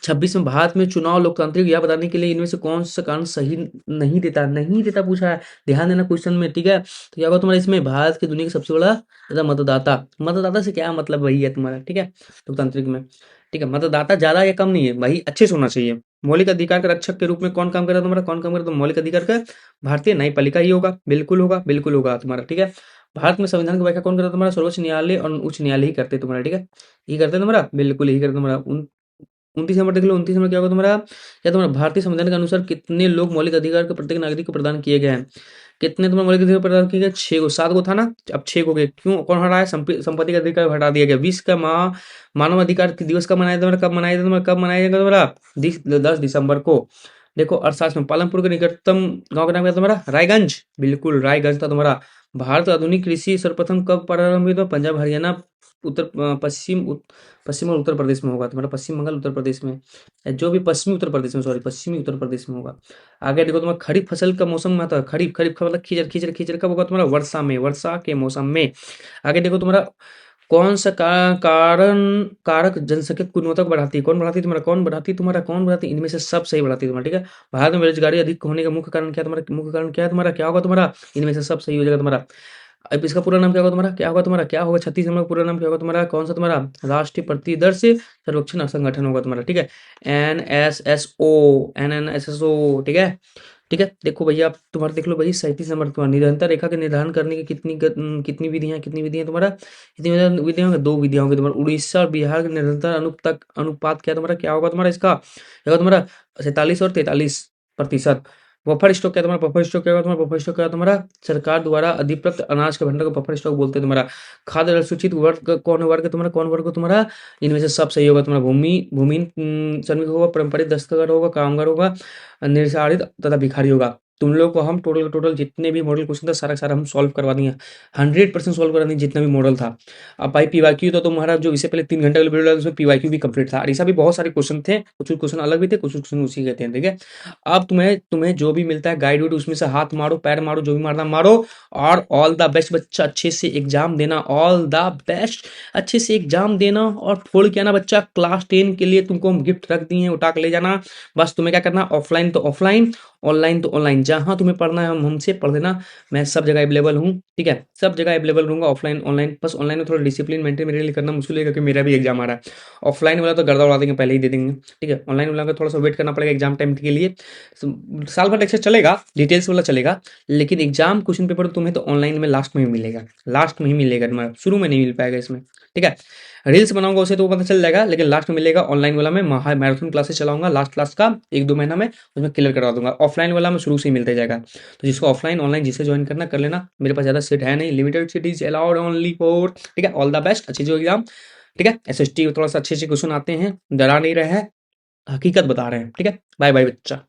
26 में भारत में चुनाव लोकतांत्रिक यह बताने के लिए इनमें से कौन सा कारण सही नहीं देता पूछा है, ध्यान देना क्वेश्चन में, ठीक है। तो क्या होगा तुम्हारा इसमें, भारत की दुनिया का सबसे बड़ा ज्यादा मतदाता से क्या मतलब, वही है तुम्हारा, ठीक है, लोकतांत्रिक में, ठीक है। मतदाता ज्यादा या कम नहीं है, वही अच्छे से होना चाहिए। मौलिक अधिकार के रक्षक के रूप में कौन काम कर रहा है तुम्हारा, कौन काम कर रहा है, तो मौलिक अधिकार का भारतीय न्यायपालिका ही होगा, बिल्कुल होगा तुम्हारा, ठीक है। भारत में संविधान की व्याख्या कौन करता है तुम्हारा, सर्वोच्च न्यायालय और उच्च न्यायालय ही करते हैं तुम्हारा, ठीक है, ये करते हैं तुम्हारा, बिल्कुल यही करते हैं तुम्हारा। 29 नंबर देख लो, 29 नंबर क्या होगा तुम्हारा, क्या तुम्हारा, भारतीय संविधान के अनुसार कितने लोग मौलिक अधिकार के प्रत्येक नागरिक को प्रदान किए गए हैं, कितने तुम्हारे मौलिक अधिकार प्रदान किए गए, 6 गो, 7 गो था ना, अब 6 हो गए, क्यों, कौन हटाया, संपत्ति का अधिकार हटा दिया गया। विश्व का मानव अधिकार दिवस कब मनाया जाएगा तुम्हारा, कब मनाया जाएगा तुम्हारा, 10 दिसंबर को। देखो अर्थशास्त्र में पालमपुर के निकटतम गाँव का नाम क्या था तुम्हारा? रायगंज, बिल्कुल रायगंज था तुम्हारा। भारत आधुनिक कृषि सर्वप्रथम कब प्रारंभ हुई? तो पंजाब, हरियाणा, पश्चिम और उत्तर प्रदेश में होगा तुम्हारा, पश्चिम बंगाल, उत्तर प्रदेश में, जो भी पश्चिमी उत्तर प्रदेश में, सॉरी पश्चिमी उत्तर प्रदेश में होगा। आगे देखो तुम्हारा खरीफ फसल का मौसम में आता है, खरीफ खरीफ का मतलब खींचड़ खींचड़ खींचड़ कब होगा तुम्हारा? वर्षा में, वर्षा के मौसम में। आगे देखो तुम्हारा कौन सा कारक जनसंख्या की गुणवत्ता को बढ़ाती है? कौन बढ़ाती है तुम्हारा? कौन बढ़ाती है तुम्हारा? कौन बढ़ाती है? इनमें से सब सही बढ़ाती है तुम्हारा, ठीक है। भारत में बेरोजगारी अधिक होने का मुख्य कारण क्या है तुम्हारा? मुख्य कारण क्या है तुम्हारा? क्या होगा तुम्हारा? इनमें से सब सही हो जाएगा तुम्हारा। अब इसका पूरा नाम क्या होगा तुम्हारा? क्या होगा तुम्हारा? क्या होगा? छत्तीस नंबर का पूरा नाम क्या होगा तुम्हारा? कौन सा तुम्हारा? राष्ट्रीय प्रतिदर से सर्वेक्षण संगठन होगा तुम्हारा, ठीक है। NSSO, ठीक है। ठीक है, देखो भैया आप तुम्हारा देख लो भाई 37 नंबर तुम्हारा निरंतर रेखा के निर्धारण करने की कितनी विधियां तुम्हारा? कितनी विधियां होंगी? 2 विधियां होंगी तुम्हारा। उड़ीसा और बिहार के निरंतर अनुपात क्या तुम्हारा? क्या होगा तुम्हारा इसका? क्या होगा तुम्हारा? 47 और 43%। बफर स्टॉक क्या तुम्हारा? बफर स्टॉक क्या होगा तुम्हारा? बफर स्टॉक क्या होगा तुम्हारा? सरकार द्वारा अधिकृत अनाज के भंडार को बफर स्टॉक बोलते हैं तुम्हारा। खाद्य अनुसूचित वर्ग कौन वर्ग है तुम्हारा? कौन वर्ग है तुम्हारा? इनमें से सब सही होगा तुम्हारा। भूमिहीन श्रमिक होगा, पारंपरिक दस्तकार होगा, कामगार होगा, निर्धारित तथा भिखारी होगा। तुम लोग को हम टोटल जितने भी मॉडल क्वेश्चन था सारा का सारा हम सॉल्व करवा दिए, 100% सॉल्व करा दिए जितना भी मॉडल था। अब भाई पीवाईक्यू तो तुम्हारा जो इससे पहले 3 घंटे का वीडियो डाला उसमें पीवाईक्यू भी कंप्लीट था, और ऐसा भी बहुत सारे क्वेश्चन थे, कुछ क्वेश्चन अलग भी थे, कुछ क्वेश्चन उसी के थे, ठीक है। अब तुम्हें तुम्हें जो भी मिलता है गाइड वाइड उसमें से हाथ मारो, पैर मारो, जो भी मारना मारो, और ऑल द बेस्ट बच्चा, अच्छे से एग्जाम देना, ऑल द बेस्ट, अच्छे से एग्जाम देना। और छोड़ के आना बच्चा, क्लास 10 के लिए तुमको हम गिफ्ट रख दिए हैं, उठा के ले जाना। बस तुम्हें क्या करना, ऑफलाइन तो ऑफलाइन, ऑनलाइन तो ऑनलाइन, जहां तुम्हें पढ़ना है हम हमसे पढ़ लेना। मैं सब जगह अवेलेबल हूँ, ठीक है, सब जगह अवेलेबल रहूंगा, ऑफलाइन ऑनलाइन। बस ऑनलाइन में थोड़ा डिसिप्लिन मेंटेन मेरे लिए करना मुश्किल है, क्योंकि मेरा भी एग्जाम आ रहा है। ऑफलाइन वाला तो गर्दा उड़ा देंगे, पहले ही दे देंगे, ठीक है। ऑनलाइन वाला का थोड़ा सा वेट करना पड़ेगा एग्जाम टाइम के लिए। साल भर एक्सेस चलेगा, डिटेल्स वाला चलेगा, लेकिन एग्जाम क्वेश्चन पेपर तुम्हें तो ऑनलाइन में लास्ट में ही मिलेगा, लास्ट में ही मिलेगा तुम्हारा, शुरू में नहीं मिल पाएगा इसमें, ठीक है। रील्स बनाऊंगा उसे तो पता चल जाएगा, लेकिन लास्ट में मिलेगा। ऑनलाइन वाला मैं मैराथन क्लासेस चलाऊंगा लास्ट क्लास का 1-2 महीना में, उसमें क्लियर करवा दूंगा। ऑफलाइन वाला मैं शुरू से ही मिलते जाएगा, तो जिसको ऑफलाइन ऑनलाइन जिसे ज्वाइन करना कर लेना। मेरे पास ज़्यादा सीट है नहीं, limited seat is allowed only for, ठीक है। ऑल द बेस्ट, अच्छी जो एग्जाम, ठीक है। एसएसटी थोड़ा सा अच्छे अच्छे क्वेश्चन आते हैं, डरा नहीं रहे हैं, हकीकत बता रहे हैं, ठीक है। बाय बाय बच्चा।